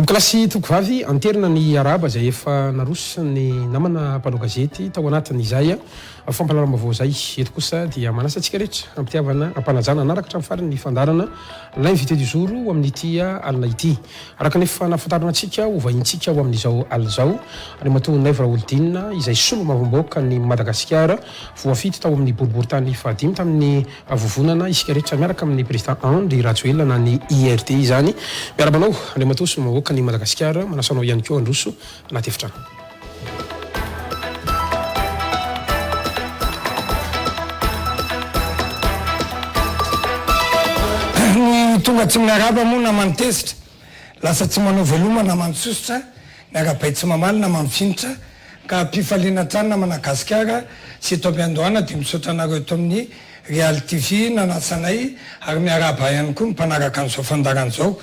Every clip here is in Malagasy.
Tombokilasy tokovavy anterina ny araba izay efa naroso ny namana mpanao gazety tao anatin'izay fampalalama zay eto kosa dia manasa antsika rehetra ampitiavana ampanajana anaraka hatramin'ny farany ny fandarana l'invité du jour amin'ity alina ity araka nefa nafantarana antsika ho vahintsika ho amin'izao alina izao ary maton'ny Nèvre Oldine izay solo mavomboaka ny Madagasikara voafity tao amin'ny boriboritany fahadimy tamin'ny vovonana isika rehetra miaraka amin'ny président Andry Rajoelina na ny IRT izany miarabanao Andriamato solo mavoaka ny Madagasikara manasanao ihany koa androso anaty efitrano. Tonga tsy miaraba moa na manotezitra lasa tsy manao veloma na manososotra ny arabay tsy mamaly na manofinitra ka mpifaliana trano na Madagasikara sy eto am-piandohana dia misaotra anareo eto amin'ny Real TV nanasanay ary miaraba ihany koa mpanaraka an'izao fandarana izao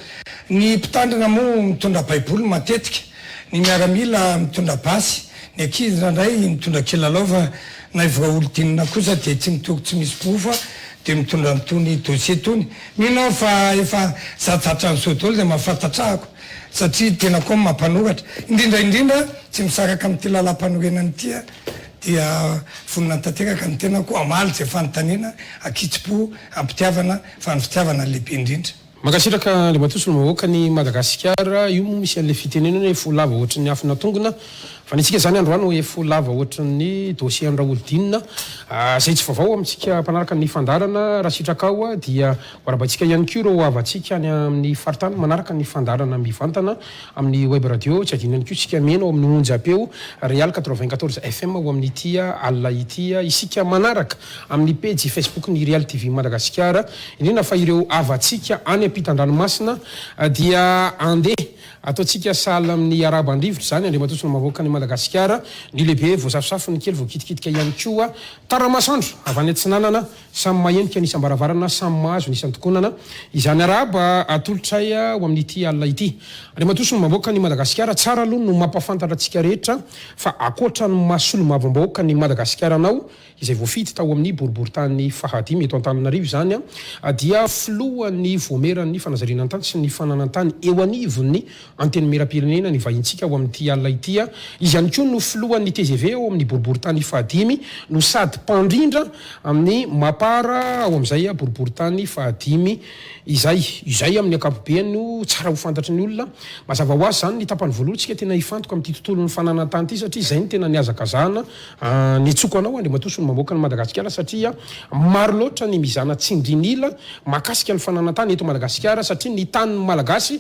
ny mpitandrina moa mitondra baiboly matetika ny miaramila mitondra basy ny ankizy indray mitondra kilalao fa Nèvre Oldine kosa dia tsy mitory tsy misy bofa dia mitondra tony dossier tony mino fa efa zatra ny sodolo dia mahafantatrahako satria tena koa mampanoratra indrindra tsy misaraka amin'ity lalam-panorenany ity dia vonina tanteraka ny tena koa amaly zay fanontaniana akitsipo ampitiavana fa ny fitiavana lehibe indrindra. Makasitraka le matosony mavoaka ny Madagasikara io misy an'le fitenenana hoe fo lava ohatry ny afina tongona fa nitsika zany androany hoe fo lava ohatry ny dossier Nèvre Oldine zay tsy vaovao amintsika mpanaraka ny fandarana raha sitrakao dia hoarabantsika ihany koa ireo avatsika any amin'ny faritany manaraka ny fandarana mivantana amin'ny web radio tsy adino ihany koa tsika mena ao amin'ny onjapeo Real 94 FM ho amin'ity alina ity isika manaraka amin'ny page Facebook ny Real TV Madagasikara indrindra fa ireo avatsika any ampitan-dranomasina dia andeha ataontsika sahala amin'ny araba andrivotra zany Andriamatosony mavoaka ny Madagasikara ny lehibe voasafosafo ny kely voakitikitika ihany koa taramasandro avy any antsinanana samy mahenika nisy ambaravarana samy mahazo nisy antokonana izany araba atolotray ho amin'ity alina ity Andriamatosony mavoaka ny Madagasikara tsara aloha no mampafantatra antsika rehetra fa akoatra ny masolo mavomboaka ny Madagasikara anao izay voafity tao amin'ny boriboritany fahadimy eto Antananarivo zany dia filohan'ny voameran'ny fanazariana antany sy ny fananantany eo anivon'ny anteny merapirenena ny vahintsika ho amin'ity alina ity izy ihany koa no filohan'ny TGV ao amin'ny boriboritany fahadimy no sady mpandrindra amin'ny mapara ao amin'izay boriboritany fahadimy izay amin'ny ankapobeny no tsara ho fantatry ny olona mazava ho azy zany ny tapany voalohantsika tena hifantoka amin'ity tontolon'ny fananantany ity satria izay ny tena niazakazahana ny tsoko anao Andriamatosony mamoaka ny Madagasikara satria maro loatra ny mizana tsindrinila makasika ny fananantany eto Madagasikara satria ny tany malagasy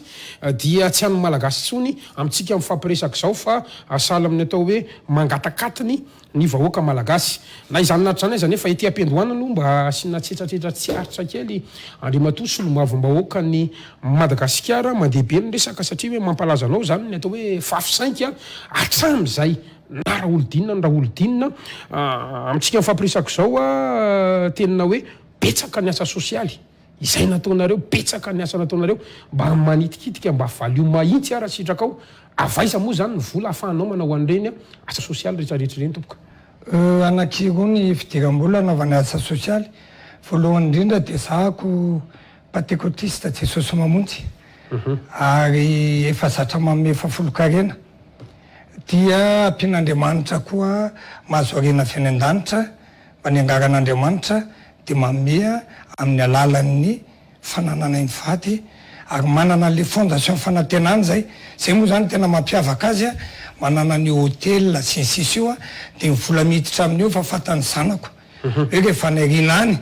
dia tsy an'ny malagasy tsony amintsika mifampiresaka izao fa asala amin'ny atao hoe mangatakatiny ny vahoaka malagasy na izany natrany zany efa ety ampiandohana no mba asina tsetratretra tsy aritra kely Andriamatosony mavombahoaka ny Madagasikara mandehabe ny resaka satria hoe mampalaza anao zany ny atao hoe fafisainka atram'izay na Raha Oldine amintsika mifampiresaka izao tenina hoe betsaka ny asa sosialy izay nataonareo betsaka ny asa nataonareo mba manitikitika mba valio mahitsy ara sitrakao avaiza moa zany ny vola ahafahanao manao an'ireny asa sosialy rehetrarehetra ireny tompoka. Anankiroa ny fidiram-bola anaovana asa sosialy voalohany indrindra dia zahako patekotista Jesosy Mamonjy ary efa zatra manome fafolo-karena dia ampian'Andriamanitra koa mahazo arena feny an-danitra mba ny angaran'Andriamanitra dia manome amin'ny alalan'ny fananana ny vady ary manana le fondation fanantenana zay moa zany tena mampiavaka azy manana ny hôtel sy ny sisy io dia ny vola miditra amin'io fa fatany zanako hoe rehefa nyrina any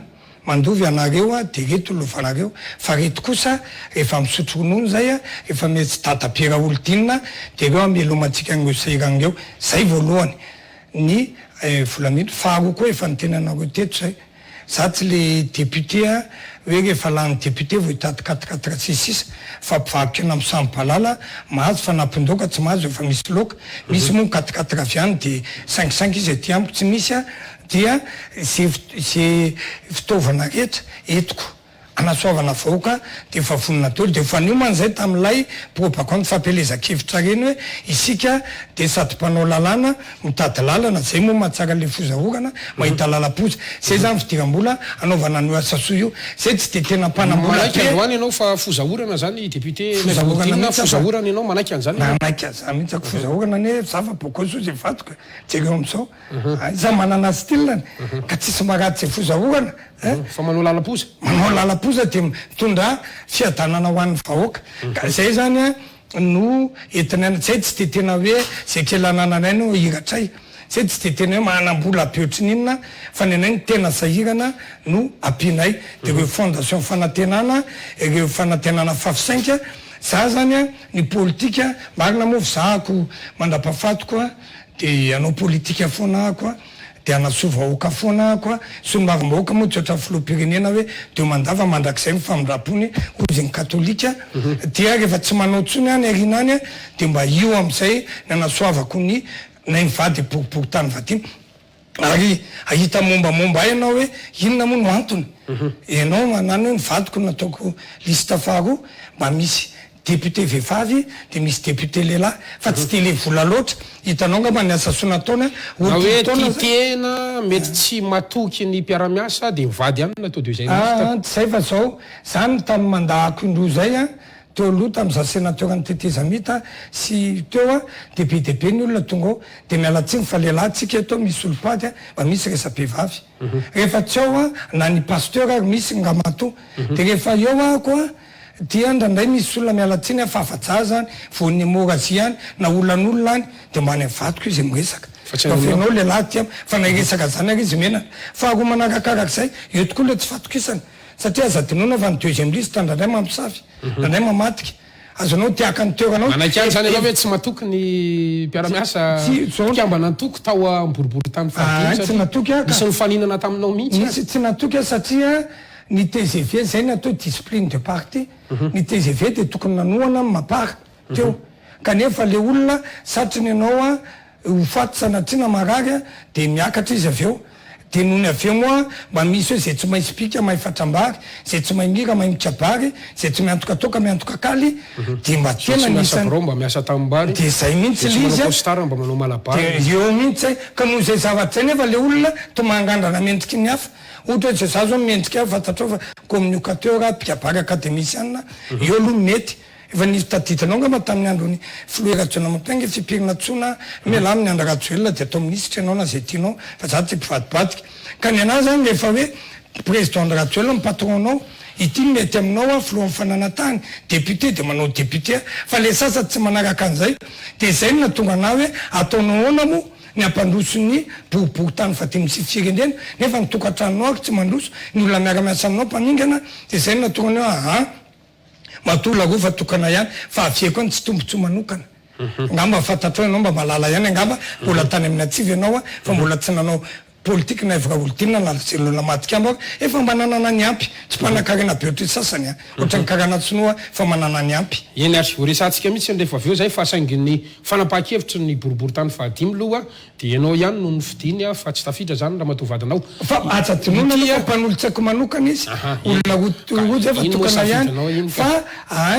mandovy anareo dia reto lovanareo fa reto kosa rehefa misotro ronono zay efa mety datapiera Oldine dia reo amelomantsika an'ireo sairan'ireo zay voalohany ny vola miditra faharoa koa efa ny tena anareo teto zay za tsy le député hoe rehefa lany député vo hitady 446 fa mpivaroka ena amin'ny sambon-palala mahazo fa nampindoka tsy mahazo efa misy loka misy moa 4 avy any dia 5 izy aty amiko tsy misy dia zay fitaovana rehetra etiko anasoavana vahoaka de efa vonina telo de fa nioman'izay tamin'ilay propagande fampelezan-kevitra reny hoe isika de sady mpanao lalàna mitady lalana zay moa mahatsara le fozahorana mahita lalapoza zay zany fidiram-bola anaovana no asa soa io zay tsy de tena mpanambola manaiky androany ianao fa fozahorana zany député fozahorana ianao manaiky an'izany manaiky an'izany mihitsy ako fozahorana ne zava-bokoso zay vatok jereo am'izao za manana stylany ka tsisy maratsy fozahorana fa manao lalapoza de mitondra fiadanana ho an'ny vahoaka ka zay zany a no entinay zay tsy de tena hoe zay kelanananay no hiratray zay tsy de tena hoe manambola be ohatrin'inona fa ny anay ny tena sahirana no ampinay de reo fondation fanantenana ireo fanantenana fafisainka za zany a ny politika marina moa fizahako mandra-pahafatoko a de anao politika foana ako a de anasovahoaka foana ako a somavim-bahoaka moa tsy oatra filoam-pirenena hoe de mandava mandrakizay mifamindra-pony ozy ny katolika dia rehefa tsy manao tsony any arina any a de mba io am'izay ny anasoavako ny nay mivady boribory-tany vadiny ary ahita mombamomba ay ianao hoe inona moa no antony ianao manany hoe nivadiko nataoko lista faharoa mba misy député vehivavy de misy député lehilahy fa tsy de le vola loatra hitanao ngamba ny asa soa nataona hoe titena mety tsy matoky ny mpiara-miasa de mivady any natao de zay zay fa zao zany tamin'ny mandahako indroa zay a teo aloha tamin'za sénateur-ny tetezamita sy teo a de be de be ny olona tonga ao de mialatsiny fa lehilahy tsika eto misy olopady a mba misy resa-behivavy rehefa tsy ao a na ny pasteur ary misy ngamato de rehefa eo a koa dia ndrandray misy olona mialatsiny a fa afa-jaha zany voan'ny morazia any na olan'olona any de mbany avadiko izy miresaka fafenao lehilahy ty fa nairesaka zany ary izy menana fa ro manarakarak'izay eo tokoa le tsy fatokisana satria azadinona fa ny deuxième liste ndrandray mampisavy ndrandray mamatika azonao tiaka ny toeranao manaiky any zany anao hoe tsy matoky ny mpiara-miasa kiamba natoky tao amboribory tany tsy natoky a misy nifaninana taminao mihitsy tsy natoky a satria ny TGV zay ny atao discipline de parti ny TGV de tokony nanoana mapara teo kanefa le olona satriny ianao a hofaty sanatriana marary a de miakatra izy aveo de noho ny aveo moa mba misy hoe zay tsy mahay spika mahay fatrambary zay tsy mahay mira mahay mitrabary zay tsy miantoka toka miantoka kaly de mba tena mba miasa tambary de zay mihitsy le izy mba manao malabary de eo mihitsy zay ka noho zay zavatra zay nefa le olona to mangandrana mendriky ny hafa ohatra hoe zay za zao mendrika a fantatrao fa communicateur a mpikabary académicienne eo aloha mety efa nisy taditanao ngamba tamin'ny androny filoeratsona mampiainga fipirina tsona mela amin'ny andratsoelona de atao ministre ianao na zay tianao fa za tsy mpivadibadika ka ny anazy zany rehefa hoe président andratsoelona mipatronao ity mety aminao a filohan'ny fananatany député de manao député fa le sasa tsy manaraka an'izay de zay no natonga ana hoe ataonao ona moa ny ampandroso ny boribory-tany fa de misy firenena nefa nitokantranonao ako tsy mandroso ny olona miara-miasa aminao mpaningana de zay no natonga any hoe matola ro fa tokana ihany fa avieko any tsy tombontso manokana ngamba fantatrao ianao mba malala ihany angamba mbola tany amin'ny atsivy ianao a fa mbola tsy nanao politique na evra olontina na zelona matikamba efa mba nanana ny ampy tsy mpanakarena be ohatry sasany a ohatra ny karana tsinoa fa manana ny ampy eny ary voresantsika mihitsy nrehefa aveo zay fa saingin'ny fanapahan-kevitra ny boribory-tany fahadimy loha de ianao ihany no nifidiny a fa tsy tafidra zany raha matovadanao fa atsadinona aloha mpanolo tsy haiko manokana izy olona zay fa tokana ihany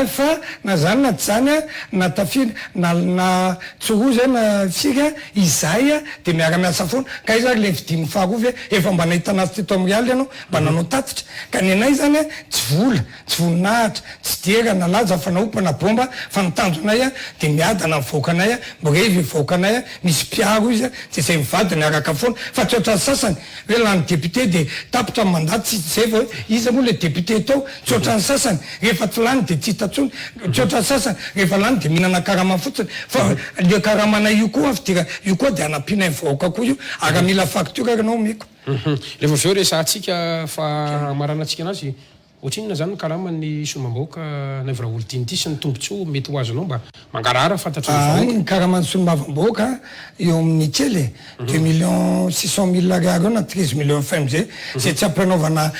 fa na zany na tsy zany a na tafidra na tsoro zay na fika izay a de miara-miasa foana ka izy ary le vidiny faharovy efa mba nahita anazy teto amin'ny aly ianao mba nanao tatitra ka ny anay zany a tsy vola tsy voninahitra tsy dera na laza fa naopana bomba fa nitanjo anay a de miadana mivoaka anay a brevy voaka anay a misy piaro izy a de zay mivady ny araka foana fa tsy oatra sasany hoe lany député de tapitra ny mandaty tsy zay fa hoe izy moa le député tao tsy oatra ny sasany rehefa tsy lany de tsy hitatsony tsy oatra ny sasany rehefa lany de mihinana karama fotsiny fa le karamanay io koa fidira io koa de anampinay mivoaka koa io ara mila facture anao miko rehefa aveo resantsika fa maranatsika anazy ohatrinona zany ny karamany solomam-bahoaka na evra olodiny ity sy ny tombontsoa mety ho azonao mba mangarahara fantatry ny karamany solomam-bahoaka eo amin'ny kely 2 600 000 ariary eo na 13 millions fm zay zay tsy ampanaovana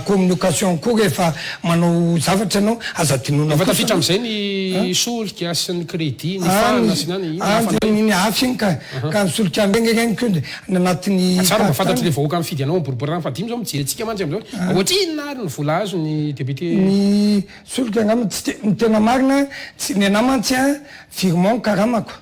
communication koa rehefa manao zavatra ianao azadinona fa tafitra am'izay ny solika sy ny crédit ny fana sy ny afy iny ka misolika regny ko anatin'ny tsara mba fantatry le vahoaka mifidy anao boribory fadimy zao mijery antsika mantsy am'zao ohatrinona ary ny vola azo ny député ny solika angamba ny tena marina tsy ny namantsy a Firmon Karamako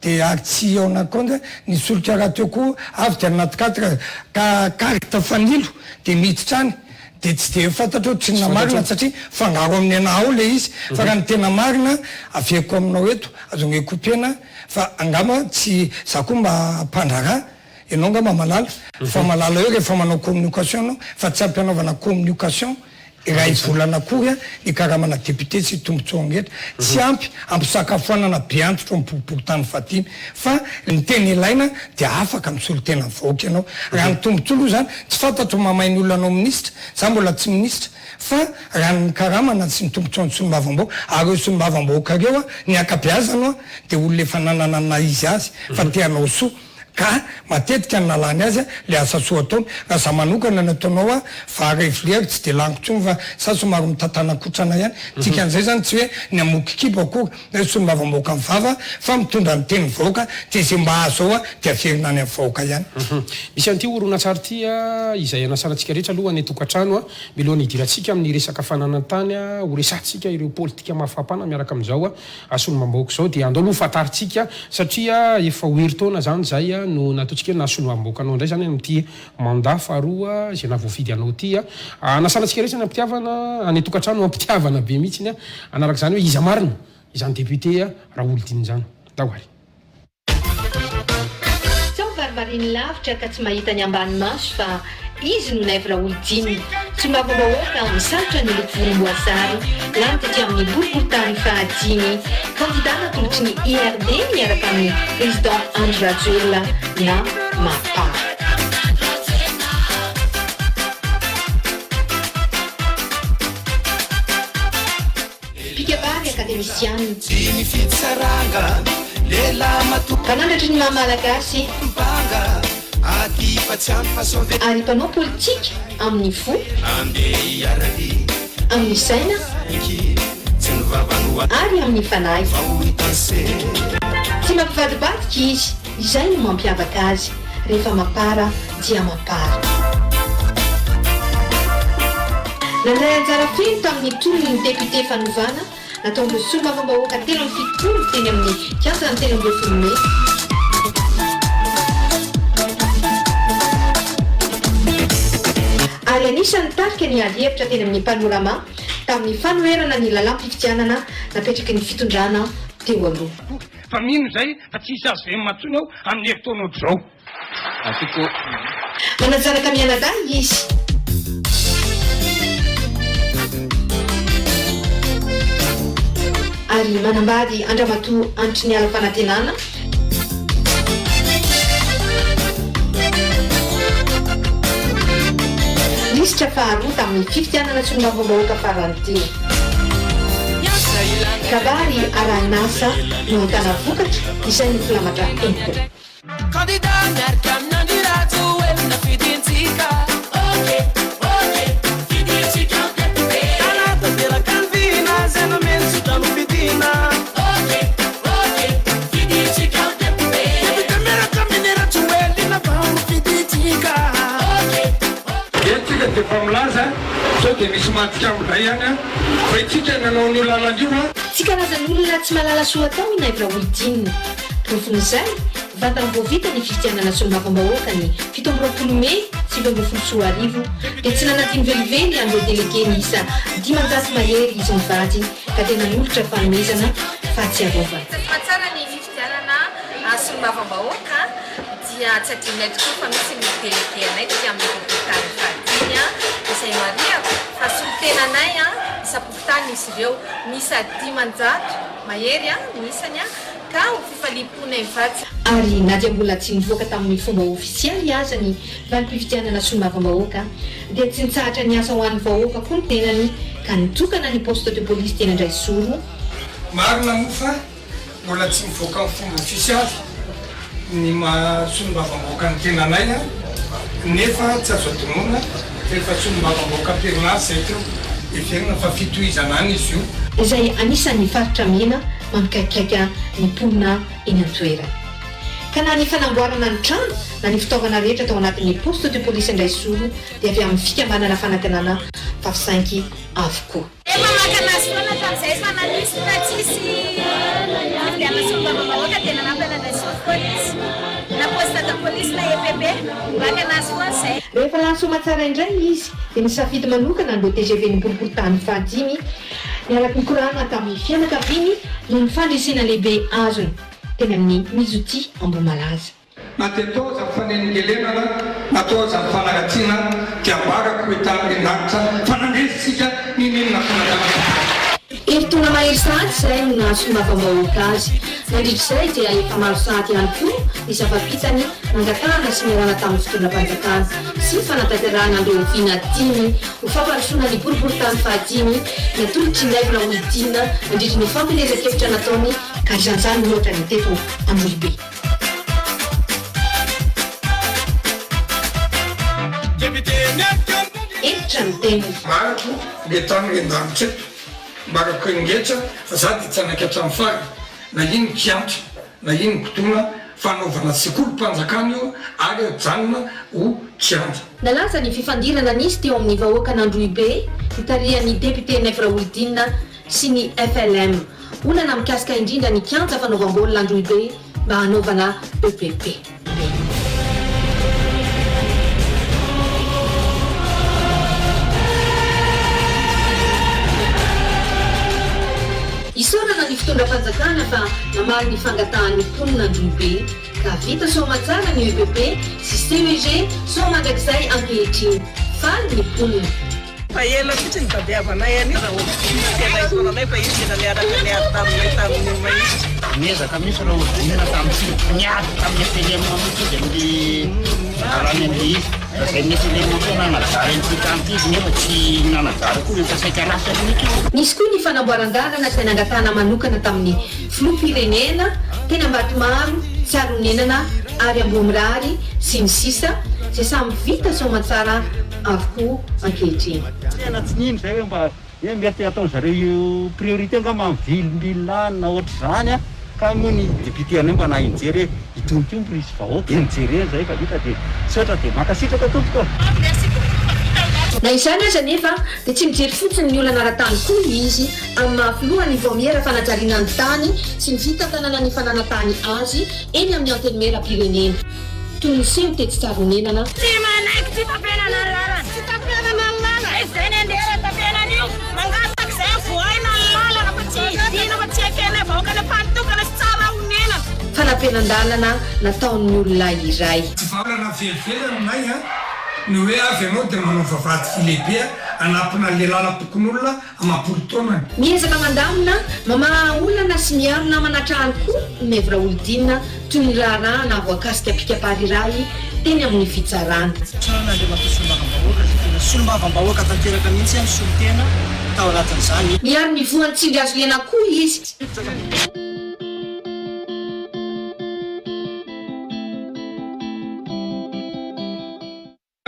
de tsy ao anaty compte ny solika raha teo koa avy de anaty cadre ka carte fanilo de miditra any de tsy de fantatro tsy na marina satria fangaro amin'ny anao le izy fa raha ny tena marina aveko aminao eto azonge kopena fa angamba tsy za koa mba mpandrara ianao ngamba malala fa malala eo rehefa manao communication anao fa tsy ampianaovana communication raha ivolana akory ny karamana député sy tombontsoangetra tsy ampisakafoanana be antotro miporiporitany fatimy fa ny teny ilaina de afaka misolo tena vaoka ianao raha ny tombontsoalo zany tsy fantatro mamainy olona anao ministre za mbola tsy ministre fa raha ny karamana sy ny tombontsoany solombavambo areo solombavamboka reo ny akabeazanao de olona efa nananana izy azy fa teanao soa ka matetika ny nalany azy le asa soa ataony raha za manokana nataonao fa revilery tsy de laniko fa sa somary mitatana kotrana ihany tsika an'izay zany tsy hoe ny amokikibo akory solombavamboka mivava fa mitondra ny teny vaoka de zay mba azao de averina any amin'ny vaoka ihany misy an'ity oronatsary ty izay anasanantsika rehetra aloha ny tokantrano milohan'ny idiratsika amin'ny resaka fananantany ho resantsika ireo politika mafampana miaraka amin'izao solombavamboka zao de andao aloha fataritsika satria efa oeritaona zany zay no nataontsika na solombavamboka anao ndray zany am'ty mandat faharoa zay navoafidy anao ty anasanantsika rehetra ny ampitiavana any tokantrano ampitiavana be mihitsy anaraka zany hoe iza marina izany député raha olodiny zany dahoary variny lavitra ka tsy mahita ny ambany maso fa izy no naivy raha olodiny solombavambahoaka misarotra ny loko volomboasary lanitra ty amin'ny boriboritany fahadimy candidat natolotry ny IRD miaraka amin'ny président Andry Rajoelina na Mapa. Pikabary akademisiany mpanandratra ny mahamalagasy ary mpanao politika amin'ny fo amin'ny saina ary amin'ny fanahy tsy mampivadibadika izy izay no mampiavaka azy rehefa mapara dia mapara nandray anjara feno tamin'ny tolony député fanovana nataon'ireo solombavambahoaka telo amin'ny fitopolo teny amin'ny kianjany telo amby folo Mey ary anisan'ny tarika ny alihevitra teny amin'ny panorama tamin'ny fanoherana ny lalam-pifidianana napetraky ny fitondrana teo aloha fa mino zay fa tsisy azy ve matsony ao amin'ny herintaona zao manajanaka mianadahy izy ary manambady andramatoa antry ny ala-panantenana lisitra faharoa tamin'ny fifidianana solombavambahoaka farany kabary aranasa no ahitana vokatra izay ny filamatra eniko defa milaza sao de misy matika amizay ihany fa itsika nanao ny lalandreo tsy karazan'olona tsy malala soa atao inaivy raha olodinina tofon'izay vatany voavita ny fifidianana solombavambahoaka ny 17 Mey 2024 dia tsy nanatiny velively amin'ireo délégué miisa 500 mahery izy mivady ka tena nolotra fanomezana fa tsy arovana matsara ny fifidianana solombavambahoaka dia tsy adinay tokoa fa misy ny délégué anay ty amin'ny boriboritany fahadimy izay mariako fa solotenanay isapokotany izy ireo misa 500 mahery misany ka ho fifalimpona mivady ary na dia mbola tsy nivoaka tamin'ny fomba ofisialy aza ny valim-pifidianana solombavambahoaka dia tsy nitsahatra ny asa ho an'ny vahoaka koa ny tenany ka nitokana ny poste de police tena indray soro marina moa fa mbola tsy mivoaka amin'ny fomba ofisialy ny solombavambahoaka ny tenanay nefa tsy azo atonona rehefa solombavambahoaka perinasy zay teo everina fa fitohizana any izy io izay anisan'ny faritra mena mamikaikaika ny mponina eny an-toerana ka na ny fanamboarana ny trano na ny fitaovana rehetra atao anatin'ny poste de police indray solo dia avy amin'ny fikambanana fanantenana Fafy 5 avokoa. Makanazy foana tamin'izay fa nanisy na tsisy filiana solombavam-bahoaka tena nampianana polisy na poste de police na EPP makanazy foana izay. Rehefa lany somatsara indray izy dia nisafidy manokana andeha TGV ny boriboritany fahadimy niaraka nikorana tamin'ny fianakaviany no ny fandresena lehibe azony teny amin'ny Mizoty Ambohimalaza. natao za fanengelenana natao za fanagatsiana diambarako etanendanitra fanandresitsika ninenina fanagana. Eritona mahery sady izay no nahasomavam-bahoaka azy. Nandritrizay dia efa maro sady ihany koa ny zava-bitany nangatahana sy niarana tamin'ny fitondram-panjakana sy fanatanterahana andreo vina 10 ho famparosoana ny boriboritany fahadimy natolotry ny aivona olodina nandritra ny fampielezan-kevitra nataony ka izanjany loatra ny teto Ambohibe. Efitra ny teny marako letany endanitra marako ingetra fa za dia tsanaka hatramin'ny fary na iny kiantra na iny kotona fanaovana sekolim-panjakana io ary janona ho kianja. nalaza ny fifandirana nisy teo amin'ny vahoaka n'Androhibe hitarihan'ny député Nefra Oldina sy ny FLM olana mikasika indrindra ny kianja fanaovam-baolina Androhibe mba hanaovana EPP. Isorana ny fitondram-panjakana fa namaly ny fangatahan'ny mponina Androhibe ka vita soamatsara ny EPP sy CEG soamandrakizay ankehitriny faly ny mponina. Fa ela mihitsy ny tadiavanay any raha tena isoranay fa izy tena niaraka tamin'ny mahitsy. Miezaka misy raha ozinina tamin'ny niady tamin'ny filemma mihitsy dia ny arany amin'ny izay ny filemma koa nanajara ny fitantizy nefa tsy nanajara koa rehefa saika lasa mihitsy. Nisy koa ny fanamboaran-dalana izay nangatahana manokana tamin'ny filoham-pirenena tena Mbatomaro, Tsaronenana ary Ambohimirary sy ny sisa izay samy vita soamatsara avokoa ankehitriny. Tena tsy nino zay hoe mba mety atao zareo priorité angamba mivililany na ohatra zany a ka moa ny député anay mba nahinjery itompotompo izy vahoaka enjereny zay fa vita dia sotra dia makasitraka tompoko. Na izany aza nefa dia tsy mijery fotsiny ny olana ara-tany koa izy amin'ny mahafilohany vomiera fanajariana ny tany sy ny fitantanana ny fananatany azy eny amin'ny antenimera-pirenena toy ny seho tety Tsaronenana. Tsy manaiky tsy tapenana lalana. Tsy tapenana lalana. Izay ny andehara tapenan'io. Mangatak'izay voaina lalana fa tsy idina fa tsy ekena vahoaka ny fantokana sy tsara honena. Fanampenan-dalana nataon'ny olona iray. Tsy valana velively aminay a ny hoe avy ianao dia manao vavahady filehibe anampina le lala tokony olona amam-polo taonany. Miezaka mandamina mamaha olana sy miaro namana trano koa Nefra Oldina toy ny raharaha voakasika pikapary iray teny amin'ny fitsarana. Trana le mampisolombavambahoaka tena solombavambahoaka tanteraka mihitsy any solotena tao anatin'izany. Miaro ny voany tsindry azo lena koa izy.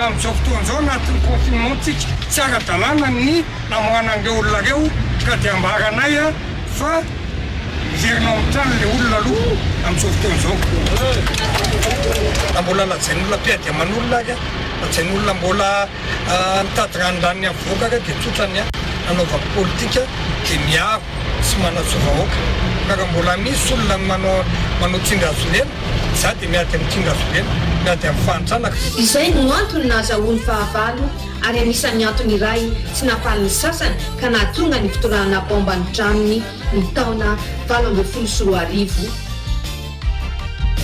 Amin'izao fotoan'izao anatin'ny confinementsika tsy ara-dalàna ny namoana an'ireo olona ireo ka dia ambaranay a fa herinao amin'ny trano le olona aloha amin'izao fotoan'izao. Na mbola lajainy olona mpiady aman'olona ary a lajainy olona mbola mitady ranondrany avoaka ary dia tsotrany a nanaova politika dia miaro sy manatso vahoaka raha mbola misy olona manao tsindry azo lena za dia miady amin'ny tsindry azo lena miady amin'ny fahantsanaka. Izay no antony nahazahoany fahavalo ary anisan'ny antony iray tsy nampaliny sasany ka nahatonga ny fitoranana bomba ny tranony ny taona 2024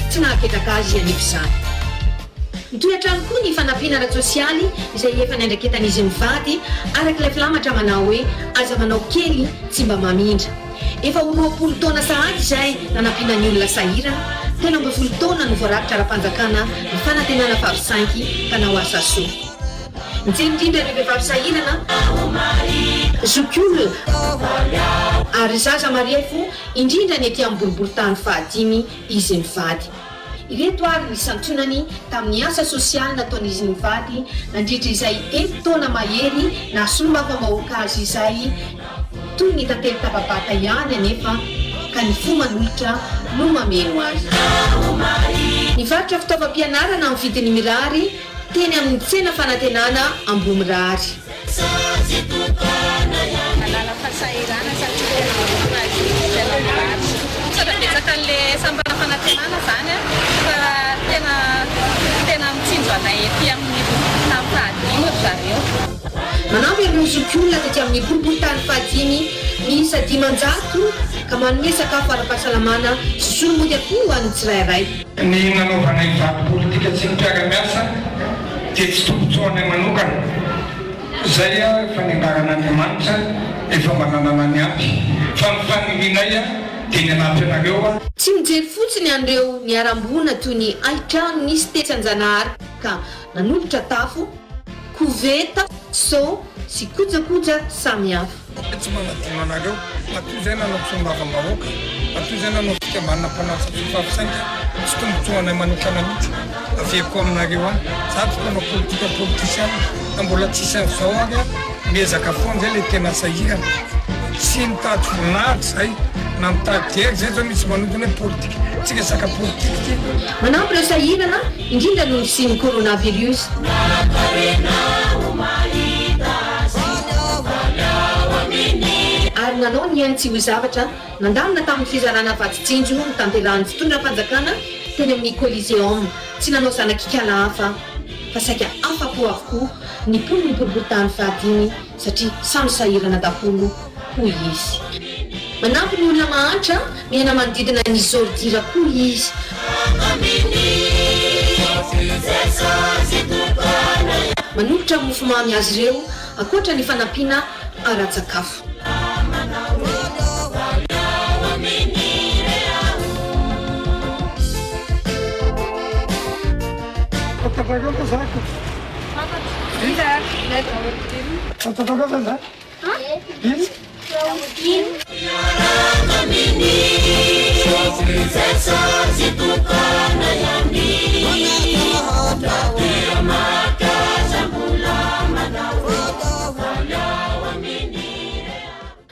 tsy nahaketraka azy anivy-zany. Mitohy-trano koa ny fanampiana ara-tsosialy izay efa niandraketan'izy mivady arak'ilay filamatra manao hoe aza manao kely tsy mba mamindra. Efa 20 taona sahady izay nanampiana ny olona sahirana tena 20 taona no voarakitra ara-panjakana ny fanantenana Fafy 5 mpanao asa soa. Indrindra ireo vehivavy sahirana zokolo ary zaza mariefo indrindra ny ety amin'ny boriboritany fahadimy izy mivady. Ireto ary ny santionany tamin'ny asa sosialy nataon'izy mivady nandritra izay 8 taona mahery na solombavambahoaka azy izay toy ny tantely tababata ihany anefa ka ny fo manolotra no mameno azy. nivarotra fitaovam-pianarana amin'ny vidiny mirary teny amin'ny tsena fanantenana Ambomirary. Alala fasahirana satria tsara betsaka an'le sambana fanantenana zany fa tena mitsinjo anay ety amin'ny tany fahadimy zareo. Manampy amin'ny zokiolona taty amin'ny boriboritany fahadimy miisa 500 ka manome sakafo ara-pahasalamana sy solomody akoho an'ny tsirairay. Ny nanaovana ivato politika tsy mipiara-miasa dia tsy tombotsoanay manokana. Zay fanindaran'Andriamanitra efa mananana ny ampy fa ny faninginay dia ny anampy anareo. Tsy mijery fotsiny an'ireo niarambona toy ny aitrano nisy tetsanjanahary ka nanolotra tafo, koveta, so sy kojakoja samihafa. Tsy manadino anareo matoy zay nanao mpisombava-bahoaka, matoy zay nanao fikambanana mpanasa fifafisainga tsy tombotsoanay manokana mihitsy aveko aminareo any. Za tsy manao politika politisiana na mbola tsisy an'izao any miezaka foana zay le tena sahirana sy mitady voninahitra zay na mitady dery zay zao misy manokana hoe politika tsy resaka politika ty. Manampy ireo sahirana indrindra noho ny siny coronavirus. Ary nanao ny ainy tsy ho zavatra nandamina tamin'ny fizarana vatitsinjo nitanterahany fitondram-panjakana teny amin'ny Coliseum. Tsy nanao zanakikala hafa fa saika afa-po avokoa ny poniny boriboritany fahadimy satria samy sahirana daholo hoy izy. Manampy ny olona mahantra miaina manodidina ny zordira koa izy. Manolotra mofomamy azy ireo akoatra ny fanampiana ara-tsakafo.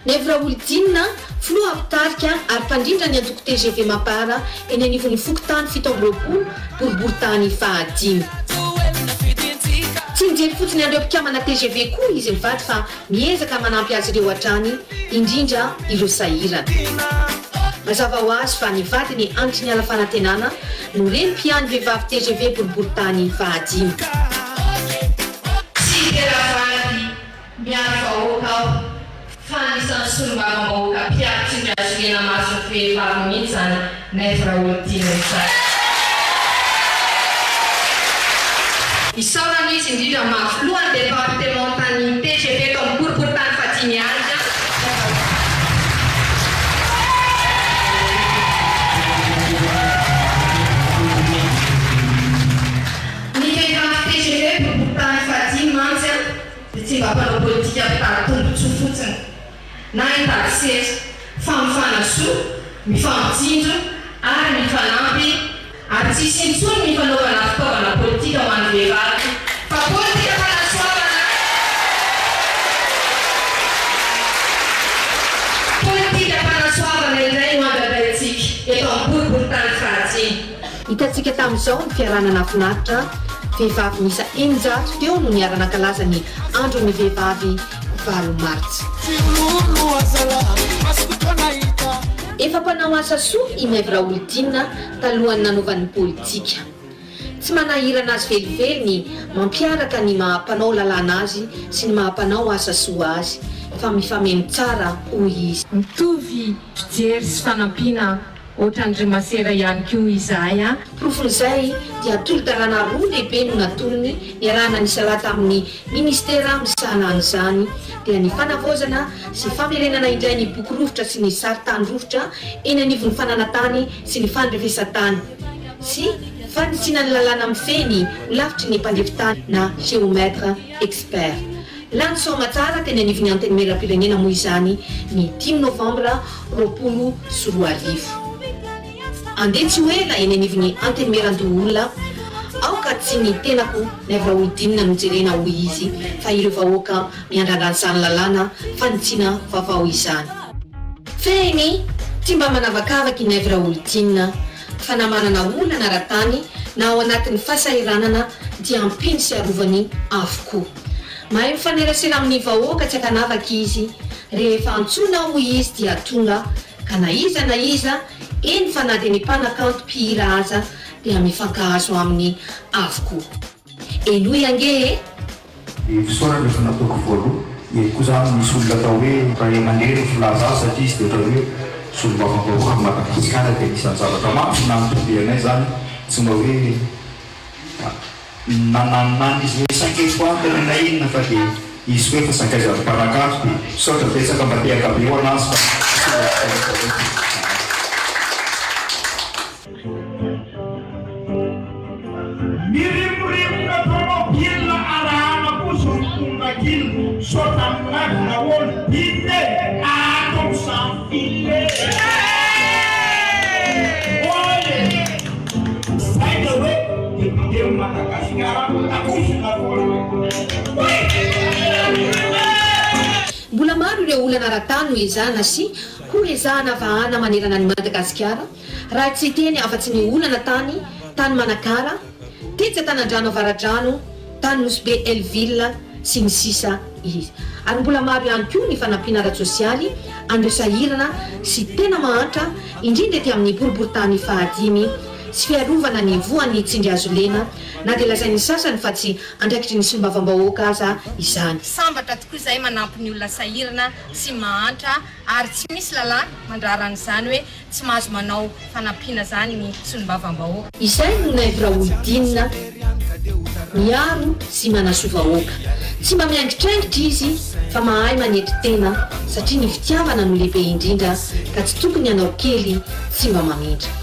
Nevra Olodinina filoha ampitarika ary mpandrindra ny antoko TGV Mapara eny anivon'ny fokotany 7 boriboritany fahadimy. Tsy mijery fotsiny andreo mpikamana TGV koa izy mivady fa miezaka manampy azy ireo hatrany indrindra ireo sahirana. Mazava ho azy fa ny vady ny antony ala fanantenana no renim-piany vehivavy TGV boriboritany fahadimy. Tsy tena vady miara-vahoaka aho fa anisan'ny solombavambahoaka mpiaritry indrazolena masony vehivavy mihitsy zany Nevra Olodinina izay. Isaorana izy indrindra mafilohan'ny départementany TGV eto amin'ny boriboritany fahadimy andra. Ny vehivavy TGV boriboritany fahadimy mantsy dia tsy mba mpanao politika mpitady tombotsoa fotsiny na hitady seza fa mifanasoa, mifampitsinjo ary mifanampy ary tsisy intsony ny fanaovana fitaovana politika ho an'ny vehivavy fa politika fanasoavana. Politika fanasoavana indray no andradaintsika eto amin'ny boriboritany fahadimy. Hitantsika tamin'izao ny fiarana nafinaritra vehivavy misa 900 teo no niara-nankalaza ny andron'ny vehivavy 8 Martsa. Efa mpanao asa soa i Nevra Olodinina talohany nanaovan'ny politika. Tsy manahirana azy velively ny mampiaraka ny mahampanao lalàna azy sy ny mahampanao asa soa azy fa mifameno tsara hoy izy. Mitovy fijery sy fanampiana ohatran'ireo masera ihany koa izay a. Profon'izay dia tolo-dalàna roa lehibe no natolony niarahana ny salata amin'ny ministera misahana an'izany dia ny fanavaozana sy famerenana indray ny boky rovitra sy ny sary tany rovitra eny anivon'ny fananatany sy ny fandrevesatany sy fanitsina ny lalàna mifeny ho lavitry ny mpandevitany na géomètre expert. Lany soma tsara teny anivon'ny anteny meram-pirenena moa izany ny 10 novambra 2020. Andeha tsy ho ela eny anivon'ny anteny meran-doholona aoka tsy ny tenako Nevra Olodinina no jerena hoy izy fa ireo vahoaka miandrandran'izany lalàna fanitsiana vaovao izany. Feny tsy mba manavakavaky Nevra Olodinina fa namanana olana ara-tany na ao anatin'ny fahasahiranana dia ampiny sy arovany avokoa. Mahay mifanerasera amin'ny vahoaka tsy akanavaka izy rehefa antsona ho izy dia tonga ka na iza eny fa na dia ny mpanakanto mpihira aza dia mifankahazo amin'ny avokoa. Enoy ange fisaorana efa nataoko voaloha koa zany misy olona atao hoe raha manery filaza azy satria izy dia ohatra hoe solombavam-bahoaka Madagasikara dia isan'ny zavatra mafy nampitomby anay zany tsy mba hoe nananany izy hoe sankeko antana na inona fa dia izy hoe fa sankaizan'ny mpanankato dia saotra betsaka mba tehaka be eo anazy fa mirimorimonga tômôbila arahana kosa mitonga kilo sota amin'agina olo bite atom samfile oye aika hoe depite Madagasikara akosina volo mbola maro ireo olana ara-tany ho ezana sy ho ezana vahana manerana ny Madagasikara raha tsy teny afa-tsy ny olana tany manakara tetsy tanandrano avaradrano tany Nosy be Elville sy ny sisa izy ary mbola maro ihany koa ny fanampiana ara-tsosialy andreo sahirana sy tena mahantra indrindra ty amin'ny boriboritany fahadimy sy fiarovana ny voan'ny tsindry azo lena na dia lazain'ny sasany fa tsy andraikitry ny solombavam-bahoaka aza izany. Sambatra tokoa izay manampy ny olona sahirana sy mahantra ary tsy misy lalàna mandraran'izany hoe tsy mahazo manao fanampiana zany ny solombavam-bahoaka. Izay no naivra olodinina miaro sy manasova-hoaka. Tsy mba miangitraingitra izy fa mahay manetry tena satria ny fitiavana no lehibe indrindra ka tsy tokony hanao kely tsy mba mamindra.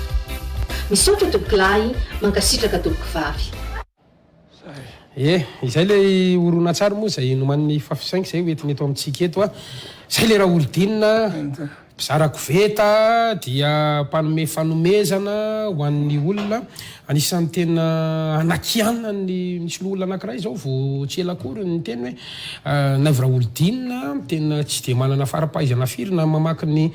Misaotra toboklahy mankasitraka tobokivavy. Izay le orona tsara moa zay noman'ny fafisaingy zay hoentiny eto amintsika eto a zay le raha olodinina mizara koveta dia mpanome fanomezana ho an'ny olona anisan'ny tena anakiana ny misy olona anankiray zao vao tsy elakory ny teny hoe naivra olodinina tena tsy dia manana farapahaizana firy na mamaky ny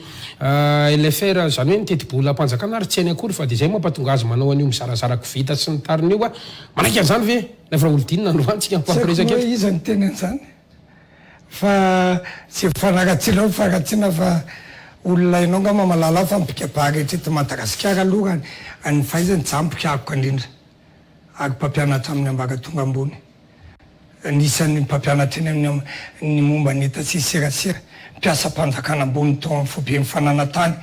LFR zany hoe nitety-bola mpanjakana ary tsy hainy akory fa dia zay mampatonga azy manao an'io mizarazara koveta sy ny tariny io a manaiky an'izany ve naivra olodinina androantsika mpampiresaka eto izy ny teny an'izany fa tsy fanagatsiana fagatsiana fa olona inao nga mamalala fa mipikabaga etreto Madagasikara aloha ny fahaizany jampoka akoka indrindra ako mpampianatra amin'ny ambaka tonga ambony nisan'ny mpampianatra eny amin'ny ny momba ny eta tsisy serasera mpiasa mpanjakana ambony tao fobe mifanana tany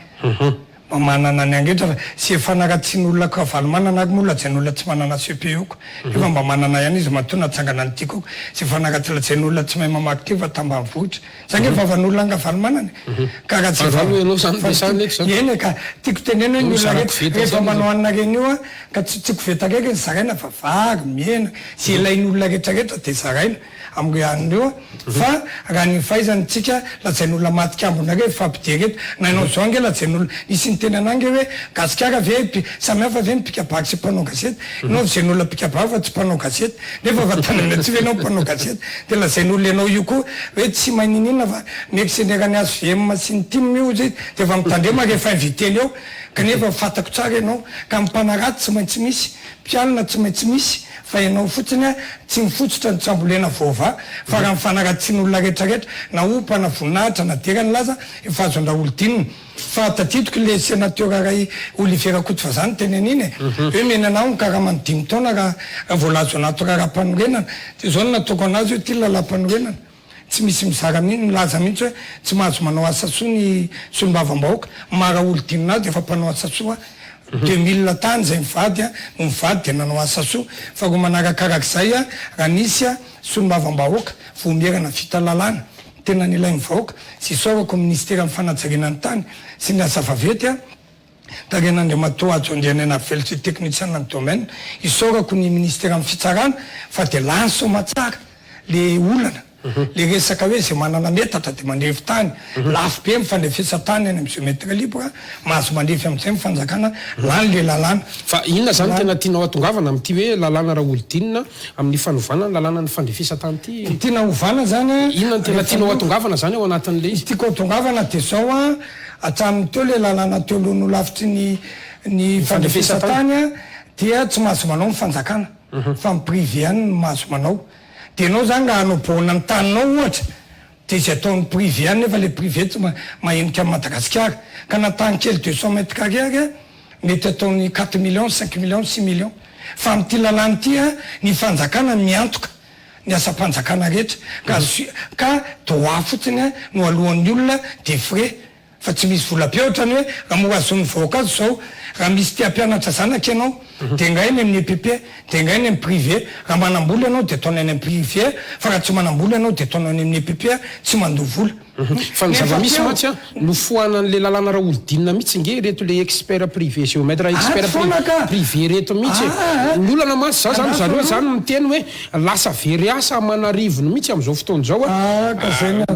mamanana ny angetra fa sy efanagatsiany olona ka valomanana ako mola tsy olona tsy manana CPE ko efa mba manana ihany izy matona atsangana ny tiako sy efanagatsilatsany olona tsy mahay mamaky ty fa tambany vohitra zany efa van'olona nga valomanana ka raha tsy eny ka tiako tenena ny olona rehefa manao anina reny io a ka tsy koveta raiky ny zaraina fa vary miena sy ilainy olona rehetrarehetra dia zaraina amin'ny an'ireo fa raha ny fahaizantsika lazain'olona matikambona re fampidireto na ianao zao ange lazain'olona isy ny tena anange hoe gasikara ve samihafa ve mipikabaky sy mpanao gazety ianao zain'olona mpikabaky fa tsy mpanao gazety nefa vatanana tsy venao mpanao gazety dia lazain'olona ianao io koa hoe tsy maininina fa miexenerany azo VM sy ny tim io zay dia efa mitandrema rehefa inviteny eo kanefa fatako tsara ianao ka mpanaraty tsy maintsy misy mpialina tsy maintsy misy fa ianao fotsiny a tsy mifotsitra ny tsambolena vaova fa raha mifanaratsiany olona rehetrarehetra na ompana voninahitra na derany laza efa azondra olodinina fa tatitoko le sénateur ray Olivier Kotofa zany teny an'iny hoe menanao karaha manodimy taona raha voalazo anato raha-panorenana dia zao no nataoko anazy hoe ty lala-panorenana tsy misy mizara mihitsy milaza mihitsy hoe tsy mahazo manao asasoa ny solombavam-bahoaka mara olodinina azy efa mpanao asasoa 2000 tany zay mivady a no mivady dia nanao asasoa fa ro manarakarak'izay a raha nisy a solombavam-bahoaka vomerana vita lalàna tena nilay mivahoaka sy isaorako ministera amin'ny fanajarinany tany sy ny asa vavety a taren'Andriamatoa ajo andrianana velotry technicien ny domaine isaorako ny ministera amin'ny fitsarana fa dia lany somatsara le olana le resaka hoe zay manana metatra dia mandrefy tany lafo be mifandrefesa tany any amin'ny géométre libre mahazo mandrefy amin'izay mifanjakana lany le lalàna fa inona zany tena tianao atongavana amin'ity hoe lalàna raha olodinina amin'ny fanovana lalàna ny fandrefesa tany ity tiana ovana zany inona tena tianao atongavana zany ao anatin'le izy tiako atongavana dia zao a atraminy teo le lalàna teo alohan'olo lavitry ny fandrefesa tany a dia tsy mahazo manao ny fanjakana fa ny privé any no mahazo manao dia anao zany raha anoboana ny taninao ohatra dia zay ataon'ny privé any nefa le privé tsy mahenika amin'ny Madagasikara ka natany kely 200 mètres carrés ary mety ataony 4 millions 5 millions 6 millions fa amin'ity lalàna ity ny fanjakana miantoka ny asa-panjakana rehetra ka droit fotsiny no alohan'ny olona des frais fa tsy misy vola-pia ohatrany hoe raha mora azon'ny voankazo zao raha misy tia-pianatra zanaka ianao dia ngainy amin'ny EPP dia ngainy amin'ny privé raha manambola ianao dia ataony any amin'ny privé fa raha tsy manambola ianao dia ataony any amin'ny EPP tsy mandoa vola fa ny zava-misy matsy no foanan'le lalàna raha olodinina mihitsy nge reto le expert privé géomètre expert privé reto mihitsy ny olana masy zao zany zareo zany miteny hoe lasa very asa manarivony mihitsy am'izao fotoana zao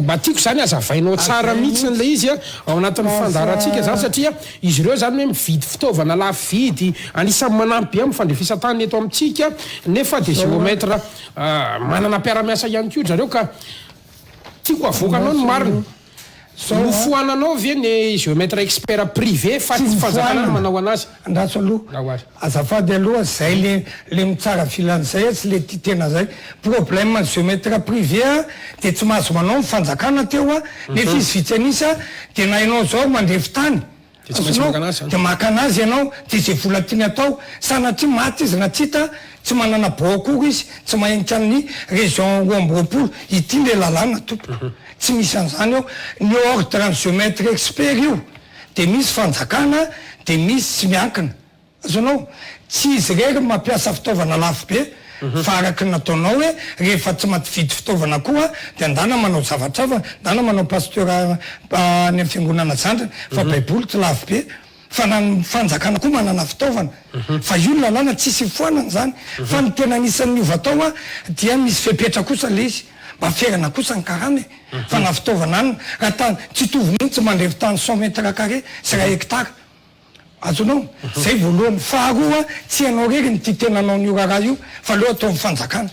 mba tiako zany azavainao tsara mihitsy n'le izy ao anatin'ny fandaratsika zany satria izy ireo zany hoe mividy fitaovana lafo vidy anisan'ny manampy amin'ny fandrefisatany eto amintsika nefa de géomètre manana mpiara-miasa ihany koa zareo ka tiako avoakanao ny marina no foananao ve ny géomètre expert privé fa tsy fanjakana manao anazy andatso aloha azafady aloha zay le mitsara filan'zay tsy le ty tena zay problème ny géomètre privé dia tsy mahazo manao ny fanjakana teo nefa izy vitsy anisa dia na ianao zao mandrefy tany dia maka anazy ianao dia zay vola tiany atao sanatria maty izy na tsy hita tsy manana boakory izy tsy mahenika amin'ny région roamboapolo ity le lalàna tompo tsy misy an'izany eo ny ordre ny géomètre expert io dia misy fanjakana dia misy tsy miankina azonao tsy izy rery mampiasa fitaovana lafo be fa araky nataonao hoe rehefa tsy matividy fitaovana koa dia andana manao zavatra hafa andana manao pasteur any amin'ny fiangonana jandrany fa baiboly tsy lafo be fa na fanjakana koa manana fitaovana fa io lalàna tsisy foanana zany fa ny tena anisan'ny miova tao dia misy fepetra kosa le izy mba ferana kosa ny karany fa na fitaovana any raha tany tsy tovy mihitsy mandrefy tany 100 mètres carrés sy raha hectara azonao zay voalohany faharoa tsy anao rery ny ty tenanao ny ora raha io fa leo atao mifanjakana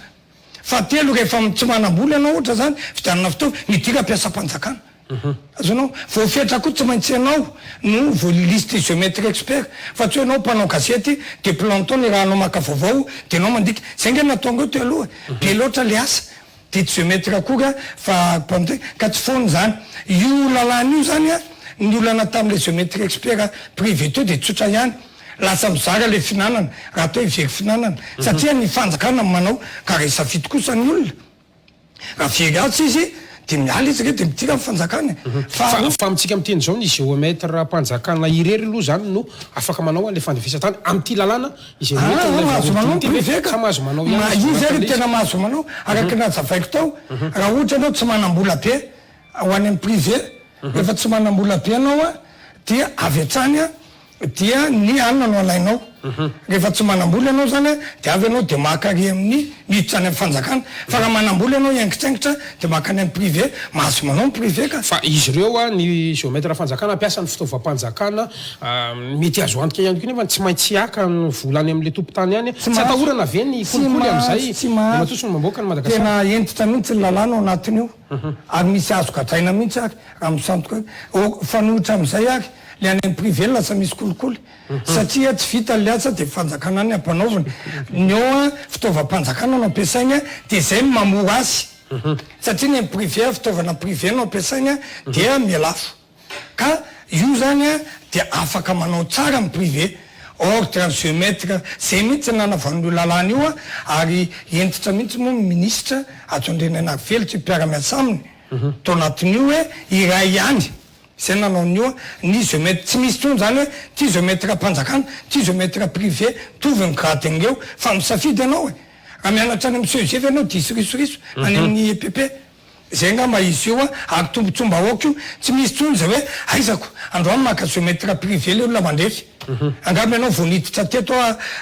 fa telo rehefa tsy manambola anao ohatra zany fidanana fitaova nidira ampiasa-panjakana azonao voafetra koa tsy maintsy anao no voaliste géomètre expert fa tsy hoe anao mpanao gazety de planton ny raha anao maka vaovao dia anao mandika zay nge nataongo to aloha be loatra le asa dia tsy géomètre akory fa ka tsy foany zany io lalàna io zany ny olana tamin'le géomètre expert privé teo dia tsotra ihany lasa mizara le finanana raha atao hivery finanana satria ny fanjakana manao ka resa fity kosa ny olona raha very atsy izy dia miala izy re dia mitira amin'ny fanjakana fa amintsika miteny zao ny géomètre mpanjakana irery aloha zany no afaka manao an'le fandrefisatany amin'ity lalàna mahazo manao privé ka izy ary tena mahazo manao araky nazavaiko tao raha ohatra anao tsy manambola be ho any amin'ny privé rehefa tsy manambola be anao dia avy atrany dia ny alina no alainao rehefa tsy manambola anao zany dia avy anao dia makary amin'ny miditra any amin'ny fanjakana fa raha manambola anao iaingitsaingitra dia maka any amin'ny privé mahazo manao ny privé ka fa izy ireo ny géomètre fanjakana ampiasa ny fitaovam-panjakana mety azo antoka ihany koa nefa tsy maintsy aka ny volany amin'le tompo-tany ihany tsy atahorana ve ny kolikoly amin'izay matosony mamboaka ny Madagasikara tena entitra mihitsy ny lalàna ao anatiny io ary misy azo gadraina mihitsy ary raha misantoka fanohitra amin'izay ary le any amin'ny privé lasa misy kolikoly satria tsy vita le asa dia fanjakana any ampanaovana ny eo fitaovam-panjakana no ampiasaina dia zay no mamora azy satria ny amin'ny privé fitaovana privé no ampiasaina dia mialafo ka io zany dia afaka manao tsara amin'ny privé ordre ny géomètre zay mihitsy nanavano lalàna io ary entitra mihitsy moa ny ministre atsondrenana velitsy mpiara-miasa aminy tao anatin'io hoe iray ihany zay nanao n'io ny géomètre tsy misy tony zany hoe ty géomètre mpanjakana ty géomètre privé tovy ny gradiny eo fa misafidy anao raha mianatra any amin'ny CEG anao diso risoriso any amin'ny EPP zay ngamba izy io ary tombotsomba aoka io tsy misy tony zay hoe aizako androany maka géomètre privé le olona mandrefy angamba ianao vao niditra teto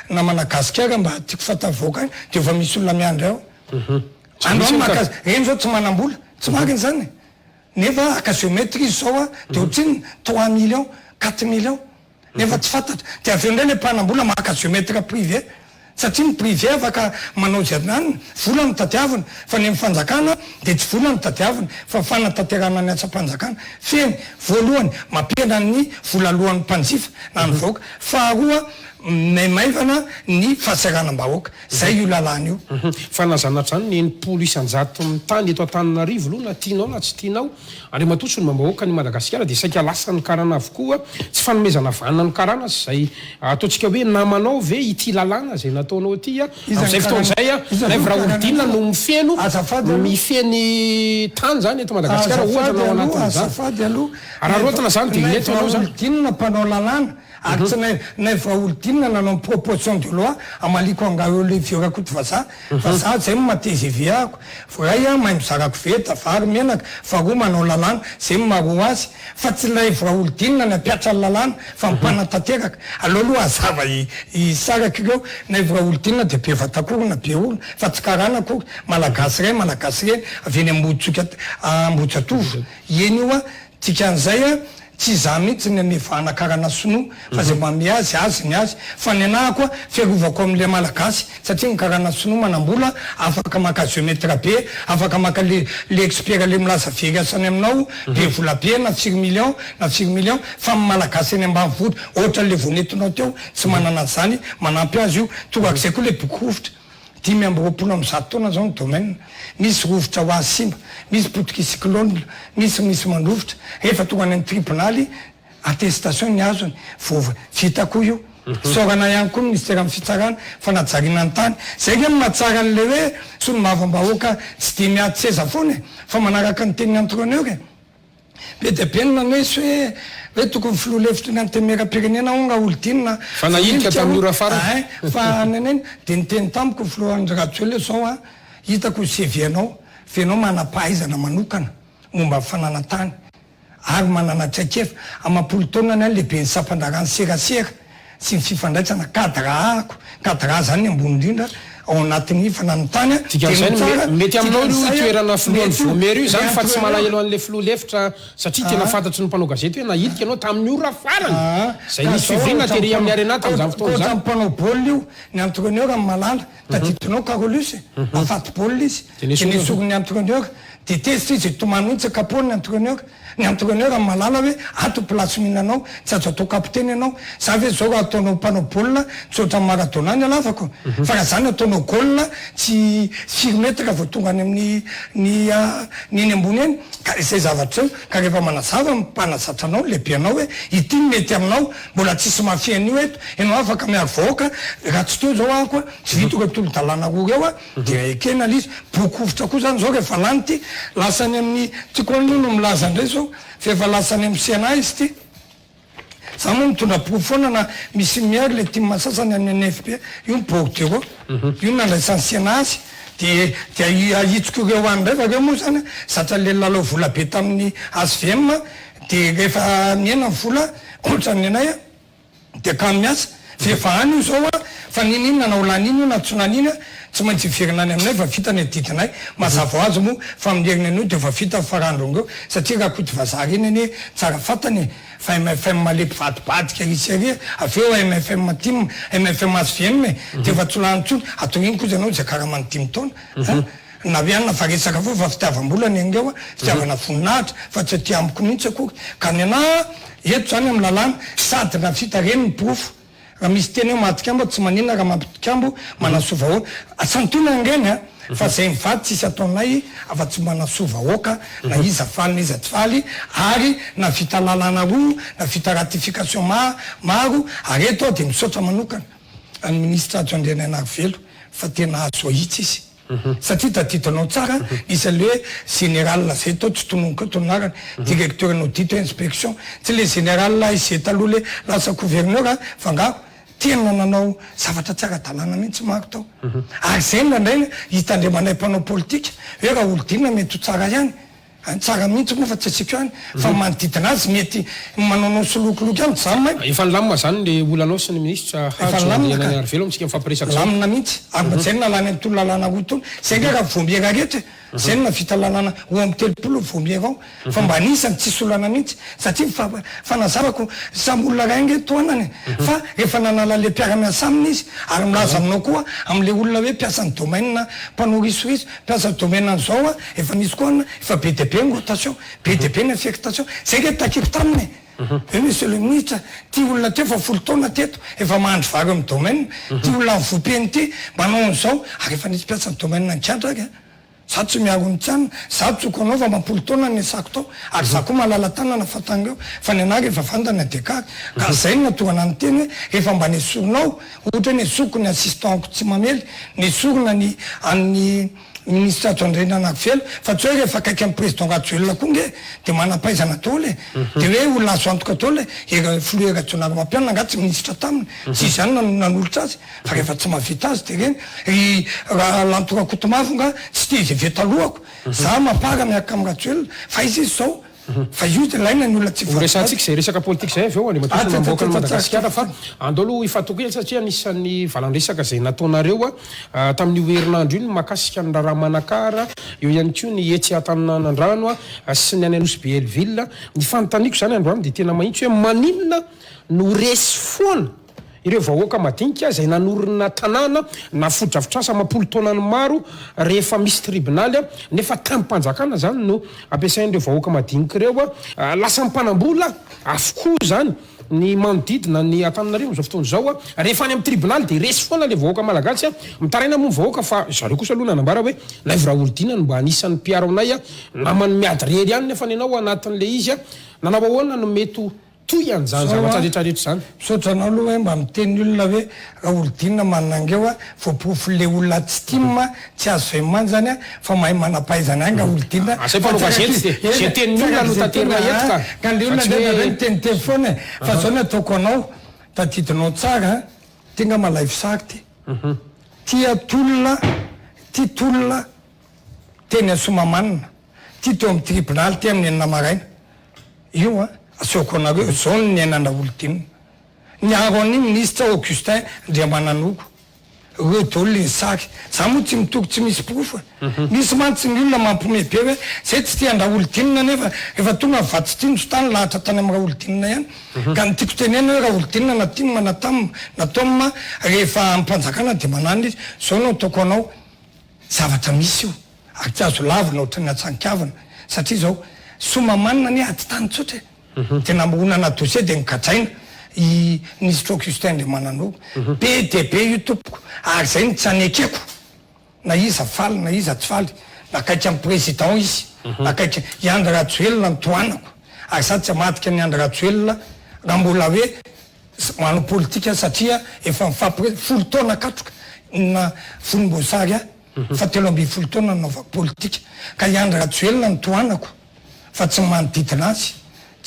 na Madagasikara mba tiako fatavoaka any dia efa misy olona miandry ao androany maka reny zao tsy manambola tsy makiny zany nefa aka géomètre izy zao dia ohatriny 3 millions 4 millions nefa tsy fantatra dia aveo indray le mpanambola maka géomètre privé satria ny privé afaka manao zany vola ny tadiavina fa ny fanjakana dia tsy vola ny tadiavina fa fanatanterana ny asa-panjakana feny voalohany mampiana ny vola alohan'ny mpanjifa na ny vahoaka faharoa maivana ny fahasaranam-bahoaka zay io lalàna io fanazana trany ny enimpolo isanjato amin'ny tany eto Antananarivo aloha na tianao na tsy tianao Andriamatoa ny mambahoaka ny Madagasikara dia saika lasa ny karana avokoa tsy fanomezana vanana ny karana zay ataontsika hoe namanao ve ity lalàna zay nataonao ity amin'izay fotoan'izay Naivo-Raholdina no mifeny tany zany eto Madagasikara ohatra nao anatin'izany raha rotana zany dia mety anao zany Naivo-Raholdina mpanao lalàna ary tsy Naivo-Raholdina nanao proposition de loi amaliko angao le fiorako ty vazaha zay mateza viako voray mahay mizarako veta vary menaka faharoa manao lalàna zay maro azy fa tsy Naivo-Raholdina ny apiatra ny lalàna fa mipanatanteraka aloha azava isaraka ireo Naivo-Raholdina dia be vatakorona be olona fa tsy karana akory malagasy reny avy eny Ambohijatovo eny io tikan'izay tsy za mihitsy ny amevana karana sinoa fa zay mame azy ny azy fa ny anahy koa fiarovako amin'le malagasy satria ny karana sinoa manambola afaka maka géométre be afaka maka le expert le milaza very asany aminao be vola be na 5 millions fa amin'ny malagasy eny ambanivohitra ohatra le vonetinao teo tsy manana zany manampy azy io togak'izay koa le boky rovitra 520 taona zao ny domaine misy rovitra ho azy simba misy potiky cyclone misy mandrovitra rehefa tonga any tribunaly attestation ny azony vova vita koa io sorana ihany koa ministère amin'ny fitsarana fanajariana ny tany zay ke mahatsara an'le hoe sony mavambahoaka tsy dia miady seza foana fa manaraka ny tenin'ny entrepreneur be dia be nanesy hoe tokony filoha lefitra ny antemera-pirenena onga olodinina fa nahidika tamin'ny ora farany fa neneny dia niteny tamiko filohan'ny ratsoele zao hitako CV-anao fenao manam-pahaizana manokana momba fanana tany ary manana traikefa amapolo taona ny lehibe ny sampandarany serasera sy ny fifandraisana kadra zany ny ambony indrindra ao anatin'ny fanana tany mety aminao io toerana filohan'ny voamery io zany fa tsy malahelo an'le filoha lefitra satria tena fantatry ny mpanao gazety hoe nahidika anao tamin'ny ora farany zay nisy fivrina tery amin'ny arena tamin'izany fotoana zany mpanao baolina io ny entrepreneur amin'ny malala taditonao Carolus afaty baolina izy dia nisorony entrepreneur dia tezitra izy tomany mihitsy kapony ny entrepreneur amin'ny malala hoe ato place mihinanao tsy azo atao kapiteny ianao za ve zao raha ataonao mpanao baolina tsy ohatra maradona ny alavako fa raha zany ataonao golina tsy 6 metre vao tonga any amin'ny eny ambony eny ka izay zavatra eo ka rehefa manazava mpanazatra anao lehibe anao hoe ity mety aminao mbola tsisy mafian'io eto ianao afaka miary vahoaka raha tsy teo zao ahako tsy vito re tolo-dalàna roa reo dia ekena lizy bokovitra koa zany zao rehefa lany ty lasany amin'ny tikon'io no milaza indray zao fefa lasany amin'ny CNA izy ty za moa mitondra profoana na misy miary le tia masasany amin'ny NFP io mibordereau io nandraisan'ny CNA azy dia ahitsiko ireo any ndray fa reo moa zany zatra le lalao vola be tamin'ny ASVM dia rehefa miena vola ohatra ny anay dia kamy miasa fefa any io zao fa ninina nanao laniny io na tsy nanina tsy maintsy iverina any aminay fa vita ny didinay mazava azy moa fa minerina an'io dia fa vita farandrongeo satria raha koty vazaha reny anie tsara fatany fa MFM malepy vadibadika isy ary aveo MFM tim MFM ASVM dia fa tsy lanitsony aton'iny koa zanao zay karaha manodimy taona na vianina fa resaka fo fa fitiavam-bola ny angeo fitiavana voninahitra fa tsy aty amiko mihitsy akory ka ny anahy eto zany amin'ny lalàna sady na vita reny ny profo raha misy teny eo mahatikambo tsy manina raha mampitikambo manasova asantona angeny fa zay mivady tsisy ataonay afa tsy manasova oka na iza faly na iza tsy faly ary na vita lalàna roa na vita ratification maro ary eto dia misaotra manokana any ministre ajo andreny Anarivelo fa tena azo ahitsy izy satria taditanao tsara isy le général zay tao tsy tononoko tonarany directeur audit inspection tsy le général izy taloha le lasa gouverneur fa ngako tena nanao zavatra tsara dalàna mihitsy maro tao ary zay ndraindray hitandremanay mpanao politika hoe raha olodina mety ho tsara ihany tsara mihitsy moa fa tsy asika ihany fa manodidina azy mety manaonao solokoloky ihany zany may efa nilamina zany le olanao sy ny ministra Anarivelo amitsika mifampiresaka lamina mihitsy ary zay nalany ny tolo lalàna roa tony zay nge raha vomiera rehetra zay no navita lalàna roa amby telopolo vomiera ao fa mba anisany tsisy olana mihitsy satria fanazavako samy olona ray nge toanany fa rehefa nanala le mpiara-miasa aminy izy ary milaza aminao koa am'le olona hoe mpiasa ny domaine mpanao risoriso mpiasa domaine an'izao efa misy koa efa be de be ny rotation be de be ny affectation zay nge takiko taminy e misy le minitra ty olona ty efa folo taona teto efa mahandro vary amin'ny domaine ty olona ny vopeny ty manao an'izao ary efa nisy mpiasa ny domaine nikiandraka za tsy miaro ny tianina za tsoko anao fa mampolo taona ny sako tao ary za koa mahalala tanana fatanga eo fa ny anaky efa vandana dekary ka zay no natonga ny teny hoe efa mba nesoronao ohatra hoe nesoko ny assistantko tsy mamely nesorona ny amin'ny ministre André Nanakivelo fa tsy hoe rehefa akaiky amin'ny président Rajoelina koa nge dia manampaizana daholo e dia hoe olona azo antoka daholo e Fleur Rajonary Mampianina nga tsy ministra taminy tsy izany nanolotra azy fa rehefa tsy mahavita azy dia reny lantora Kotomavo nga tsy tia izy vetalohako za mampara miaraka amin'ny Rajoelina fa izy zao fa io dia laina ny olona tsy resantsika zay resaka politika zay avy eo any matosina mamboaka ny Madagasikara fa andolo ifatoky satria anisan'ny valan-dresaka zay nataonareo tamin'io herinandro iny makasika ny raha manakara eo ihany koa ny etsy Antananandrano sy ny any Anosy Belleville ny fanontaniako zany androany dia tena mahitsy hoe maninona no resy foana ireo vahoaka madinika zay nanorina tanàna na fodrafitrasa mapolo taonany maro rehefa misy tribunaly nefa tampanjakana zany no ampiasain'ireo vahoaka madinika ireo lasa mpanambola avokoa zany ny manodidina ny Antananarivo zao fotoana zao rehefa any amin'ny tribunaly dia resy foana le vahoaka malagasy mitaraina moa vahoaka fa zareo kosa aloha nanambara hoe live Raoltina no mba anisan'ny mpiaro anay namany miady rery ihany nefa nenao anatin'le izy nanao ahoana no mety toy an'izany zavatra rehetrarehetra zany misaotra anao aloha hoe mba miteny olona hoe Raoltina manangeo voaporofo le olona tsy tima tsy azo vemany zany fa mahay manampaizana any Raoltina asay mpanao gazety zay tenin'ny olona no tanterina eto ka le olona ndraiky miteny telefony fa zao ny ataoko anao tadidinao tsara tenga malay fisary ty tolona ty tolona teny Somamanina ty teo amin'ny tribunal ty amin'ny enina maraina io aseoko anareo zao ny Raoltina niaro an'iny ministre Augustin Ndriamananoko reo daholo le saky za moa tsy mitoko tsy misy profo misy mantsy ny olona mampome be hoe zay tsy tia Raoltina nefa efa tonga vatsy tiny sotany lahatra tany amin'ny Raoltina ihany ka ny tiako tenena hoe Raoltina natiny manatam nataoma rehefa ampanjakana dia manany izy zao no ataoko anao zavatra misy io ary tsy azo lavina ohatrany atsankavana satria zao Somamanina ny ady tany tsotra tena monana dossier dia nikajaina i ministre Augustin Ndriamananoko be dia be io tompoko ary zay ny tsy anekeko na iza faly na iza tsy faly nakaiky amin'ny président izy nakaiky i Andry Rajoelina ny toanako ary sady tsy hamadika ny Andry Rajoelina raha mbola hoe manao politika satria efa folo taona katroka na volomboasary fa 13 taona nanaovako politika ka i Andry Rajoelina ny toanako fa tsy manodidina azy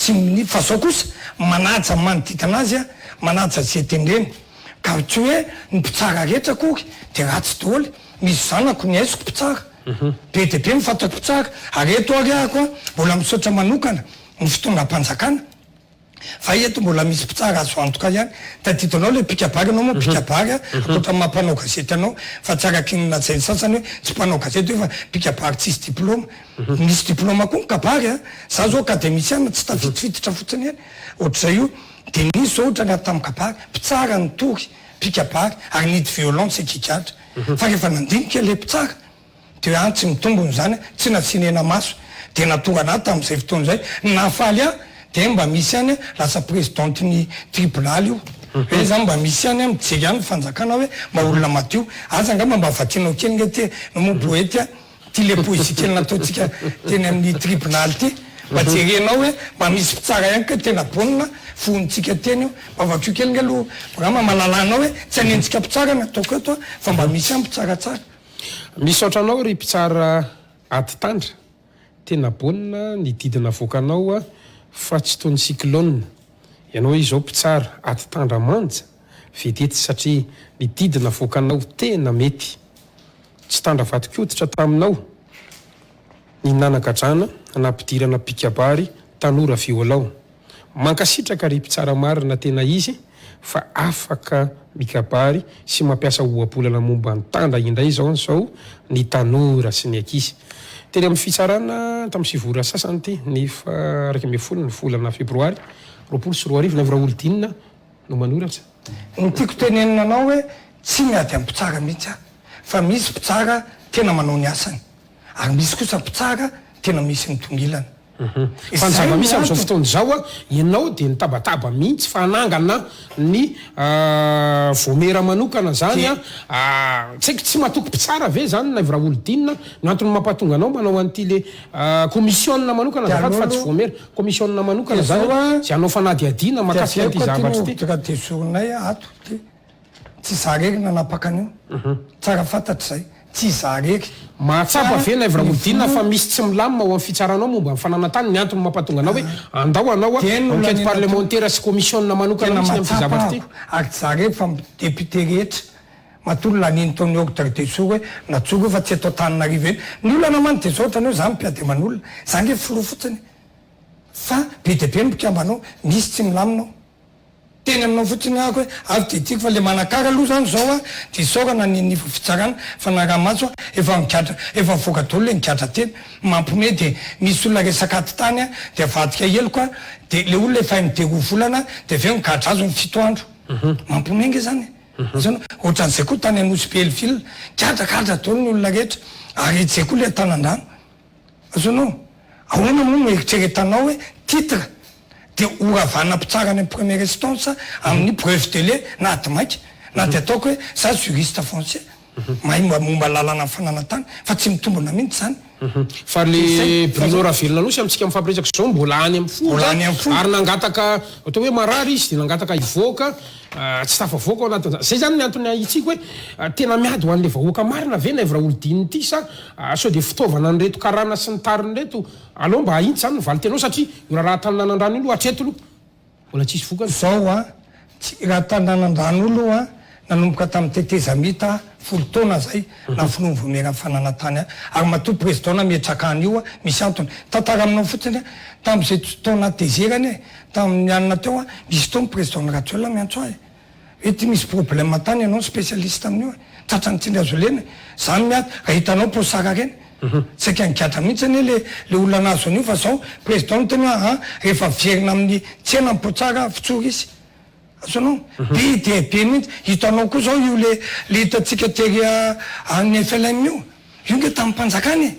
tsy fa zao kosa manaja manodidina azy manaja zay tendreny ka tsy hoe ny mpitsara rehetra koky dia ratsy daholo misy zanako ny aizoko mpitsara be dia be mifatako mpitsara ary eto ary ahako mbola misaotra manokana ny fitondram-panjakana fa eto mbola misy mpitsara azo antoka ihany tadidinao le pikabary anao moa pikabary akoatra mampanao gazety anao fa tsara kinina zay sasany hoe tsy mpanao gazety hoe fa pikabary tsisy diplôma misy diplôma koa mikabary za zao akademisiana tsy tafidifiditra fotsiny eny ohatr'izay io dia nisy zao ohatra anaty tamin'ny kabary mpitsara ny tory pikabary ary nidy violence kikatra fa rehefa nandinika le mpitsara dia any tsy mitombony zany tsy nasinena maso dia natonga anaty tamin'izay fotoana zay nafaly dia mba misy any lasa présidente ny tribunal io hoe zany mba misy any mijery any fanjakana hoe mba olona matio aza angamba mba vatinao kely nge ty no mo poety ty le poésie kely nataotsika teny amin'ny tribunal ty mba jerenao hoe mba misy mpitsara ihany ka tena bonina fonitsika teny io mba vakio kely nge aloha programa malalanao hoe tsy hanentsika mpitsara nataoko eto fa mba misy any mpitsara tsara misaotranao ry mpitsara ady tandra tena bonina ny didina voakanao fa tsy toy ny cyclone ianao hoe izao mpitsara ady tandra manja vedety satria ny didina voakanao tena mety tsy tandra vato-koditra taminao ny nanagadrana anampidirana pikabary tanora violao mankasitraka ry mpitsara marina tena izy fa afaka mikabary sy mampiasa ohabolana momba ny tandra indray zao zao ny tanora sy ny ankizy teny amin'ny fitsarana tamin'ny sivora sasany ty ny fa 1 ny volana febroary 24 na Raoltina no manoratra ny tiako tenenina anao hoe tsy miady amin'ny mpitsara mihitsy fa misy mpitsara tena manao ny asany ary misy kosa mpitsara tena misy ny tongilana fa ny zava-misy am'izao fotoana zao a ianao de nitabataba mihitsy fa anangana ny voamera manokana zany a tsy haiko tsy matoky pitsara ve zany na raha olodinina no antony mampatonga anao manao an'ity le commissionna manokana zafaty fa tsy voamera commissionna manokana zany sy anao fanadiadina makasika an'ity zavatra ty ka tesorinay ato ty tsy za reky nanapaka an'io tsara fantatry zay tsy za reky mahatsapa ve na raha olodinina fa misy tsy milamina ho amin'ny fitsaranao momba fananantany ny antony mampatonga anao hoe andao anao a enquête parlementaire sy commissionna manokana mihitsy am'ty zavatra ty ary tsy za reky fa député rehetra matolo laniny taony octeur teso hoe natsogo fa tsy atao Tananarivo eny ny olana many de zao ohatranao za mipiady aman'olona za nge filo fotsiny fa be de be mpikambanao misy tsy milaminao teny aminao fotsiny ako hoe avy de tiako fa le manakara aloha zany zao a de saorana ny fitsarana fa naramatso a efa mikatra efa mivoaka dolo le mikatra teny mampome de misy olona resakaty tany a de avadika eloko a de le olona efa midero volana de aveo mikatra azo ny 7 andro mampome nge zany zany ohatran'izay koa tany anosy Belleville kadrakadra dolo ny olona rehetra ary zay koa le tanandrano azonao ahoana moa mieritreretanao hoe titre de oravana mpitsara ny première instance amin'ny preuve de lait na ady maika na de ataoko hoe za juriste foncier mahay momba lalana fananantany fa tsy mitombona mihitsy zany fa le Bruno Ravelina aloha sy amitsika mifampiresaka zao mbola any amin'ny folo ary nangataka atao hoe marary izy de nangataka ivoaka tsy tafavoaka ao anatin'izany zay zany ny antony itsika hoe tena miady ho an'le vahoaka marina ve na evra olodininy ity sa sao de fitaovana nyreto karana sy ny tariny reto aloha mba haintsy zany nyvaly tenao satria io raha tanànanandrano io atreto aloha mbola tsisy vokany zao a tsy raha tanànandrano olo a nanomboka tamin'ny tetezamita folo taona zay na finomy vomera fananantany ary matoa président nametraka an'io misy antony tantara aminao fotsiny tamin'izay taona tezerany tamin'ny anina teo a misy tao président ny Ratiola miantso ahy hoe ty misy problème tany ianao spécialiste amin'io tratrany tsindry azo lena zany miady raha hitanao posara reny tsy aika nikatra mihitsy ane le olona anazo an'io fa zao président teny hoe rehefa verina amin'ny tsena mipotsara fitsory izy azonao be de be mihitsy hitanao koa zao io le hitatsika tery amin'ny FLM io nge tamin'ny mpanjakany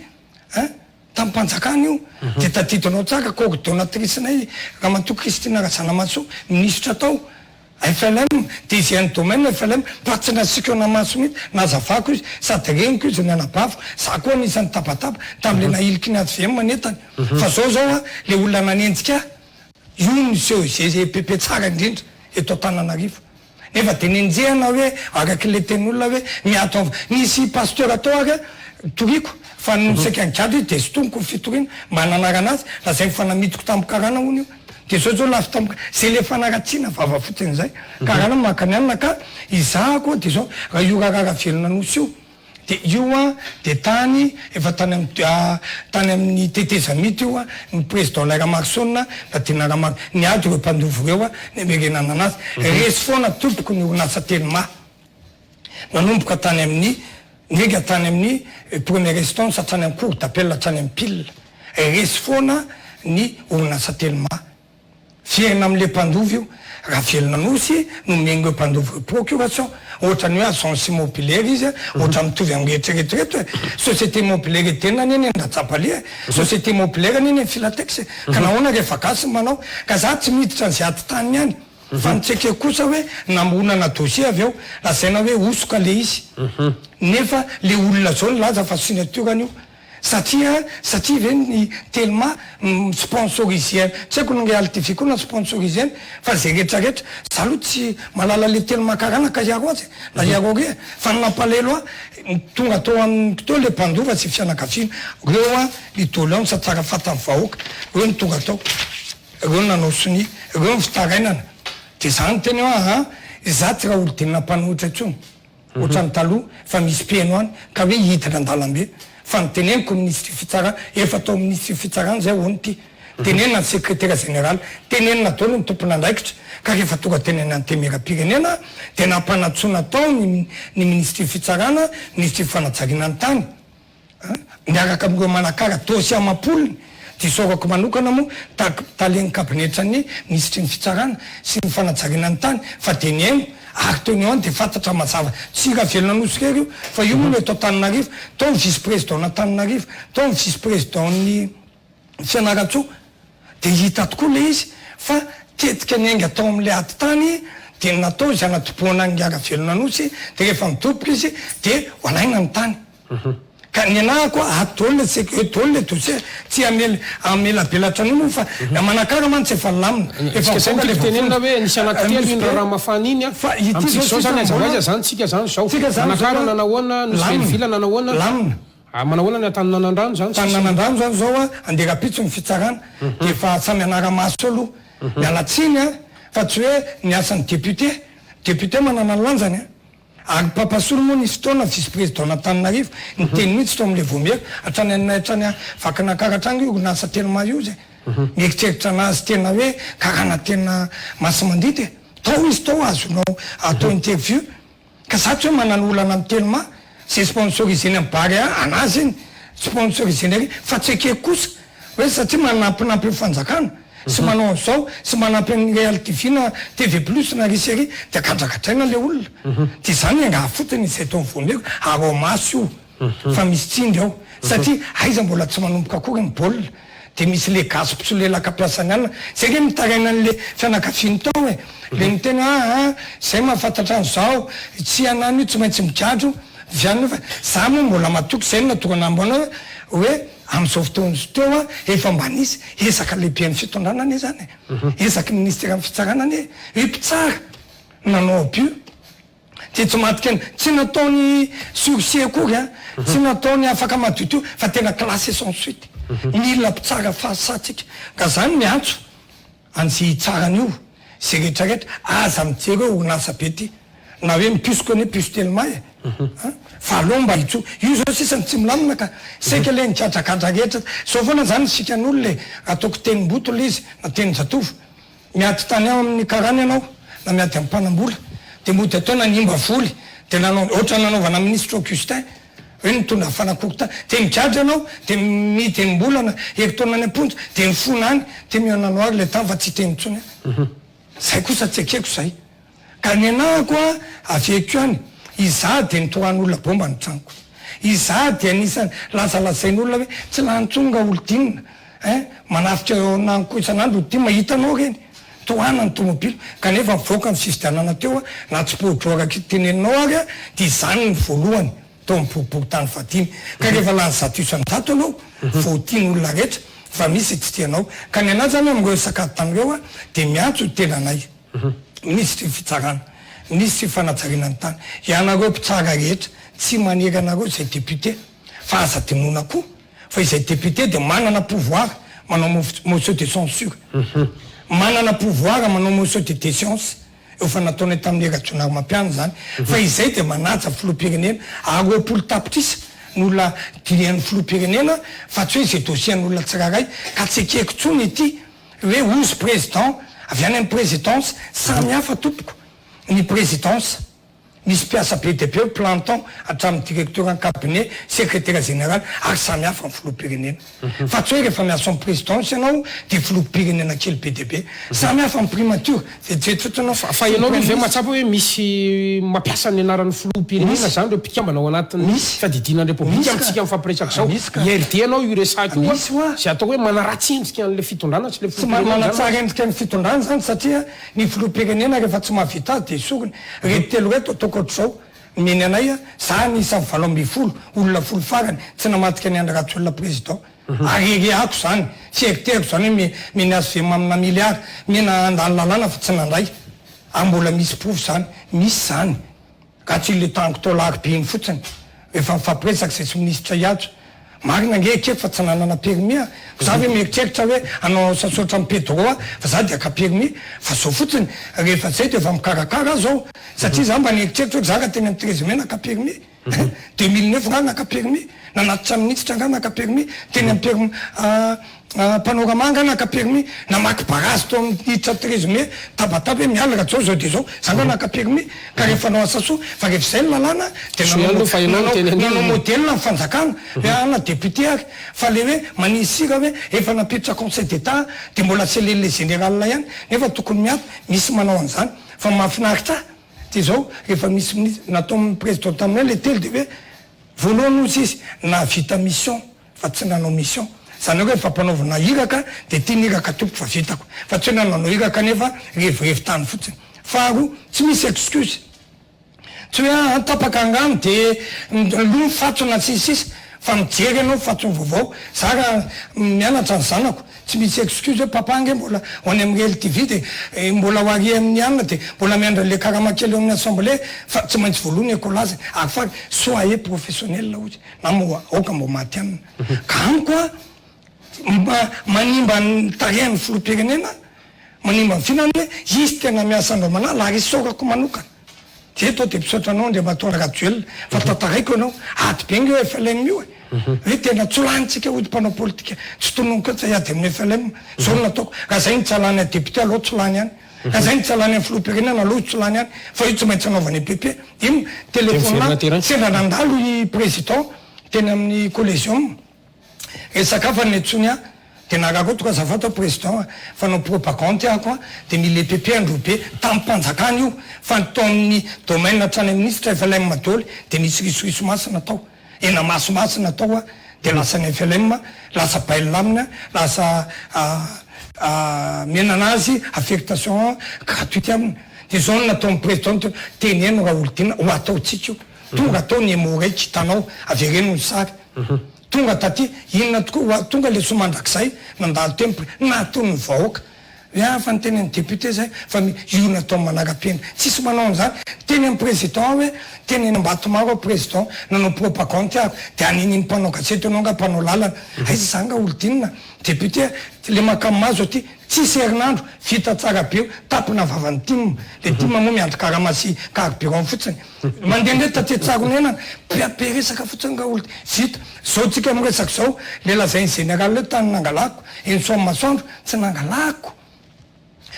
tamin'ny mpanjakany io de taditonao tsara coordonnatricenay Ramatoa Christine Razanamaso ministre tao FLM de izy any domaine FLM patsina sikona maso mihitsy nazavako izy sady reniko izy ny anabavo za koa anisan'ny tabataba tam'le nahiliky ny ADVM manentany fa zao le olona nanenjika io niseo zay pepe tsara indrindra eto Tananarivo nefa de nenjehana hoe araky le ten'olona hoe miato nisy pasteur atao ary toriko fa nisaka nikady de sotoniko fitorina mba nanarana azy la zay fanamidiko tamin'ny karana hono io de zao lafy tamin'ny zay le fanaratsiana vava fotsiny zay karana makany anina ka izahako de zao raha io raharaha velona nosy io de io de tany efa tany amin'ny tetezamity io ny président Laramakson da tena Ramak niady ireo mpandovo reo ny merenana anazy resy foana tompoko ny orinasa Telma nanomboka tany amin'ny nega tany amin'ny première instance hatrany amin'ny cour d'appel hatrany amin'ny pile resy foana ny orinasa Telma fierina amin'le mpandovy io raha velona nosy no miaingo mpandovy procuration ohatrany hoe agence immobilière izy ohatra mitovy amin'ny rehetrarehetrarehetra hoe société immobilière tena neny andratsapale société immobilière neny filatex ka nahoana rehefa gasy manao ka za tsy miditra an'izay ady tany ihany fa nitseke kosa hoe namonana dossier avy eo lazaina hoe osoka le izy nefa le olona zao nilaza fa signaturany io satria ve ny Telma sponsorisé tsy haiko ny reality koa na sponsorisé fa zay rehetrarehetra za aloha tsy malala le Telma karana ka iaro azy la iaro re fa nampalelo tonga tao amin'ny teo le mpandova sy fianakaviana reo lidolo ao satsara fata vahoaka reo ny tonga tao reo nanao soni reo ny fitarainana de zany teny hoe za tsy raha olodinina mpanohitra intsony ohatrany taloha fa misy peno any ka hoe hitana an-dalambe fa niteneniko ministre fitsarana efa tao ministre fitsarana zay hono ty tenenina ny secrétaire général tenenina dolo ny tompona andraikitra ka rehefa tonga tenena ny temera-pirenena de nampanatsona tao ny ministre fitsarana ministre fanajariana ny tany miaraka amin'ireo manakara dossier amapoliny de sorako manokana moa taleny kabinetrany ministre ny fitsarana sy ny fanajariana ny tany fa de niaino ary tony eo any de fantatra mazava tsy raha velona nosikery io fa io moa le atao Tananarivo tao ny vice président na Tananarivo tao ny vice président ny fianaratsoa de hita tokoa le izy fa tetika ny ainga atao am'le aty tany de natao izy anatoboana ngiara velona anosy de rehefa midoboka izy de hoalaina ny tany ka ny anahako atolona seketolona tosy tsy amela belatra an'io fa manakara mantsy efa lamina efa tenenina hoe nisy anankitelo iny raha mafana iny a fa amitsika zao zany azavaza zany tsika zany zao manakara nanahoana novelivila nanahoana lamina manahoana ny atany nanandrano zany tany nanandrano zany zao a andeha rapitso ny fitsarana de efa samy anara-maso aloha mialatsiny a fa tsy hoe niasan'ny député manana ny lanjany a ary papasolo moa nisy fotoana vice président n'Antananarivo niteny mihitsy to am'le voamera hatrany vakinakaratranga io nasa tena io zay mieritreritra anazy tena hoe karana tena masimandity tao izy tao azonao atao interview ka satsy hoe manano olana amin'ny telema c'est sponsorisé ny bary anazy iny sponsorisé ny fa tsy ekeko kosa hoe satria manampinampy ny fanjakana sy manao zao sy manampy ny Real TV na TV Plus na Risery de kadrakatraina le olona de zany nga fotony izay tao voameko aro maso io fa misy tsindry ao satria aiza mbola tsy manomboka akory ny baolina de misy le gasy pitsolelaka mpiasany alina zay ke mitaraina an'le fianakaviany tao e le mitena zay mahafantatra an'izao tsy anany io tsy maintsy migadro vianny fa za moa mbola matoky zay natokanambona hoe am'izao fotoana teo a efa mba nisy esaka lehibe ny fitondranany zany esaky ministère amin'ny fitsaranany hoe mpitsara nanao bio de tsy matika tsy nataony sursis akory a tsy nataony afaka madio fa tena classé sans suite mila mpitsara fahasatsika ka zany miantso an'zy tsarany io zay rehetrarehetra aza mijery hoe onasa be ty na hoe mipisoko any piso telema e fa aloha mba hitso io zao sisany tsy milamina ka saika le nikadragadra rehetra zao foana zany sikan'olo le ataoko tenim-boto le izy na tenin-jatovo miaty tany ao amin'ny karany ianao na miaty amin'ny mpanambola de mody atao nanimba voly de nanao ohatra nanaovana ministre Augustin hoe nitondra fanakokota de migadra anao de mity enim-bolana ekitaona any amponja de mifona any de mionanao ary le tany fa tsy tenitsony zay kosa tsy ekeko zay ka ny anahako a aveko any iza de nitoran'olona bomba ny tranoko iza de anisany lazalazain'olona hoe tsy lantsonga olodinina manafitra nanko isan'andro olodinina hitanao reny toana ny tomobily kanefa mivoaka ny fifidianana teo a na tsy podroaraka teneninao ary a de izany ny voalohany tao mibokiboky tany vadimy ka rehefa lany zato isany tato anao voatiany olona rehetra fa misy tsy tianao ka ny anazy zany amreo sakady tanyreo a de miantso tenanay misy ty fitsarana misy fanajariana ny tany ianareo mpitsara rehetra tsy manery anareo zay député fa aza dinoina koa fa izay député de manana pouvoir manao motion de censure manana pouvoir manao motion de défiance efa nataony tamin'ny erajonary mampiany zany fa izay de manaja filoham-pirenena aroapolo tapitrisa n'olona dilian'ny filoham-pirenena fa tsy hoe zay dossier-n'olona tsiraray ka tsy ekeko tsony ity hoe ozy président avy any amin'ny présidence samy hafa tompoko ny présidence misy mpiasa be de be planton hatramin'ny directeur en cabinet secrétaire général ary samy hafa ny filoham-pirenena fa tsy hoe rehefa miasa amin'ny présidence ianao de filoham-pirenena kely be de be samy hafa ny primature vetivetofotsy fa ianao ve mahatsapa hoe misy mampiasa ny anaran'ny filoham-pirenena zany reo mpikambana ao anatin'ny fadidina république amitsika mifampiresaka zao IRD anao io resaky io zay atao hoe manaratsendrika an'le fitondrana tsy le tsy manatsara endrika ny fitondrana zany satria ny filoham-pirenena rehefa tsy mahavita de sorony rety telo reto ohatr'izao miny anay a za nisan'ny valo amby folo olona folo farany tsy namatika ny andraratsy olona président areriako zany fieriteriko zany hoe minazy ve mamina milliard mina andany lalàna fa tsy nandray mbola misy provy zany misy zany ka tsy le tanko tolary be iny fotsiny efa mifampiresaka zay tsy ministre iatso marina ngekeko fa tsy nanana permis a za hoe mieritreritra hoe anao sasotra amin'ny pedro a fa za de aka permis fa zao fotsiny rehefa zay de efa mikarakara zao satria za mba nieritreritra hoe zaka teny amin'ny trésime naka permis 2009 nga naka permis nanatitra minitsitra nga naka permis teny amin'ny permis panorama nga naka permis namaky barazy to amin'ny hiditra trésime tabataba hoe mialaka zao de zao za nga naka permis ka rehefa nao asaso fa rehefa zay ny lalàna de nanao modelina ny fanjakana hoe ana député ary fa le hoe manisira hoe efa napetitra conseil d'état de mbola selele général ihany nefa tokony miato misy manao an'izany fa mahafinaritra de zao rehefa misy ministre natao amin'ny président taminay le telo de hoe voalohany ozy izy na vita mission fa tsy nanao mission zany hoe fampanaovana iraka de tiany iraka tompo fa vitako fa tsy hoe nanao iraka nefa revorevy tany fotsiny faharoa tsy misy excuse tsy hoe tapaka angano de lo fatsona sisisy fa mijery anao fatsony vaovao za raha mianatra ny zanako tsy misy excuse hoe papa nge mbola hoany amin'ny réel tv de mbola hoary amin'ny anina de mbola miandra le karamakely amin'ny assemblée fa tsy maintsy voalohany ekolazy ary fa soae professionnel ozy na mo aoka mbo maty anina ka amikoa manimba ny tarehan'ny filoham-pirenena manimba ny fihinany hoe izy tena miasa andro mana la risokako manokana de to de mpisaotra anao de matonga graduel fa tataraiko anao aty be nge FLM io hoe tena tsolanitsika ody mpanao politika tsy tonony ko tsy ady amin'ny FLM zao nataoko raha zay ny tsalany a député aloha tsolany any raha zay ny tsalany amin'ny filoham-pirenena aloha tsolany any fa io tsy maintsy anaovany EPP ino téléphone sendra nandalo i président teny amin'ny collégium resaka fa ny antsony a de nagako toka zavatra président fanao propagande ako de mila EPP androbe tamin'ny mpanjakana io fa natao amin'ny domaine hatrany ministre FLM madaoly de nisy risoriso masina atao ena masomasina atao de lasa ny FLM lasa baile lamina lasa menanazy affectation gratuite aminy de zao natao président teneno raha olo tina ho ataotsika io tonga atao ny emoraiky hitanao avereno ny sary tonga taty inona tokoa tonga le somandrakizay nandalo tempo natony vahoaka fa nytenen'ny député zay fa io natao manara-pena tsisy manao an'izany teny amin'ny président hoe teny eny Ambatomaro président nanao propagande ako de aniny mpanao gazety anao nga mpanao lalana aiza zanga olo dinina député le makamazo aty tsisy herinandro vita tsara be tapina vavany tim le tim moa miandro karamasy carburant fotsiny mandehandeha taty tsarony enana peresaka fotsiny nga olo vita zao tsika miresaka zao le lazainy général le tany nangalako eny soamy masoandro tsy nangalako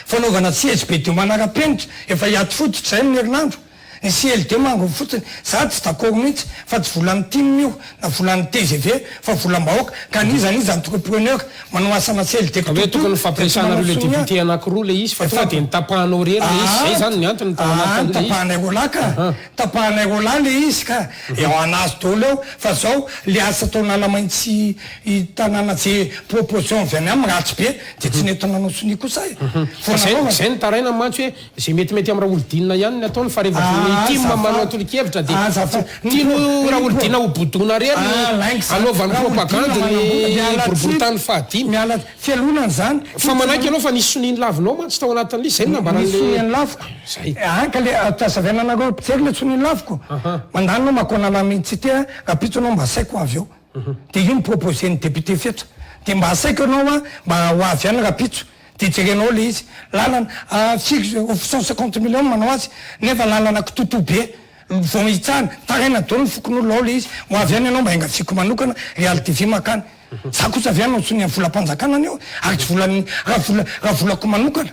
fanaovana CSB de manara-penitra efa hiaty fototra zay amin'ny herinandro ny CLD mango fotsiny za tsy d'accord mihitsy fa tsy volan'ny tim io na volan'ny TGV fa volam-bahoaka ka nizaniza entrepreneur manao asana CLD hoe tokony fampiresanareo le député anankiroa le izy fa tonga de nitapahanao rery le izy zay zany ny antony tapahanay rola ka tapahanay rola le izy ka eo anazy dolo eo fa zao le asa tao nalamaintsy tanàna je proposition avy any amin'ny ratsy be de tsy nentananao soni kosa zay ny taraina mantsy hoe zay metimety amin'ny raha olodinina ihany ny ataony fa rehefa tim manao tolo-kevitra de tiano raha olo dina ho bodona rery anaovan'ny propagande ny boriboritany fahadimy miala fialonany zany fa manaiky anao fa nisy soniny lavinao mantsy tao anatin'le zay nambarany soniny laviko ka le tazaviananareo pijery le soniny laviko mandanonao makonana mihitsy ty rapitso anao mba saiko avy eo de io miproposé ny député fetra de mba saiko anao mba ho avy any rapitso de jerenao le izy lalana fixe 150 millions manao azy nefa lalana kitoto be vao hitsana taraina dao ny fokon'olo ao le izy ho avy any anao mba engafiko manokana Real TV makany za kosa avy any sony amin'ny volam-panjakana anio ary tsy volany raha volako manokana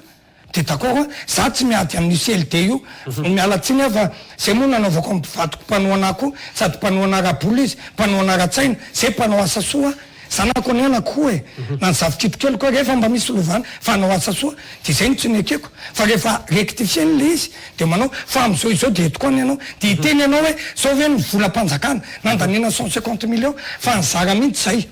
de d'accord za tsy miady amin'ny CLD io miala tsiny fa zay moa nanaovako mivadiko mpanoana koa sady mpanoana raboly izy mpanoana ratsaina zay mpanao asa soa zanako ny anako hoe na ny zavikitokely koa rehefa mba misy lovana fa hanao asa soa de zay ny tsy nekeko fa rehefa rectifieny le izy de manao fa am'izao izao de eto koa ny anao de hiteny anao hoe zao hoe ny volam-panjakana nandanina 150 millions fa nyzara mihitsy zay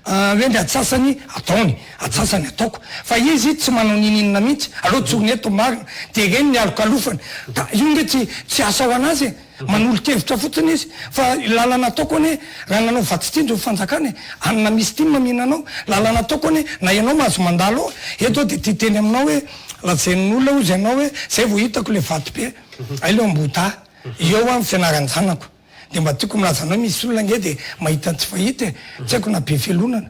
hoe ny atsasany ataony atsasany ataoko fa izy tsy manao nininina mihitsy aloha tsony eto marina de reny ny alokalofany ka io nge tsy asa ho anazy manolo-kevitra fotsiny izy fa lalana ataoko ane raha nanao vatsytindro fanjakany anina misy timma mihinanao lalana ataoko ane na ianao mahazo mandalo eto de titeny aminao hoe lajen'olona ozy ianao hoe zay vo hitako le vaty be ay leo ambota eo a fianarany zanako de mba tiako milazanao misy olona nge de mahita tsy fahita tsy haiko na be felonana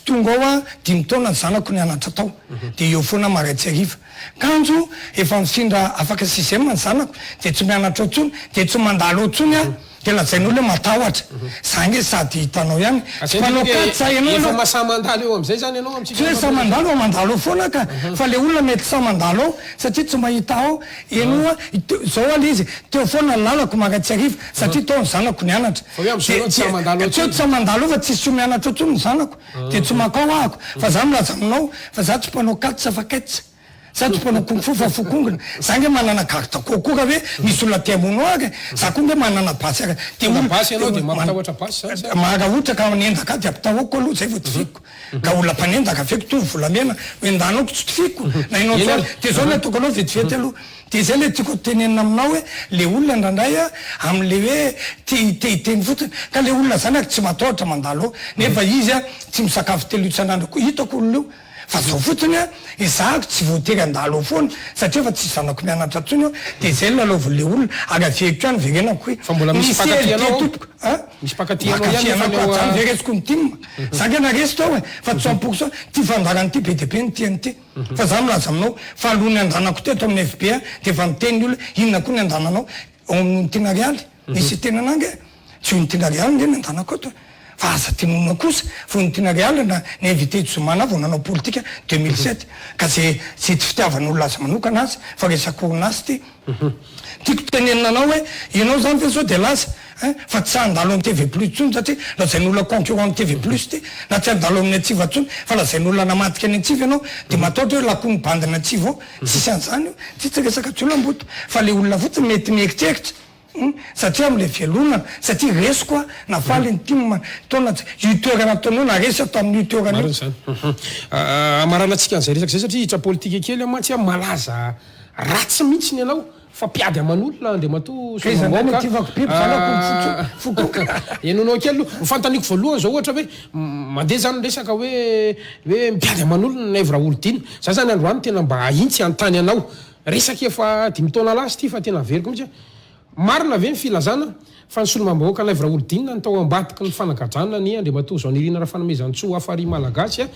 tonga ao 10 taona ny zanako ny anatra tao de eo foana maraitsy ariva kanjo efa mifindra afaka sixième ny zanako de tsy mianatra otsony de tsy mandalo otsony de lazain'olo hoe matahotra zange sady hitanao ihany manao katsa efa masamandalo eo am'izay zany ianao tsy hoe samandalo ao mandalo foana ka fa le olona mety samandalo ao satria tsy mahita ao enoa zao ale izy teo foana lalako maraitsy ariva satria tao ny zanako ny anatra tsy tsy samandalo fa tsisy o mianatra otsony ny zanako de tsy makao ahako fa za milaza aminao fa za tsy mpanao katsa fa kaitsa Sady mpanao kung fu fa fokongona za nge manana carte kokoka hoe misy olona tiamono aka za koa nge manana basy aka basy ianao de mampatahotra basy maharahotra ka manendaka de ampitahoako aloha zay vao tifiko ka olona mpanendaka feko to volamena hoendanako tsy tifiko na inao de zao le toko anao vetivety aloha de zay le tiako tenenina aminao hoe le olona ndrandray a am'le hoe titeny fotsiny ka le olona zany ak tsy matahotra mandalo nefa izy a tsy misakafo telo isan'andro ko hitako olona io fa zao fotsiny a izahako tsy voatery andalo foana satria fa tsy zanako mianatra tsony de zay lalaovon'le olona agaveko any verenako hoe fa mbola misy pakatianao misy pakatianao veresiko nytima za nge naresy tao e fa 100% ty fandarany ty be de be ny tiany ty fa za milaza aminao fa alohany andanako ty ato amin'ny FBA de fa miteny olo inona koa ny andananao amin'ny tinarialy misy tenanange tsy ny tinarialy nge ny andanako ato fa aza tinona kosa vo ny tinarialy na ny invité Zomana vao nanao politika 2007 ka zay ty fitiavan'olona azy manokana azy fa resako orinasy ty tiako tenenina anao hoe ianao zany fa zao de lasa fa tsy andalo amin'ny TV plus tsony satria lazain'olona concurrent amin'ny TV plus ty na tsy andalo amin'ny atsiva tsony fa lazain'olona namatika ny atsiva ianao de mataotra hoe lakony bandina atsiva ao tsisy an'izany io tsy tsy resaka tsolamboto fa le olona fotsiny mety mieritreritra satria am'le fialonana satria resiko a nafaly ny tim taona 8 heures nataonao na resy atao amin'ny 8 heures zany amarana antsika an'izay resaka zay satria hitra politika kely mantsy a malaza ratsy mihitsy ny ianao fa piady aman'olona de mato enonao kely aloha mifantaniko voalohany zao ohatra hoe mandeha zany resaka hoe mipiady aman'olona na evra olodina za zany androany tena mba ahintsy antany anao resaky efa 10 taona lasy ty fa tena veriko mihitsy marina ve ny filazana fa ny solomam-bahoaka na evra olodina ny tao ambadiky ny fanagadrana ny andriamatoa zao nirina raha fanomezantsoa afary malagasy a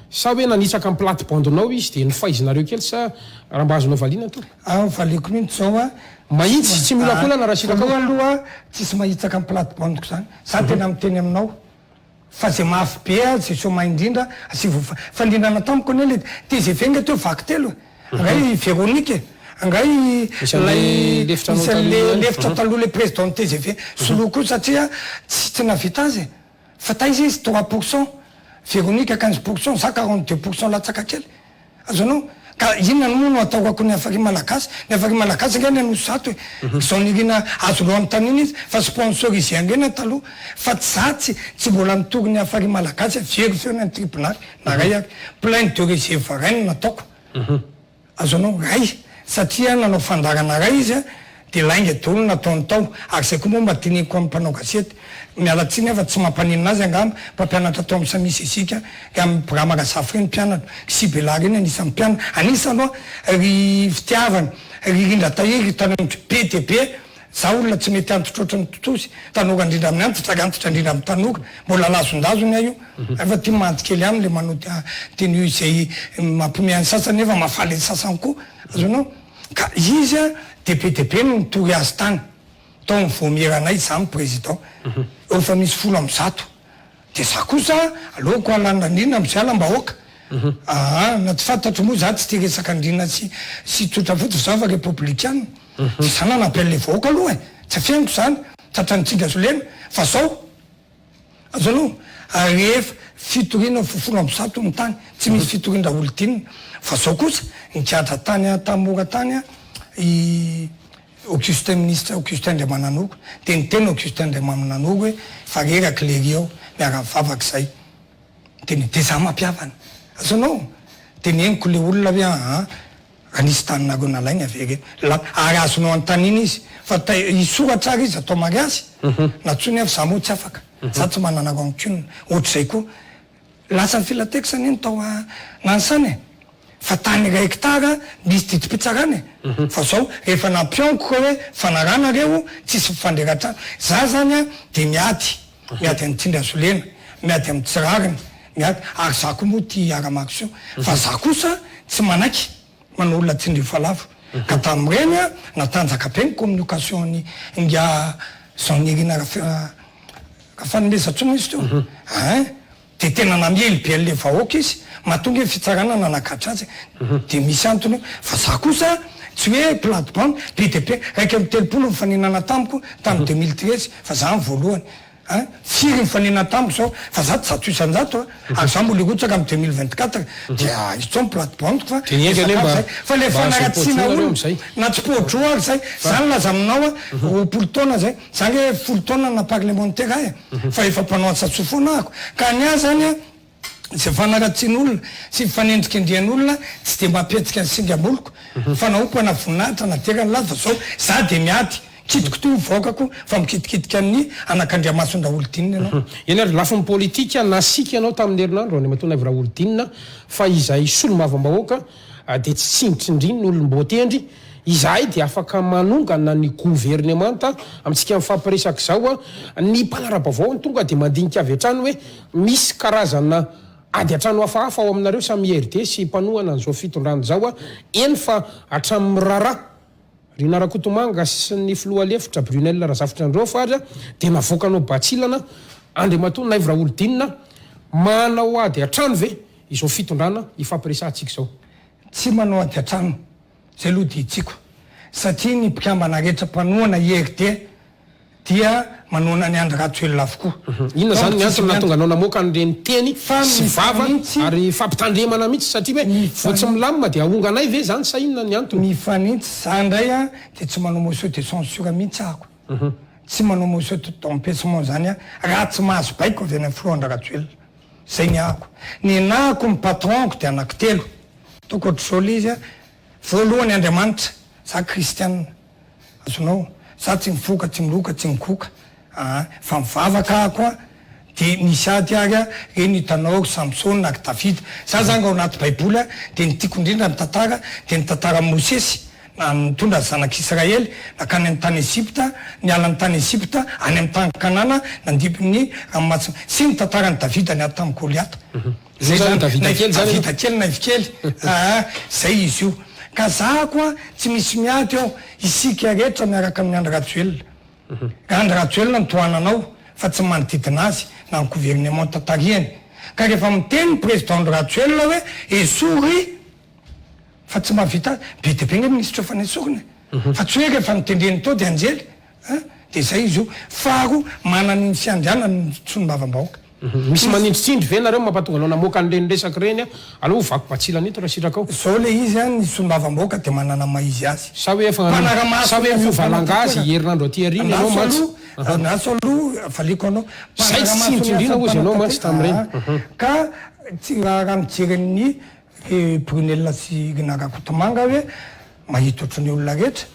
sa hoe nanitsaka ny plate-bande-nao izy de ny faizinareo kely sa raha mba azonao valiana to valiko mihitsy zao a mahitsy tsy mila kolana raha siraka aloha tsisy mahitsaka ny plate-bande-ko zany za tena miteny aminao fa zay mafy be a zay soma indrindra fa indrindrana tamiko ane le TGV nge teo vaky telo angay Véronique angay lefitra taloha le président TGV soloa koa satria tsy navita azy fa taizy izy 3% Véronique 15% za 42% latsaka kely azonao ka inona no no atao ako ny afary malagasy nge ny anosato hoe zao nirina azonao amin'ny taniny izy fa sponsorisé angena taloha fa tsy mbola mitory ny afary malagasy very feo ny tribunal na ray ary plein de réserve reine nataoko azonao ray satria nanao fandarana ray izy a de lainga dolo nataony tao ary zay koa moa mba diniko amin'ny mpanao gasety mialatsiny afa tsy mampaninina azy angamba mpampianatra tao amin'ny samisisika amin'ny programa kasafy reny mpianatra sibelary iny anisan'ny mpianatra anisanoa ry fitiavana ry rindra tahiry tanonitry be de be za olona tsy mety antitra oatra ny totosy tanora indrindra amin'ny antitra antitra indrindra amin'ny tanora mbola lazondazony io efa ty manty kely aminy le manao teny io izay mampimeany sasany efa mafaly ny sasany koa azonao ka izy a debe no nitory azy tany tao ny voamieranay zany président efa misy 10 de za kosa aleoko alana andrina am'zay alam-bahoaka na tsy fantatro moa za tsy ty resaka andrina sy tsotra fotsy za fa républicaine za nanampiany le vahoaka aloha e tsy afianiko zany tratranitsika solena fa zao azonao rehefa fitorina 10 ny tany tsy misy fitorindra olodinina fa zao kosa nikiatra tany tamora tany a Augustin ministre Augustin de Mananoko de niteny Augustin de Mananoko hoe fa reraky lery ao miara-mivavaky zay de za mampiavana azonao de neniko le olona hoe anisy taninareo nalainy aveke ary azonao antaniny izy fa isoratra ary izy atao mariazy natsony avy za moa tsy afaka za tsy manana rancune ohatr'izay koa lasa ny filatekisany iny tao nansany e fa tany ray hectara misy didipitsarany e fa zao rehefa nampionko ka hoe fanaranareo tsisy fanderatrano za zany a de miady amin'ny Tsindrasolena miady amin'ny Tsirariny miady ary za koa moa ty ara-makisio fa za kosa tsy manaky manao olona tsindrifalavo ka tam'ireny a natanjaka be ny communication ny nga zanirina rafanomezantsona izy teo de tena namely be an'le vahoaka izy mahatonga hoe fitsarana nanakatra azy de misy antony fa za kosa tsy hoe plate-bande be de be raiky amin'ny 3 mifaninana tamiko tamin'ny 2013 fa za ny voalohany firy nyfanena tamiko zao fa zato isanjato ary za mbola otsaka amy 2024 dia izy plate-bande fa le fanaratsiana olo na tsy podro ary zay zany laza aminao polo taona zay zany hoe folo taona na parlementaire ay fa efa mpanao atsatsofoana ako ka ny azy zany zay fanaratsian'olona sy fanendrika indrian'olona tsy de mampetsika ny singamoloko fa naompana voninahitra na terany lava zao za de miady kitiko to vokako fa mikitikitika amin'ny anak'Andriamaso Olodinina ianao. Eny ary lafin'ny politika nasika ianao tamin'ny herinandro any mahatona avy Olodinina fa izay solombavambahoaka de tsy tsingitry indriny olombotendry izahay dia afaka manongana ny gouvernemanta amintsika mifampiresaka zao ny mpanara-bavao tonga de mandinika avy hatrany hoe misy karazana ady atrano hafahafa ao aminareo samy RD sy mpanohana an'izao fitondrano zao eny fa hatramin'ny rara Rina Rakotomanga sy ny filoha lefitra Brunel Razafitra andreo faza de navoakanao Batsilana Andriamato na Ivra Olodinina manao ady hatrano ve izao fitondrana ifampiresantsika zao tsy manao ady hatrano zay aloha ditsiko satria ny mpikambana rehetra mpanohana RD dia manona ny Andry Rajoelina avokoa. Inona zany ny antony nahatonga anao namoaka an'ireny teny sy vava ary fampitandremana mihitsy satria hoe voatsy milamina dia ahonganay ve zany sa inona ny antony? Mifanitsy za ndray dia tsy manao motion de censure mihitsy ako. Tsy manao motion d'empêchement zany raha tsy mahazo baiko avy any filoha Andry Rajoelina. Zay ny ako. Ny nahako ny patronko dia anankitelo. Toko ohatr'izao le izy voalohany Andriamanitra za kristianina. Azonao za tsy mifoka tsy miloka tsy mikoka fa mivavaka ako de misy ady ary reny hitanao Samson na Davida za zany ao anaty baiboly de ny tiako indrindra ny tantara de ny tantara Mosesy na nitondra zanak'Israely nakany amin'ny tany Ezipta niala ny tany Ezipta any amin'ny tany Kanana nandipiny ranomasina sy ny tantarany Davida niady tamin'ny Goliata zay zany Davida kely na ivikely zay izy io ka za koa tsy misy miady ao isika rehetra miaraka amin'ny Andry Rajoelina Andry Rajoelina ny tohananao fa tsy manodidina azy na ny gouvernement tatariany ka rehefa miteny président Andry Rajoelina hoe esory fa tsy mahavita be de be ny ministre fa nesoriny fa tsy hoe rehefa nitendreny tao de anjely de zay izy io faro manany ny fiandriana ny solombavambahoaka misy manindritsindry ve nareo mampatonga anao namoaka an'ireny resaky reny aloha vaky Batsilana eto raha sitraka zao le izy ny solombavambahoaka de manana maizy azy sa hoe miovalangazy herinandro aty ariny ianao mantsy naso aloha valiko anao zay tsy tsindrindrina ozy ianao mantsy tamin'ireny ka raha mijery ny Brunel sy Rina Rakotomanga hoe mahita ohatran'ny olona rehetra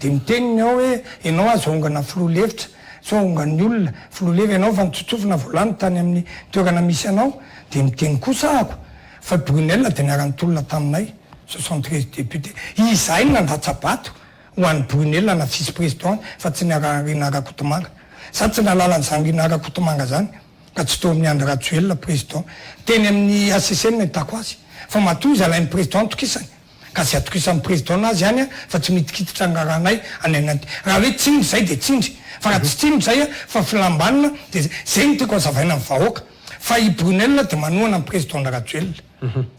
de miteniny ao hoe ianao azoongana filoha lefitra so ongan'ny olona filoha lefitra ianao fa nitsotsofina volany tany amin'ny toerana misy anao de miteny kosa ako fa Brunel de niara-nitolona taminay 73 député izahay nandatsabato ho an'ny Brunel na vice président fa tsy niara Rina Rakotomanga sa tsy nalalan'izany Rina Rakotomanga zany ka tsy teo amin'ny Andry Rajoelina président teny amin'ny ACCN hitako azy fa matoa izy alain'ny président tokisany ka sy atokisan'ny président nazy zany fa tsy mitikititra ngaranay anainaty raha hoe tsindry zay de tsindry fa raha tsy tsindry zay fa filambanina de zay ny tiako azavaina amin'ny vahoaka fa i Brunel de manohana amin'ny président Andry Rajoelina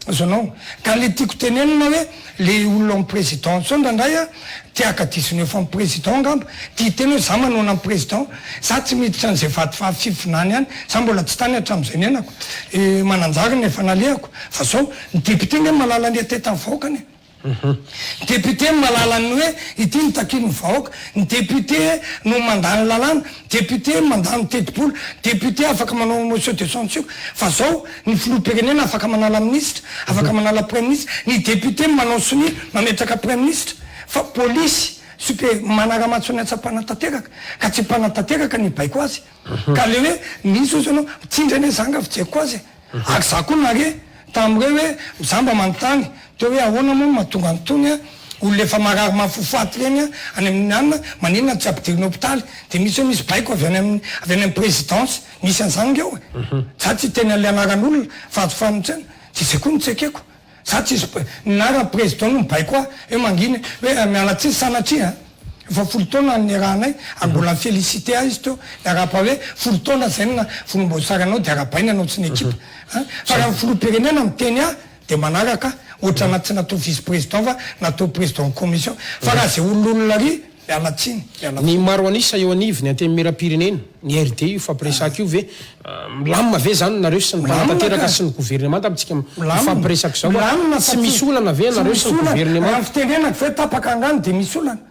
azonao ka le tiako tenenina hoe le olona amin'ny président sao ndrandray tiaka disony efa amin'ny président ngamba tia teny hoe za manohana amin'ny président za tsy miditra an'izay vaty fahafifinany ihany za mbola tsy tany hatramin'izay nenako mananjary ny efa nalehako fa sao ny député nge malala ny atety amin'ny vahoakany député malalany hoe ity nitakiny vahoaka ny député no mandany lalàna député mandany tetipolo député afaka manao motion de censure fa zao ny filoham-pirenena afaka manala ministre afaka manala premier ministre ny député manao soni mametraka premier ministre fa polisy super manara-matsony atsa-panatateraka ka tsy mpanatateraka ny baiko azy ka le hoe misy ozy anao mitsindrany zanga fijeko azy ak za koa nare tam'ireo hoe mizamba manontany teo hoe ahoana moa mahatonga antony olona efa marary mafofaty reny any amin'ny anina maninona tsy ampidiriny hôpitaly de misy hoe misy baiko avy any amin'ny présidence misy an'izany eo za tsy teny an'le anaran'olona fatofanitsena tsy zay koa nitsekeko za tsisy nara président no mibaiko hoe manginy hoe miala tsisy sanatria efa folo taona ny rahanay ary mbola félicité azy teo niarapa hoe folo taona zay na volomboasaranao de arapaina anao tsy ny ekipa fa raha filoham-pirenena miteny de manaraka ohatra anaty tsy natao vice président fa natao président commission fa raha zay ololona ry mialatsiny ny maro anisa eo anivony anteny mera-pirenena ny RD io fampiresaka io ve milamina ve zany nareo sy ny mpanatanteraka sy ny gouvernemanta amitsika mifampiresaka zao sy misy olana ve nareo sy ny gouvernemanta fitenenako ve tapaka angano de misy olana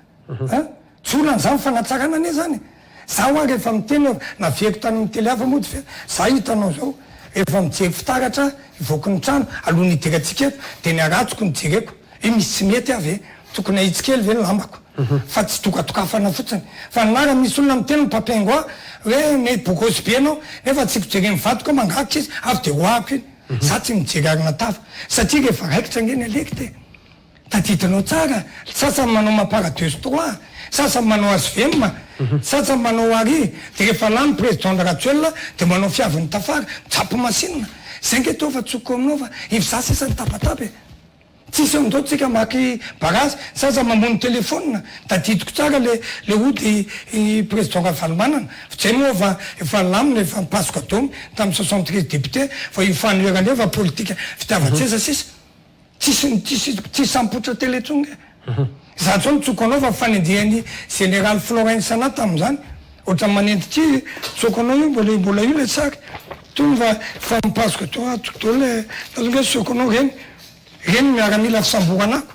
tsy olana zany fanatsarana ane zany zaho a rehefa miteny na vieko tany amin'ny tele hafa mody fe za hitanao zao efa mijeko fitaratra ivoky ny trano aloha nidiratsika eto de ny aratsoko nijereko misy tsy mety avy tokony ahitsikely ve ny lambako fa tsy tokatokafana fotsiny fa nara misy olona miteny mpampiaingo a hoe mety bokosy be anao nefa tsy mijery mivadiko mangaka izy avy de hoako iny za tsy mijery arina tafa satria rehefa raikitra ngeny aleky te taditinao tsara sasany manao mampara 2-3 sasany manao asvem sasany manao ary de rehefa lany président Ratsuel de manao fiaviny tafara tsapo masinina zay nge tova tsoko aminao fa iv za sasany tapatape tsisy amindao tsika maky barazy sasa mamony telefôna tadidiko tsara le ody président Rafalmanana fa zay moa fa efa lamina efa mipasoko adomy tamin'ny 73 député fa ifanuerany efa politika fitiavatsesa sisa tsisy sampotra teletsonge za zao nitsoko anao fa fanendehan'ny général Florence ana tam'zany ohatra manendy tsoko anao io mbola io le tsaka tonga fa mipasoko to le tazonge tsoko anao reny miaramila fisamboranako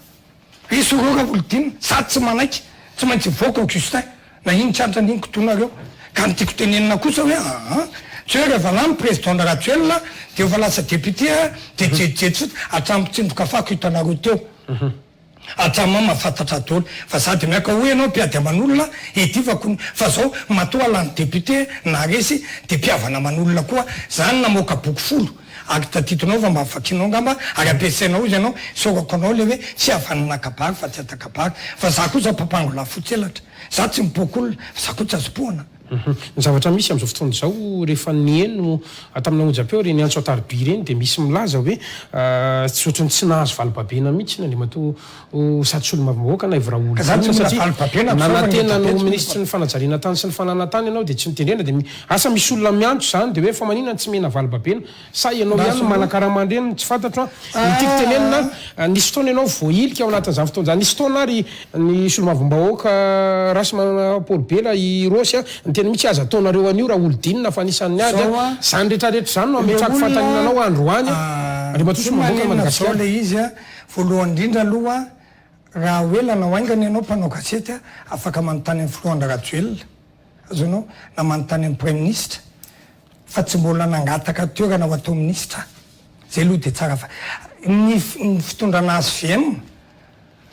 isorora olodinina sady tsy manaiky tsy maintsy voaka Augustin na iny tratra n'iny kotonareo ka nytiako tenenina kosa hoe tsy hoe rehefa lany président Ratsuel de efa lasa député de jejejo atrampotsindroka afako hitanareo teo atrama mahafantatra dolo fa sady miaka hoe ianao mpiady aman'olona etivako fa zao matoa lany député na resy de mpiavana aman'olona koa zany namoaka boky folo ary taditonao fa mba afakinao ngamba ary ampiasainao izy ianao sorako anao le hoe tsy havananakabary fa tsy atakabary fa za kosa mpampango lafotsy elatra za tsy mipoky olona fa za koa tsy azopoana ny zavatra misy am'izao fotoana zao rehefa nieno tamin'ny onjapeo reny antso atarby reny de misy milaza hoe tsy ohatrany tsy nahazo valibabena mihitsy na mato satsy olo mavahoaka na ivraolo satria nanatena no ministre ny fanajariana tany sy ny fanana tany ianao de tsy nitendrena de asa misy olona miantso zany de hoe fa maninona tsy mena valibabena sa ianao ihany manakaraman-dreny tsy fantatro nitiako tenenina nisy fotoana ianao voailika ao anatin'izany fotoana zany nisy fotoana ary ny solomavombahoaka rasy Paul Bela i Rosy mihitsy aza ataonareo an'io raha olodinina fa anisan'ny azy zany rehetrarehetra zany no ametrako fantaninanao andro any ary matosy maboaka Madagasikara le izy voalohany indrindra aloha raha hoe lanao aingany ianao mpanao gasety afaka manontany amin'ny filohandra Ratsuel azonao na manontany amin'ny premier ministre fa tsy mbola nangataka toerana ho atao ministre zay aloha de tsara fa ny fitondrana ASVM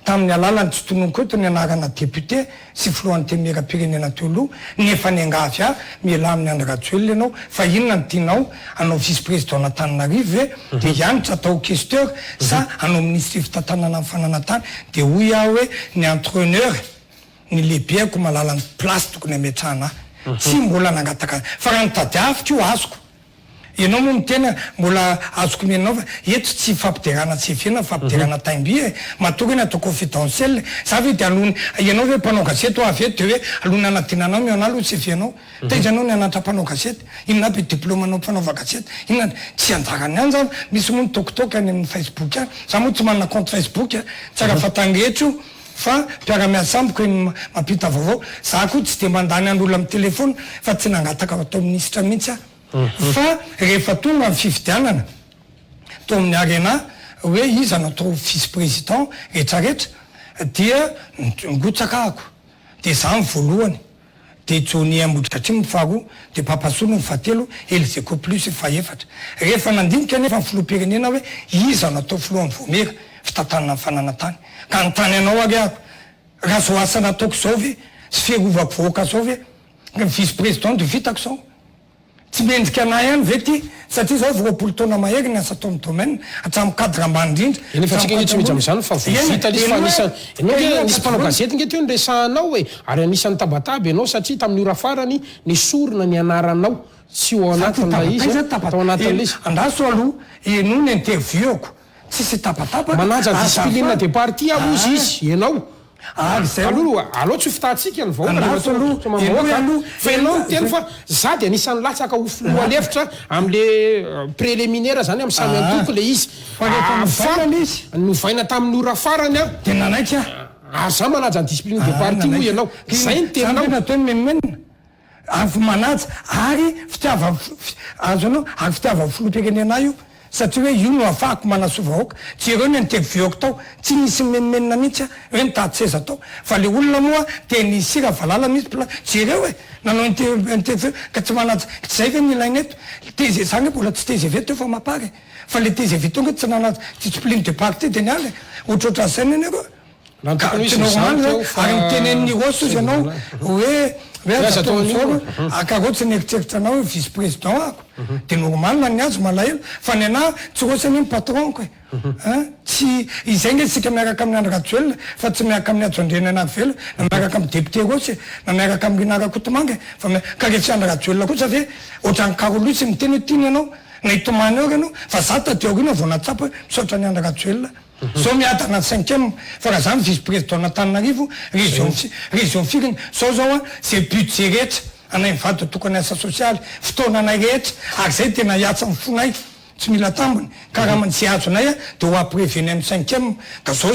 tamin'ny alalany tsy tononoko eto ny anarana député sy filohan'ny temera-pirenena teo aloha nefa ny angavy miala amin'ny Andry Ratsuel ianao fa inona ny tianao anao vice président n'Antananarivo de hianitra atao questeur sa anao ministre fitantanana amin'ny fananantany de hoy aho hoe ny entraîneur ny lehibeako malala ny place tokony ametrahana tsy mbola nangataka fa raha nitady afika io azoko ianao moa mitena mbola azoko menao fa eto tsy fampiderana CV-na fampiderana taimby matory eny atao confidentiel za ve de alony ianao hoe mpanao gasety avy eto de hoe alony anatinanao miana lo CV-nao taiza anao ny anatra mpanao gasety inona aby diplôme anao mpanaova gasety inona tsy anjarany any zany misy moa nitokitoky any amin'ny Facebook any za moa tsy manana compte Facebook tsara fatangetro fa mpiara-miasa amiko iny mampita vaovao za koa tsy de mandany an'olona amin'ny telefôna fa tsy nangataka atao ministre mihitsy fa rehefa tonga amin'ny fifidianana to amin'ny arena hoe iza natao vice président rehetrarehetra dia ngotsakako de za ny voalohany de Johnny Ambodratry faharoa de Papasono ny fahatelo Elzeko plus fahaefatra rehefa nandinika nefa ny filoham-pirenena hoe iza natao filohan'ny Vomera fitantanana ny fananantany ka notany anao ary ako raha zao asa nataoko zao ve sy fiarovako voaka zao ve vice président de vitako zao tsy mendrika anay ihany ve ty satria zao roapolo taona mahery ny asa tao amin'ny domaine hatramin'ny cadre ambany indrindra enefa tsika nge tsy mijy am'izany fa vita lisy fa anisany ianao nisy mpanao gazety nge teo nresahanao hoe ary anisan'ny tabataba ianao satria tamin'ny ora farany ny sorona ny anaranao tsy ho anatin'la izy tao anatin'la izy andaso aloha eno ny interviewko tsisy tabataba manaja discipline de parti amozy izy ianao aloha tsy fitatsika ny vahoaka fa ianao teny fa za de anisan'ny latsaka lohalefitra am'le préliminaire zany amy samy antoko le izy fa novaina tamin'ny ora farany de nanaiky za manaja discipline de parti moa ianao zay ny teninao natao memenina avy manaja ary fitiava azo anao ary fitiava filoam-pirenena io satria hoe io no afahako manasova-oka tsy ireo ny nitevioko tao tsy nisy memenina mihitsy hoe nitatseza tao fa le olona moa te nisira valala misy tsy ireo e nanao interview ka tsy manaja tsy zay ve nilaina eto TGV mbola tsy TGV teo fa mapary fa le TGV tonga tsy nanaja discipline de parti de niale ohatroatra zay neny areo ary mitenen'ny roso izy anao hoe akarotsy nieritseritra anao hoe vice président ako de normal ny azy malahelo fa ny ana tsy rosany patronko e tsy izay nge sika miaraka amin'ny Andratjoelina fa tsy miaraka amin'ny Atsondrena Navela na miaraka amin'ny député rosy na miaraka amin'ny Ginara Kotomanga fa ka rehefa Andratjoelina kosa ve ohatrany Karolotsy miteny hoe tiany anao na itomany eo ianao fa za tadiaorina vao natsapa misaotra ny Andratjoelina zao miadana 5e fa raha zany vice président n'Antananarivo région firiny zao zay budget rehetra anay mivady tokony asa sosialy fotoana anay rehetra ary zay tena hiatsa amin'ny fonay tsy mila tambony ka raha mantsy azonay de ho apréveny amin'ny 5e ka zao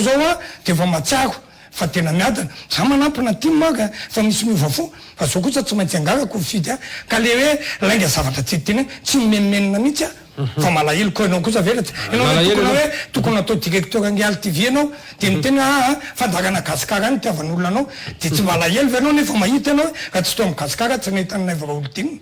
de efa matsiaro fa tena miadana za manampina timaka fa misy miova fo fa zao kosa tsy maintsy angara Covid ka le hoe lainga zavatra tsy teny tsy memenina mihitsy fa malahelo koa ianao kosa vera tokony hoe tokony atao directeur angialy TV anao de miteny fandarana gasikara any tiavan'olona anao de tsy malahelo ve anao nefa mahita ianao raha tsy toa amin'ny gasikara tsy nahitananay vara olodinina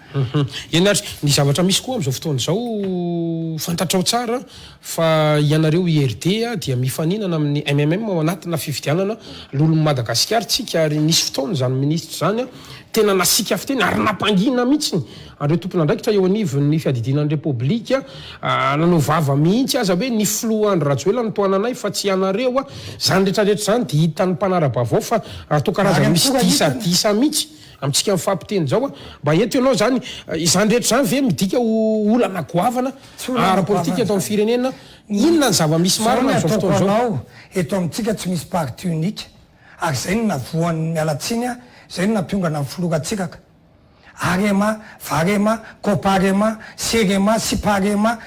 ianatra ny zavatra misy koa am'izao fotoana zao fantatrao tsara fa ianareo IRD dia mifaninana amin'ny MMM ao anatina fifidianana l'olon'ny Madagasikara tsika ary nisy fotoana zany ministre zany tena nasika fiteny ary nampangina mihitsy andreo tompon'andraikitra eo anivon'ny fiadidinan'ny Repoblika nanao vava mihitsy aza hoe ny filohandry Rajoelina ny toananay fa tsy ianareo zany rehetrarehetra zany de hitan'ny mpanarabavao fa atao karazana misy disadisa mihitsy amitsika mifampiteny zao mba eto ianao zany izany rehetra zany ve midika olana goavana ara-politika atao amin'ny firenena inona ny zava-misy marina am'izao fotoana zao eto amitsika tsy misy parti unique ary zay no navoan'ny mialatsiny zay no nampiongana amin'ny filoratsikaka arema varema koparema serema siparema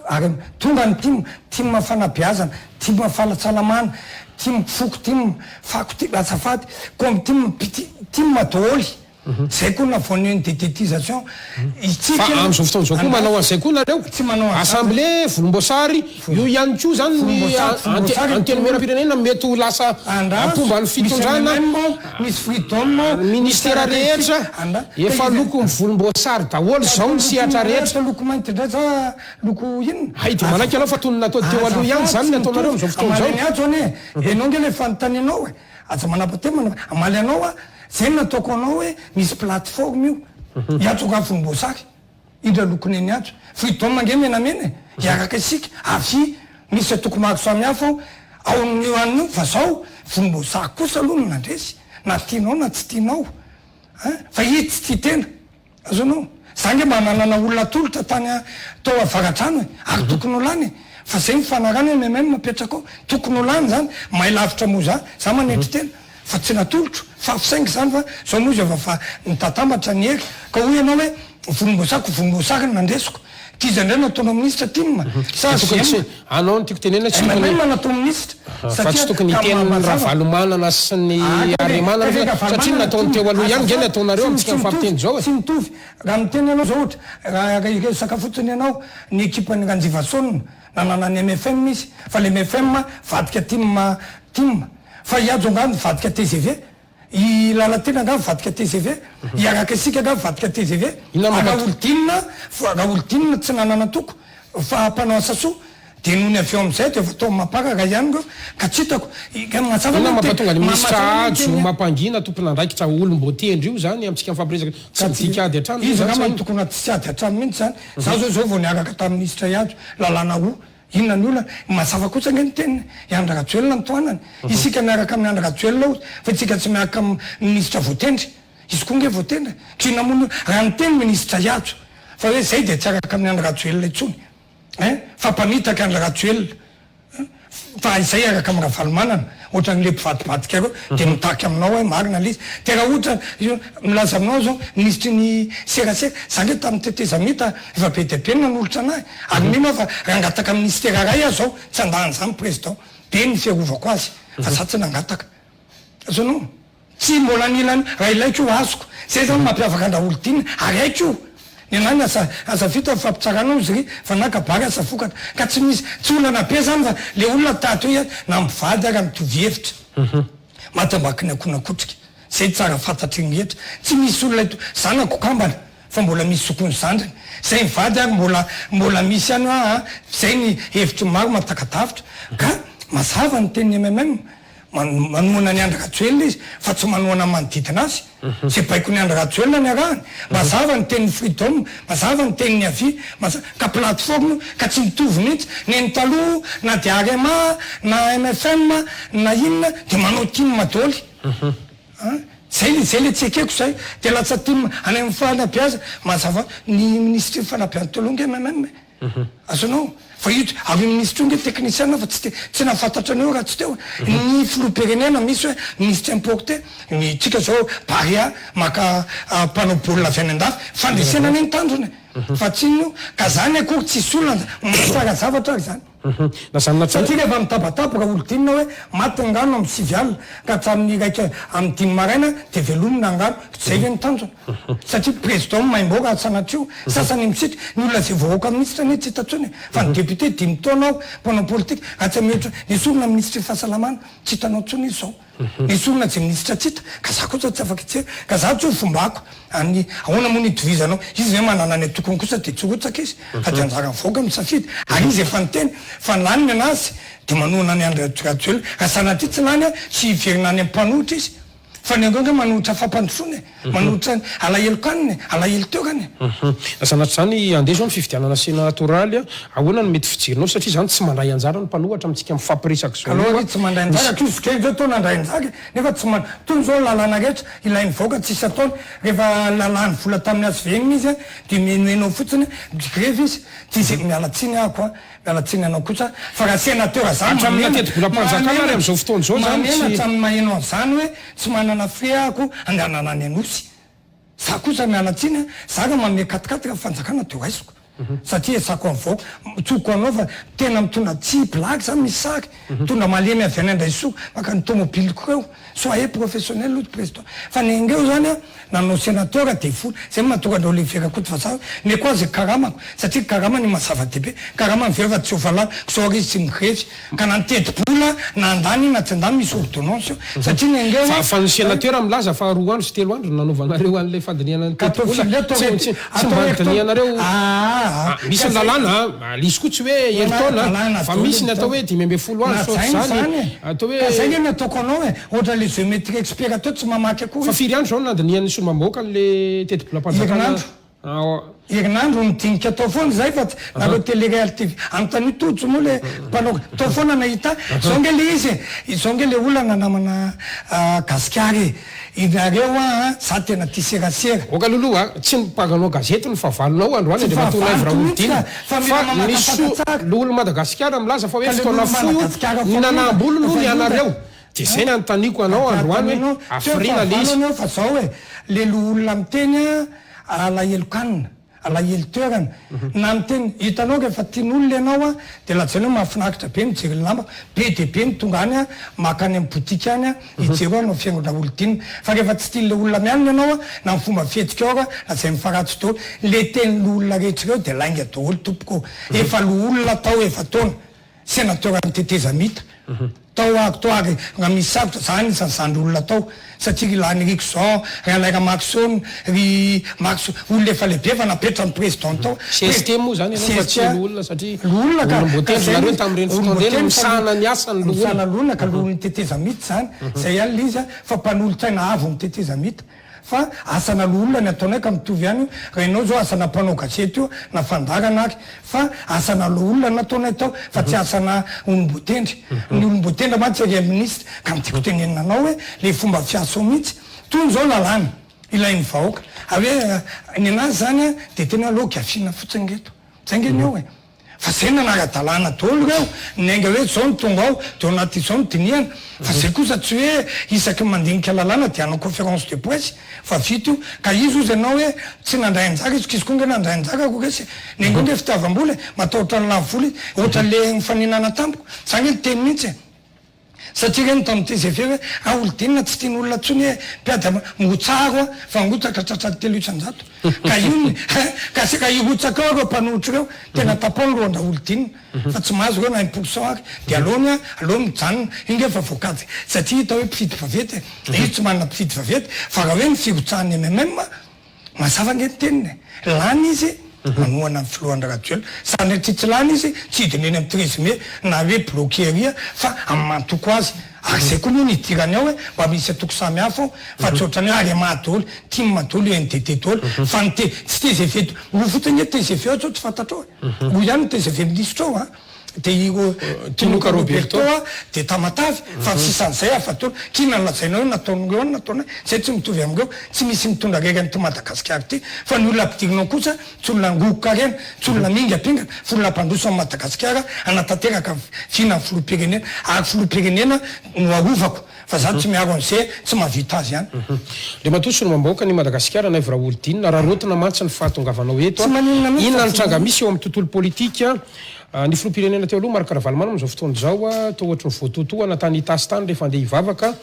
arema tonga ny tim fanabeazana tim falatsalamana tim foko tim fako azafady comme tim dahôly zay koa navoan'ny dététisation fa am'izao fotoana zao koa manao an'izay koa nareo tsy manao assemblée volomboasary io ihany koa zany ny antenimera-pirenena mety ho lasa ampomba ny fitondrana misy freedom ministera rehetra efa loko volomboasary daholo zao ny sihatra rehetra loko mainty ndray za loko inona hay de manaiky anao fa tony natao teo aloha ihany zany ny ataonareo am'izao fotoana zao malany azo ane enao nge le fanontanianao e aza manapa-tema amaly anao zay nataoko anao hoe misy plateforme io iatsoka volomboasary indra lokony eny atso freedom nge menamena iaraka isika avy misy atoko maro samihafa ao amin'io anio fa zao volomboasary kosa aloha no nandresy na tianao na tsy tianao fa i tsy tia tena azonao za nge mananana olona tolotra tany tao avaratrano ary tokony ho lany fa zay mifanarany mmem mapetraka ao tokony ho lany zany mahay lavitra moa za manetry tena fa tsy natolotro fa fisaingy zany fa zao moa izy fa nitatambatra ny hery ka hoy ianao hoe volomboasary ny nandresiko kizy indray nataonao ministre tim anao ny tiako tenena tsy manatao ministre fa tsy tokony hiteniny raha valomanana sy ny aremanana satria nataony teo aloha ihany nge ny ataonareo amitsika mifampiteny zao tsy mitovy raha miteny anao zao ohatra raha resaka fotsiny ianao ny équipe-ny Ranjivasonina nanana ny MFM misy fa le MFM vadika tim fa iajo ngano vadika TGV i lalatena ngano vadika TGV iaraka isika ngano vadika TGV raha olodinina tsy nanana toko fa mpanao asasoa de nohony avy eo am'izay de efa tao mamparaga ihany go ka tsy hitako ina mampatonga ny ministra ajo mampangina tompon'andraikitra olom-botendry io zany amitsika mifampiresaka tsy midika ady hatrano izy ngama tokony tsy ady hatrano mihitsy zany za zao vao niaraka tamin'ny ministra iajo lalàna roa inona ny olona mazava kosa nge ny teniny Andry Rajoelina ny toanany isika miaraka amin'ny Andry Rajoelina ozy fa itsika tsy miaraka amin'ny ministra voatendry izy koa nge voatendry trinamono raha ny teny ministra iajo fa hoe zay de tsy araka amin'ny Andry Rajoelina itsony fa mpanitaka Andry Rajoelina fa izay araka amin'ny ravalomanana ohatra n'le mpivadibadika areo de mitaky aminao hoe marina lizy de raha ohatra milaza aminao zao ministry ny serasera za nge tamin'ny tetezamita efa be de be nanolotra anahy ary mino fa raha angataka ministera ray aho zao tsy andahany zany président be ny fiarovako azy fa satsy nangataka azonao tsy mbola nilany raha ilaiko azoko zay zany mampiavaka andraolodina araiko ny anany asa vita fampitsaranao izy ry fa nakabary asa vokatra ka tsy misy tsy olana be zany fa le olona tato hoe na mivady ary mitovy hevitra matambaki ny akonakotrika zay tsara fantatry ngetra tsy misy olona ito zanako kambana fa mbola misy sokony zandriny zay mivady ary mbola misy any zay ny hevitry maro matakatavitra ka mazava ny teny MMM manoana ny andro ratsoelina izy fa tsy manoana manodidina azy tsy baiko ny andro ratsoelina ny arahany mazava ny tenin'ny freedom mazava ny tenin'ny avy ka plateforme ka tsy mitovy mihitsy neny taloha na de RMA na MFM na inona de manao tiny madaoly zay le tsy ekeko zay de latsa tiny any amin'ny fanabeaza mazava ny ministre fanabeantolonga MMM azonao fa ito avy ministre onge technicien fa tsy nafantatra anao raha tsy teo ny filoam-pirenena misy hoe ministre importé tsika zao baria maka mpanao baolina avy any andafy fandresena ny tandrony fa tsino ka zany akory tsisy olona tsara zavatra ary zany satria rehefa mitabataba raha olodinina hoe maty angano amin'ny 6 alina ka hatsamin'ny raika amin'ny 5 maraina de velomina angano zay ve ny tanjona satria président maimboka atsanatrio sasany misitry ny olona zay voaoka ministre ny tsy hitatsony fa ny député 5 taona ao mpanao politique atsy mihoatra nisy olona ministre fahasalamana tsy hitanao tsony izy zao nisy olona zay ministre tsy hita ka za kosa tsy afaka itsery ka za tsy ho fombako any ahoana moa nitovizanao izy hoe manana ny tokony kosa de tsy rotsaka izy fa de anjara mivoaka misafidy ary izy efa niteny fa laniny anazy de manoana ny andro ratsoely raha sanatria tsy lany tsy hiverina any ampanohitra izy fa ny angonga manohitra fampandrosony manohitra alahelo kaniny alahelo teokany sanaty zany andeha zao ny fifidianana sénatoraly ahoana no mety fijirinao satria zany tsy mandray anjara ny mpanohatra amitsika mifampiresaka zao aloha tsy mandray anjara kizikely zao tona andray anjara nefa tsy tony zao lalana rehetra ilainy voaka tsisy ataony rehefa lalany vola tamin'ny azy veniny izy de menao fotsiny greve izy ty zay mialatsiny ako mialatsiny anao kosa fa raha sénateur zany mamena am'izao fotoana zao zany hatramin'ny maheno an'izany hoe tsy manana fe ako andehanana any anosy za kosa mialatsiny za raha mame katikaty raha fanjakana de raisiko satria sako amivoaka tsoko anao fa tena mitondra tsy blague zany misy saky mitondra malemy avy any andraisoko maka ny tomobile koreo so ahe professionnel ody président fa ny angeo zany nanao sénateur de folo zay mahatonga andreo le verakoty fa za ne koa zay karamako satria karama ny mazava-dehibe karama ny vera tsy ovalana kso izy tsy migrefy ka nantety-bola na andany na tsy andany misy ordonnance satria ny angeo fa ny sénateur milaza fa 2 andro sy 3 andro nanaovanareo an'le fandiniana tsy mbandinianareo misy ny lalàna lisy koa tsy hoe heritona fa misy ny atao hoe 5 andro sotry zany atao hoe zay nge ny ataoko anao e ohatra le géométrie expirateur tsy mamaky akory fa 4 andro zao nandinian'ny solomamboaka le teti-bola mpanjakana herinandro nidinika atao foana zay fa nareo télé-réalité anontany tojo moa le mpanao atao foana nahita zao nge le izy zao nge le olana namana gasikary inareo za tena ty serasera oka loloha tsy mipaganao gazety ny fahavalonao androany de matonaiv raha olodina fa misy lolo Madagasikara milaza fa hoe fotoana foio ny nanam-bolo no ny anareo de zay ny anontaniko anao androany hoe afrina le izy fa zao hoe le olona miteny alahelo kanina alahelo toerana na miteny hitanao rehefa tian'olona ianao de latsany hoe mahafinaritra be mijery lamba be de be ny tonga any maka any amin'ny botika any hijery anao fiangonana olodinina fa rehefa tsy tian'le olona mianina ianao na ny fomba fihetsika ao lazay mifaratsy daholo le tenin'le olona rehetra ireo de lainga daholo tompoko efa lo olona tao efa taona sénateur niteteza mita tao ako to ary raha misy sakotra zany isan'ny zandry olona tao satria lany Rixon ry Alain Maxon ry Max olona efa lehibe fa napetra ny président tao CST moa zany ianao fa tsy olona satria olona ka nareo tamin'ireny fotoana misana ny asany misana lolona ka lolo niteteza mita zany zay ihany le izy fa mpanolotsaina avo niteteza mita fa asana olona ny ataonay ka mitovy ihany raha ianao zao asana mpanao gazety io na fandarana ary fa asana olona nataonay tao fa tsy asana olombotendry ny olombotendry matsy ry ministre ka mitiko tenenanao hoe le fomba fiasao mihitsy toy zao lalàna ilainy vahoaka hoe ny anazy zany de tena loka afina fotsiny reto zay ngeny eo e fa zay nanara-dalàna daholo reo nanga hoe zao ny tonga ao de anaty zao ny diniana fa zay kosa tsy hoe isaky mandinika lalàna de anao conférence de presse fa vita io ka izy ozy ianao hoe tsy nandray anjara izy kizy koa nge nandray anjara ko resy nengo nge fitiavam-bola matahotra ny lavo vola ohatra le mifaninana tampoko za nge ny teny mihitsy satria reny tamin'ny TGV hoe aolodinina tsy tian'olona tsony hoe mpiady motsaro a fa ngotsaka tratrady telo isan-jato ka io ka sika iotsaka ao reo mpanohitra reo tena tapony reo andraolodinina fa tsy mahazo reo 9% ary de aloha mijanona inge fa voakady satria hita hoe mpifidy vavety io tsy manana mpifidy vavety fa raha hoe mifirotsahany MMM mazava nge teniny lany izy manohana filohan'ny radio zany tsy lany izy tsy hidiny eny amin'ny 13 mai na hoe bloqueria fa amin'ny mantoko azy ary zay koa moa nidirany ao hoe mba misy atoko samy hafa ao fa tsy ohatrany hoe ary mahadolo tia madolo NDT dolo fa ny tsy TGV ho fotony hoe TGV ao tsy fantatrao ho ihany TGV ministre ao de io Tinoka Roberto de Tamatavy fa sisan'izay afatolo kina lazainao nataon'ireo nataona zay tsy mitovy am'ireo tsy misy mitondra rerany ty Madagasikara ty fa ny olona ampidirinao kosa tsy olona ngogoka reny tsy olona mingapingana fa olona mpandroso amin'ny Madagasikara anatanteraka fina filoham-pirenena ary filoham-pirenena no arovako fa za tsy miaro an'izay tsy mahavita azy ihany le matoso no mamboaka ny Madagasikara na ivra olodinina raha rotina mantsy ny fahatongavanao eto inona ny tranga misy eo amin'ny tontolo politika ny filoham-pirenena teo aloha Marc Ravalomanana amin'izao fotoana izao a toa ohatry ny voatotoana tany tasy tany rehefa andeha hivavaka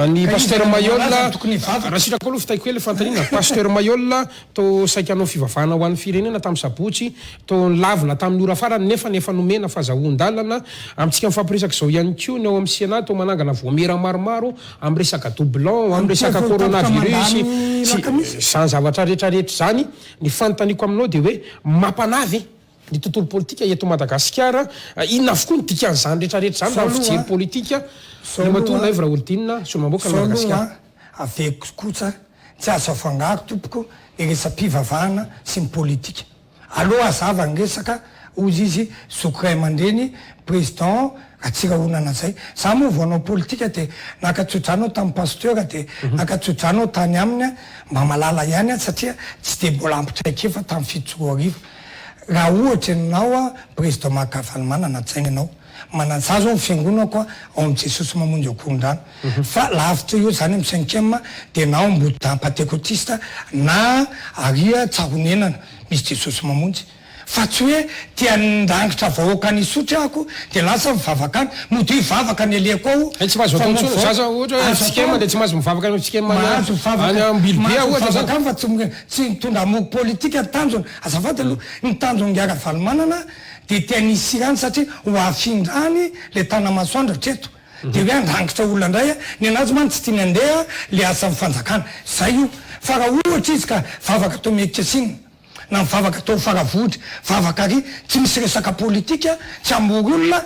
ny pasteur Mayol raha sitrako aloha fitaiko hoe le fantaniana pasteur Mayol to saika hanao fivavahana ho an'ny firenena tamin'ny sabotsy to nilavina tamin'ny ora farany nefa nomena fahazahoan-dalana amintsika mifampiresaka izao ihany koa ny ao amin'ny Sénat to manangana voamera maromaro amin'ny resaka doublon amin'ny resaka coronavirus zany zavatra rehetrarehetra zany ny fanontaniako aminao dia hoe mampanavy ny tontolo politika eto Madagasikara inona avokoa ny dikan'izany rehetrarehetra zany raha fijery politika ny matona ivra olodinina solomamboaka ny Madagasikara aveko kosa tsy azo afangaro tompoko resam-pivavahana sy ny politika aloha azava ny resaka ozy izy zokiray aman-dreny président atsirahonana zay za moa voanao politika de nakatsotranao tamin'ny pasteur de nakatsotranao tany aminy mba malala ihany satria tsy de mbola ampitraika efa tamin'ny fitsoro arivo raha ohatra ninao président Makavalimana natsaina anao mananzazo ny fiangonako ao amin'ny Jesosy mamonjy akoron-drano fa lavitra io zany amin'ny 5e de nao mbodan pentécotiste na aria tsahonenana misy Jesosy mamonjy fa tsy hoe tia nirangitra vahoaka ny isotra ako de lasa mivavaka any mody hivavaka ny aleko ao tsy mahazo atao ntsony zaza ohatra hoe tsikema de tsy mahazo mivavaka any tsikema any ambilbe ohatra zany fa tsy mitondra moko politika tanjona azafady aloha ny tanjona Ngiara Valomanana de tia nisy rany satria ho afindrany le tana masoandro treto de hoe andrangitra olona ndray ny anazy man tsy tiany andeha le asa mifanjakana zay io fa raha ohatra izy ka vavaka atao mekitresina na mivavaka atao faravody vavaka ary tsy misy resaka politika tsy amory olona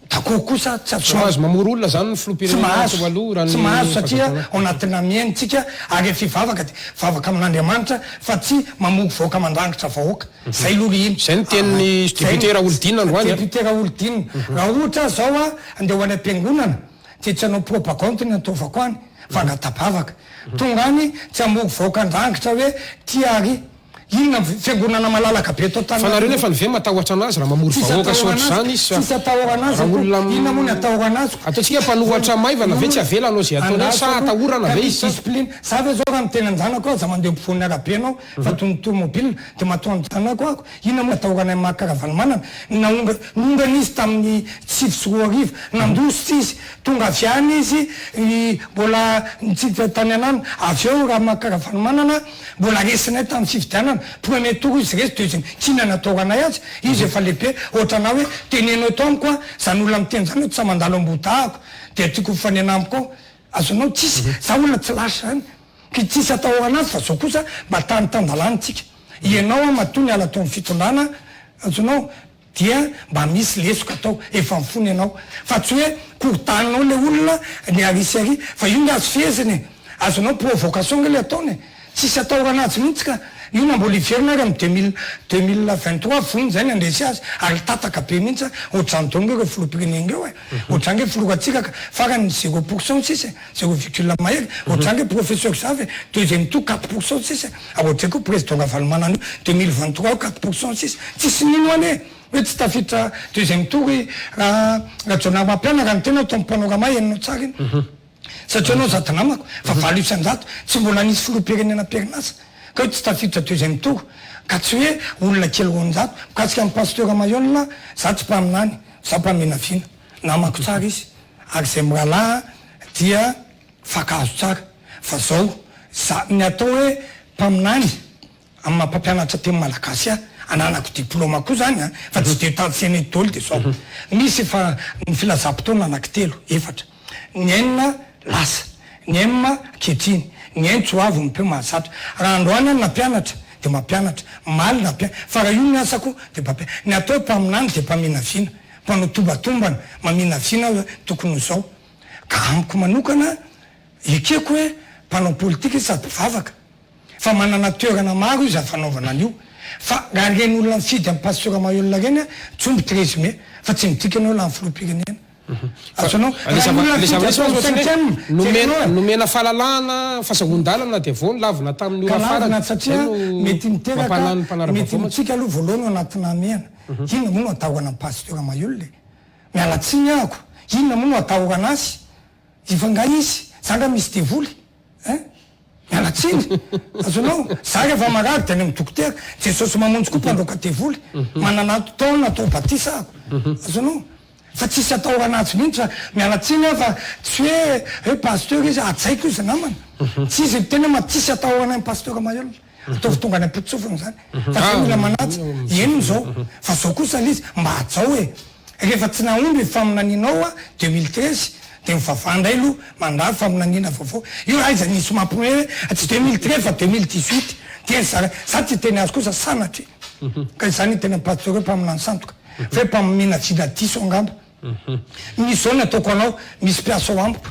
takoko kosa tsy mahazo mamory olona zany ny filoham-pirenena tsy mahazo satria ao anatina miainitsika ary fivavaka de vavaka amin'Andriamanitra fa tsy mamory vahoaka mandrangitra vahoaka zay aloha iny zay ny tenin'ny député Raolodinina androany député Raolodinina raha ohatra zao andeha ho any am-piangonana de tsy hanao propagande ny ataovako any fangatabavaka tonga any tsy amory vahoaka andrangitra hoe tia ary inona fiangonana malalaka be atao tany fa nareo nefa nive matahotra anazy raha mamory vahoaka sotra zany tsisy atahorana azy inona moa ny atahorana azy ataontsika mpanohatra maivana ve tsy avela anao zay ataonao sa atahorana ve izy discipline za ve zao raha miteny anjanako za mandeha mpivoany arabe anao fa tomobile de matoa anjanako ako inona moa atahorana ny Marc Ravalomanana nonga n'izy tamin'ny 9 arivo nandosy izy tonga avy any izy mbola nitsika tany anana avy eo raha Marc Ravalomanana mbola resinay tamin'ny fividianana premier tour izy resy deuxième kina natahorana azy izy efa lehibe ohatranao hoe tenenao tao amiko zany olona miteny zany hoe tsy mandalo ambotahako de tiako mifanenamiko azonao tsisy za olona tsy lasa zany ka tsisy atahorana azy fa zao kosa mba tany-tandalanytsika ianao matony ala tao amin'ny fitondrana azonao dia mba misy lesoka atao efa mifony ianao fa tsy hoe kortaninao le olona ny arisy ary fa io ny azo feziny azonao provocation nge le ataony tsisy atahorana azy mihitsy ka io na mbola iverina ary amin'ny 2023 fony zay ny andresy azy ary tataka be mihitsy ohatrany taonge reo filoham-pirenena reo ohatrange filohatsika ka farany 0% sisy 0,1 mahery ohatrange professeur zavy deuxième tour 4% sisy ohatray koa président Ravalomanana 2023 4% sisy tsisy nino ane hoe tsy tafiditra deuxième tour raha jona mampianaka ny tena atao panorama eninao tsara iny satria anao zato namako fa 8 isan-jato tsy mbola nisy filoham-pirenena perinasa ka hoe tsy tafiditra deuxième tour ka tsy hoe olona kely roanjato mikasika amin'ny pasteur Mayol za tsy mpaminany za mpamenavina namako tsara izy ary zay mirahalahy dia fakazo tsara fa zao ny atao hoe mpaminany amin'ny mampampianatra teny malagasy ananako diplôma koa zany fa tsy de tantsena dolo de zao misy fa ny filazam-potoana anankitelo efatra ny enina lasa ny enina ketriny ny entso avy mipeo mahazatra raha androany na mpianatra de mampianatra maly na fa raha io ny asako de ny atao mpaminany de mpaminavina mpanao tombatombana maminavina tokony zao ka amiko manokana ekeko hoe mpanao politika sady vavaka fa manana toerana maro izy fanaovana an'io fa raha reny olona mifidy amin'ny pasteur Mayolina reny tsomby trésime fa tsy midika anao la amin'ny filoham-pirenena azonao nomena fahalalahana fasahondalana de vao lavina tamin'ny afara satria mety miteraka mety mitsika aloha voalohany anatina mena inona moa no atahorana amin'ny pasteur Mayolina mialatsiny ahako inona moa no atahorana azy ifanga izy zanga misy devoly mialatsiny azonao za rehefa marary de any amin'ny dokotera jesosy mamonjy koa mpandroka devoly manana taona atao batisa ako azonao fa tsisy atahorana azy mihitsy fa mialatsiny fa tsy hoe pasteur izy atsaiko izy namana tsy izy tena ma tsisy atahorana amin'ny pasteur Mayolina ataovy tonga any am-pitsofiny zany fa zay mila manatsy enony zao fa zao kosa izy mba atsao hoe rehefa tsy naomby faminaninao 2013 de mivavandray aloha mandravy faminanina vaovao io aiza nisy mampime hoe tsy 2013 fa 2018 de za tsy teny azy kosa sanatry ka izany tena pasteur hoe mpaminany santoka fa hoe mpamina vina diso angamba misy zao ny ataoko anao misy mpiasa ao amboko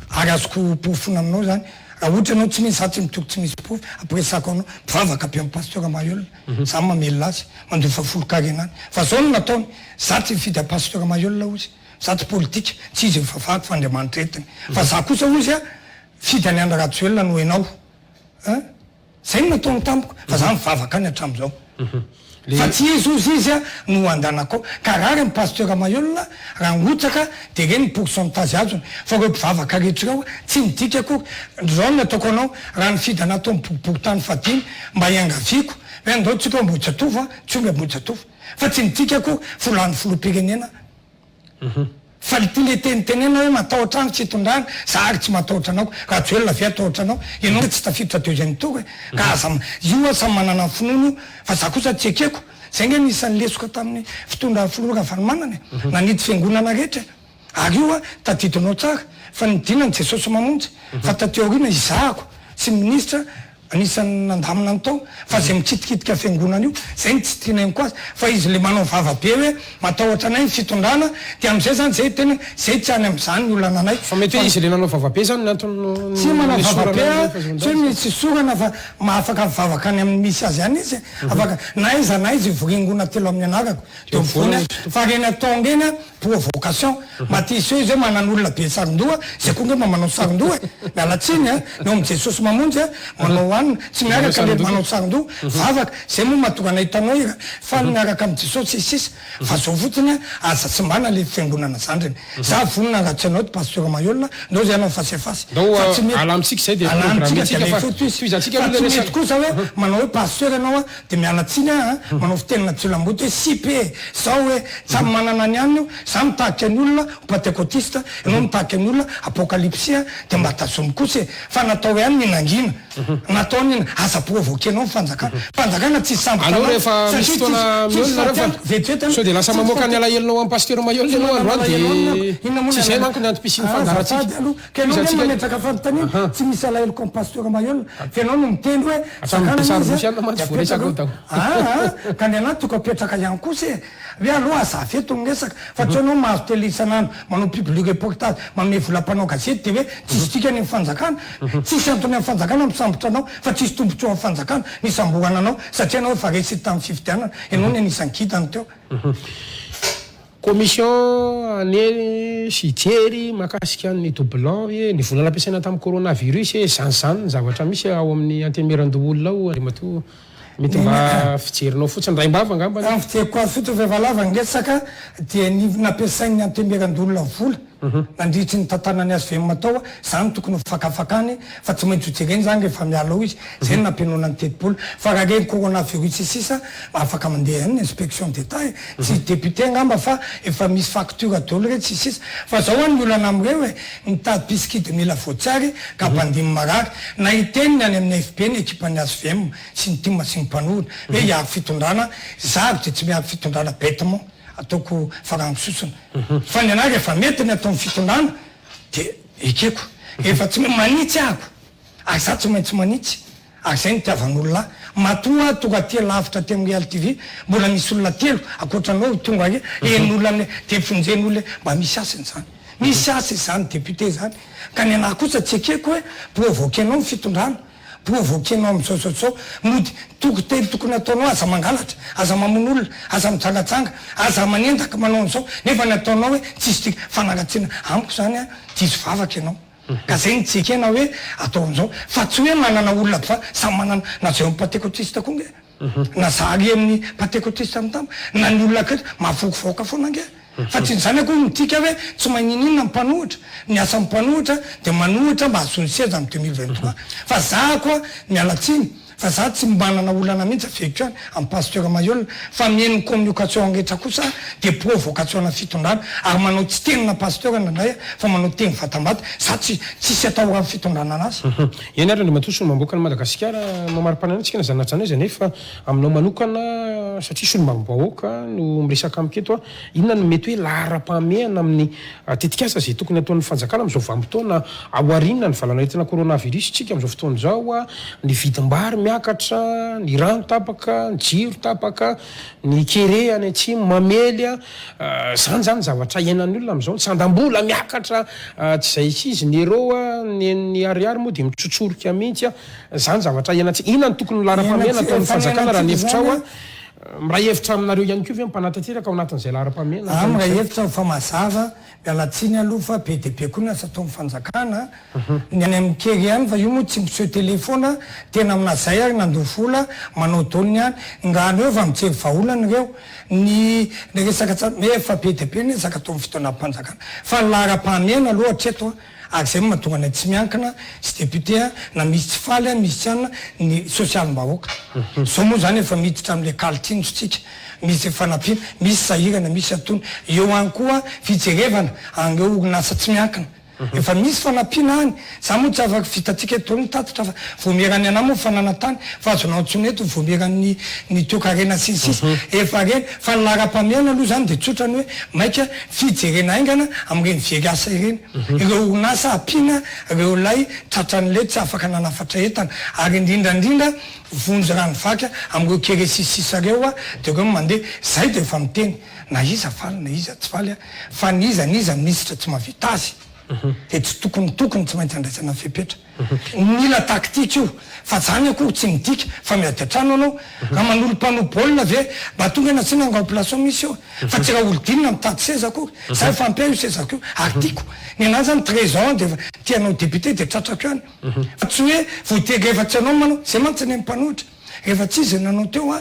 ary azoko pofona aminao zany raha ohatra anao tsy misy za tsy mitoko tsy misy pofo apresako anao mpivavaka be amin'ny pasteur Mayolina za mamelona azy mandofa folo karenany fa zao no nataony za tsy mifidy a pasteur Mayolina ozy za tsy politika tsy izy mivavahako fa Andriamanitra entiny fa za kosa ozy fidy any andra ratsoelona no enao zay no nataony tamiko fa za mivavaka any hatramin'izao fa tsy izy ozy izy no andanako ka raha amin'ny pasteur Mayolina raha ngotsaka de reny pourcentage azony fa hoe mpivavaka rehetra ao tsy midika koa zao no ataoko anao raha nifidy anatao miboribory-tany fadimy mba hiangaviko hoe andao tsika mbotsatova tsy omby mbotsatova fa tsy midika koa folany filoham-pirenena fa le tenitenena hoe matahotra any tsy hitondrana za ary tsy matahotra anao raha tsy oelona ve atahotra anao ianao tsy tafiditra deuxième tour ka aza io samy manana ny finono fa za kosa tsy ekeko zay nge nisan'ny lesoko tamin'ny fitondra filoha vanomanana nanity fiangonana rehetra ary io tadidinao tsara fa nidinany Jesosy mamonjy fa tateorina izahako sy ministra anisan'ny nandamina ny tao fa zay mitsitikitika fiangonana io zay ny tsy tianainy ko azy fa izy le manao vavabe hoe matahotra anay ny fitondrana de am'izay zany zay tena zay tsy any am'izany ny olana anay fa mety hoe izy le nanao vavabe zany natony tsy manao vavabe tsy hoe misy sorana fa mahafaka mivavaka any amin'ny misy azy any izy afaka na iza na izy voringona telo amin'ny anarako de mivona fa reny ataongeny provocation matisy hoe zay manan'olona be sarondoha zay koa nge manao sarondoha mialatsiny no am' Jesosy mamonjy manao anina tsy miaraka le manao sarondoha vavaka zay moa mahatonga nahitanao ira fa miaraka am' Jesosy sisa fa zao fotsiny aza tsy mbana le fiangonana zandreny za vonina raha tsy anao ty pasteur Mayolina ndao zay anao fasefasy alamitsika zay de mety kosa hoe manao hoe pasteur anao de mialatsiny manao fitenina tsiolamboty hoe sipe zao hoe samy manana ny aniny io za mitahaky any olona pentécotiste ianao mitahaky any olona apocalypsia de mba tazomy kosa fa natao hoe any ninangina natao nina aza provoquer anao fanjakana tsy samboka alors rehefa misy fotoana miolona rehefa so de lasa mamoaka ny alahelinao amin'ny pasteur Mayolina ianao androany de tsy zay manko ny antom-pisiny fandaratsika ka ianao ne mametraka fanontaniana tsy misy alahelo comme pasteur Mayolina fa ianao no mitendry hoe ka ny anaty toko apetraka ihany kosa hoe aloha aza feto miresaka fa tsy anao mahazo tele isanandro manao public reportage manome volam-panao gazety de hoe tsisy tikany amin'ny fanjakana tsisy antony amin'ny fanjakana misambotra anao fa tsisy tombotsoa amin'ny fanjakana nisambohana anao satria anao efa resy tamin'ny fifidianana ianao ny anisan'ny kitany teo commission ane sy jery makasika ny doublon e ny volana ampiasaina tamin'ny coronavirus e zany zavatra misy ao amin'ny antemeran-doolona ao mato mety mba fijerinao fotsiny ray mbava angamba fijeriko azy fotsiny vevalava ngesaka dia nampiasainy antemeran-doolona vola nandritry ny tantanany azy vematao zany tokony fakafakany fa tsy maintsy hojereny zany rehefa mialao izy zay nampianona ny tetipolo fa raha reny coronavirus sisa afaka mandeha ny inspection d'état tsy député ngamba fa efa misy facture dolo re tsy sisa fa zao any olana amreo hoe mitady piskidy mila voatsiary ka mpandimy marary na iteniny any amin'ny FP ny équipany ASVM sy ny tima sy ny mpanorona hoe hiaro fitondrana zary de tsy miaro fitondrana bêtement ataoko farano sosona fa ny anahy rehefa mety ny ataon'ny fitondrana de ekeko efa tsy manitsy ahako ary za tsy maintsy manitsy ary zay nitiavan'olona matoa tonga tia lavitra ty amin'ny Real TV mbola misy olona telo akoatranao tonga re en'olona de fonjen'olona mba misy asiny zany misy asy zany député zany ka ny anahy kosa tsy ekeko hoe provoquenao ny fitondrana provoquenao am'zao mody tokony ataonao aza mangalatra aza mamon'olona aza mitsangatsanga aza manendaka manao an'izao nefa ny ataonao hoe tsisy tika fanagatsiana amiko zany a diso vavaka ianao ka zay nitsekena hoe atao an'izao fa tsy hoe manana olona fa samy manana na zay amin'ny patécotiste koa nge na zary amin'ny patécotiste amin'ny tamba na ny olona kety mahafokofoka foana nge fa tsy zany akoa mitika hoe tsy maninina mpanohitra ny asa mpanohitra de manohitra mba azony seza amin'ny 2023 fa za koa mialatsiny fa za tsy manana olana mihitsy aveko any amin'ny pasteur Mayol fa mien'ny communication angetra kosa de provocation na fitondrana ary manao tsy tenina pasteur nandray fa manao teny vatambaty za tsisy atao amin'ny fitondrana anazy eny ary matosony mamboaka ny Madagasikara mamari-panana tsika na zanatrany izy nefa aminao manokana satria solombavam-bahoaka no miresaka amiketo inona no mety hoe lahara-pahamehana amin'ny tetikasa zay tokony ataon'ny fanjakana am'izao vanim-potoana aorinina ny valanaretina coronavirus tsika am'izao fotoana zao ny vidim-bary miakatra ny rano tapaka ny jiro tapaka ny kere any atsimo mamely zany zavatra iainan'ny olona am'izao sandam-bola miakatra tsy zay izy ny eroa ny ariary moa de mitsotsoroka mihitsy zany zavatra iainantsy inona ny tokony lahara-pahamehana ataon'ny fanjakana raha ny hevitra ao raha hevitra aminareo ihany koa ve mipanatanteraka ao anatin'izay lahara-pahamehana raha hevitra fa mazava mialatsiny aloha fa be de be koa ny asa ataon'ny fanjakana ny any amin'ny kery ihany fa io moa tsy miseho telefona tena aminazay ary nandovola manao taoniny any ngano eo fa mijery vaolany reo ny resaka efa be de be ny resaka ataon'ny fitonam-panjakana fa ny lahara-pahamehana aloha hatreto ary zay mahatonga ny tsy miankina sy député na misy tsy faly misy tsy anina ny social-mbahoaka zao moa zany efa miditra amin'le kalitindrotsika misy fanampiana misy sahirana misy atony eo any koa fijerevana an'ireo orinasa tsy miankina efa misy fanampiana any za moa tsy afaka vitatsika eto ny tatitra fa voamerany anay moa fananatany fa azonao ntsony eto voamerany ny toekarena sisisy efa reny fa ny lahara-pahamehana aloha zany de tsotrany hoe maika fijerena aingana amin'ireny very asa ireny ireo orinasa ampiana reo lay tratran'le tsy afaka nanafatra entana ary indrindrandrindra vonjy rano vaka amin'ireo kere sisisa reo de reo mandeha zay de efa miteny na iza faly na iza tsy faly fa niza minisitra tsy mahavita azy de tsy tokony tsy maintsy andraisana fepetra mila taktika io fa zany akoho tsy midika fa miady atrano anao raha manolo mpano baolina ve mba tonga nasina angapolation misy eo fa tsy raha olodinina mitady seza akory za fampia io sezako io ary tiako ny anazy zany 13 ans de tianao député de tratrako any fa tsy hoe voatery rehefa tsy anao manao zay mantsy ny mpanohitra rehefa tsy izy nanao teo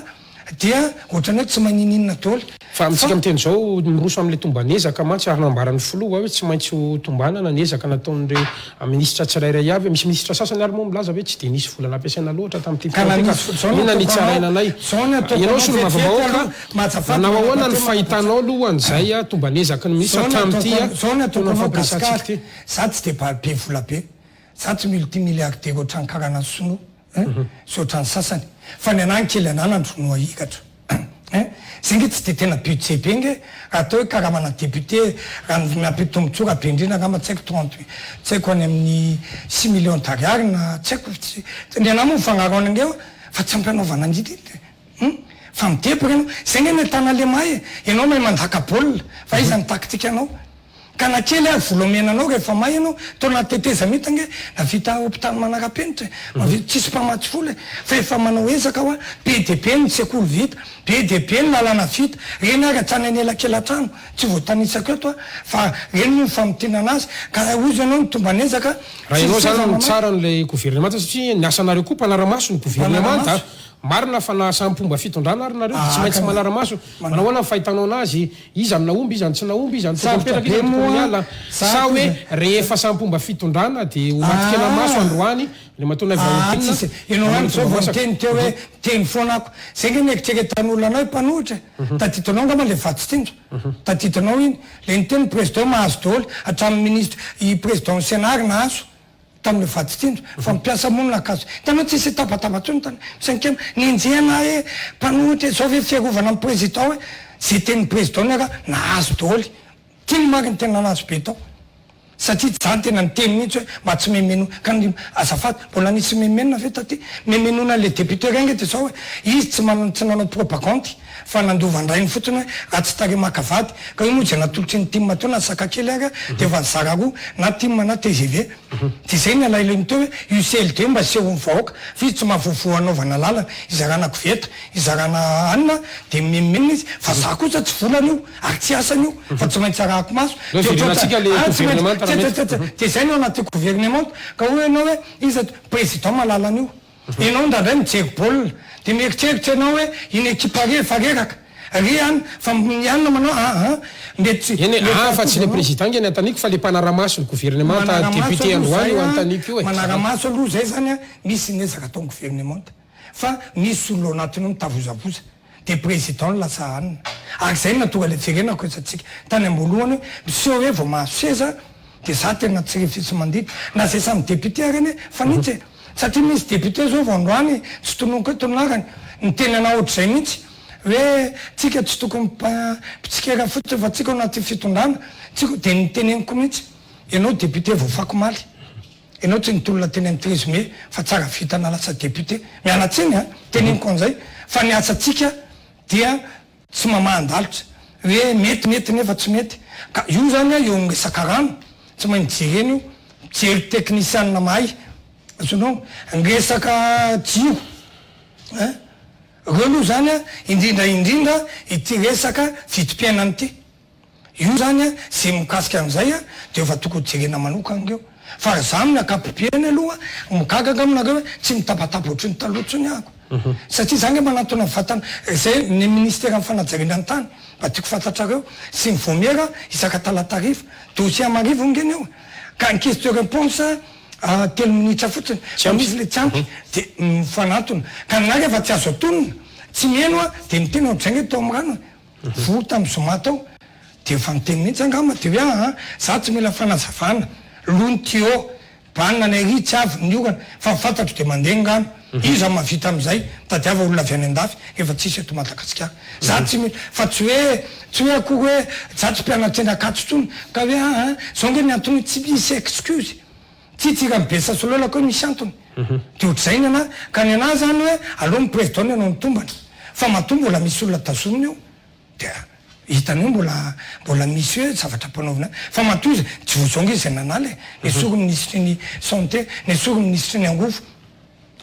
dia ohatrany hoe tsy manininina daholo fa amitsika miteny zao miroso am'le tombanezaka mantsy ary nambaran'ny filoha hoe tsy maintsy ho tombanana ny ezaka nataon're ministra tsirairay avy misy ministra sasany ary moa milaza hoe tsy de nisy volana ampiasaina loatra tamin'tyina ny tsarainanay ianao solomavambahoaka manao ahoana ny fahitanao alohan'izay tombanezaka ny ministra tamin'ity tona fampiresantsika ty za tsy de be vola be za tsy multimilliardaire ohatrany karana sono sy ohatrany sasany fa ny anahy kely anana andronoa ikatra zay nge tsy de tena budget be nge raha atao hoe karaha mana député raha miampitombotsora be indrindra ngamba tsy haiko 30 tsy haiko any amin'ny 6 millions d'ariary na tsy haiko ny anahy moa mifanarona ngeo fa tsy ampianaovana andidy fa midepy renao zay nge ny tana le may ianao mahay mandaka baolina fa iza ny taktika anao ka na kely ary volamenanao rehefa may anao tona teteza mita nge navita hôpitaly manara-penitra tsisy mpamatsy fola fa efa manao ezaka hoa be de be ny sekoly vita be de be ny lalana vita reny ary atsana ny elakelan-trano tsy voatanisako eto fa reny no famitena anazy ka ozy anao ny tombanezaka raha ianao zany tsara n'le gouvernemanta satria ny asanareo koa mpanara-maso ny gouvernemanta marina fa na sampomba fitondrana ary nareo tsy maintsy manaramaso manao hoana fahitanao anazy izany naomby izany tsy naomby izany toperakala sa hoe rehefa sampomba fitondrana de olatikena maso androany le matona vaoteny teo hoe teny foanako zay nge niekitreketan'olona anao mpanohitra tatitonao ngama le vatsinjo tatitonao iny le niteny président mahazo dôly hatramin'ny ministre i président sénary nahazo tamin'le vatsinjo fa mipiasa monina akazo tanao tsisy tapatapatsony tany sankena ninjehana hoe mpanohitra zao ve fiarovana amin'ny président hoe zay teny président aka nahazo dôly tiany maky ny tena nahazo be tao satria zany tena niteny mihitsy hoe mba tsy memeno ka azafady mbola nisy memenona ve taty memenona le député renge de zao hoe izy tsy nanao propagande fa nandovandrainy fotsiny hoe raha tsy tare makavady ka io moa zay natolotry ny tim teo na sakakely aga de va nizara roa na tim na TGV de zay ny alailany teo hoe UCLD mba seho vahoaka fizy tsy mahavovoa anaovana lalana izarana koveta izarana anina de memena izy fa za kosa tsy volana io ary tsy asany io fa tsy maintsy arahako maso de zay no anaty gouvernement ka hoe anao hoe izy président malalana io ianao ndandray mijery baolina de mieritreritra anao hoe iny équipe rehefa reraka re any fa mianina manao mety fa tsy le président ngeny antaniko fa le mpanaramaso ny gouvernement député androany io antaniko io manaramaso aloha zay zany a misy nezaka atao gouvernement fa misy olo anatiny mitavozavoza de président lasa anina ary zay natonga le firenako satsika tany amboalohany miseo hoe vao mahaseza de za tena tsy refisy mandity na zay samy député reny fanitsy satria misy député zao vao androany tsy tononoko hoe tononarany ny tenana ohatr'izay mihitsy hoe tsika tsy tokony mpitsikera fotsiny fa tsika anaty fitondrana tsika de niteneniko mihitsy ianao député vao fakomaly ianao tsy nitolona teny amin'ny 13 mai fa tsara vitana lasa député mianatsiny a teneniko an'izay fa ny asatsika dia tsy mamahandalotra hoe mety nefa tsy mety ka io zany a eo amresaka rano tsy maintsy jereny io jery technicianna mahay azonao nresaka jio reo aloha zany a indrindraindrindra ity resaka vitim-piainany ity io zany a zay mikasika an'izay a de efa tokony jerena manokana reo fa za amin'ny akapopiany aloha migagaga aminareo hoe tsy mitapatapa ohatry ny talohatsony ako satria zany manatona vatana zay ny ministère amin'ny fanajariana ny tany mba tiako fantatrareo sy mivoamera isaka talatarifa dossier marivo ngeny eo ka ny question réponse telo minitra fotsiny misy le tsampy de mifanatona ka nary efa tsy azo atonona tsy mieno a de mitena ohatr'zay tao am'rano vo tamy zoma tao de efa miteny mihitsy angama de hoe za tsy mila fanazavana lony tio banina ny ary tsy avy ny orana fa mifantatro de mandeha ngano iza mahavita am'izay tadiava olona avy any an-dafy efa tsisy eto Madagasikara za tsy mila fa tsy hoe akory hoe za tsy mpianatry akatsotsony ka hoe zao nge ny antony tsy misy excuse tsitsika mibesa sololako hoe misy antony de ohatr'izay ny ana ka ny ana zany hoe aloha ny président anao nitombana fa matoa mbola misy olona tazominy io de hitany io mbola misy hoe zavatra mpanaovina fa matoa izy tsy vozonga izy zay nanaly ny soro ministre ny santé ny soro ministre ny angovo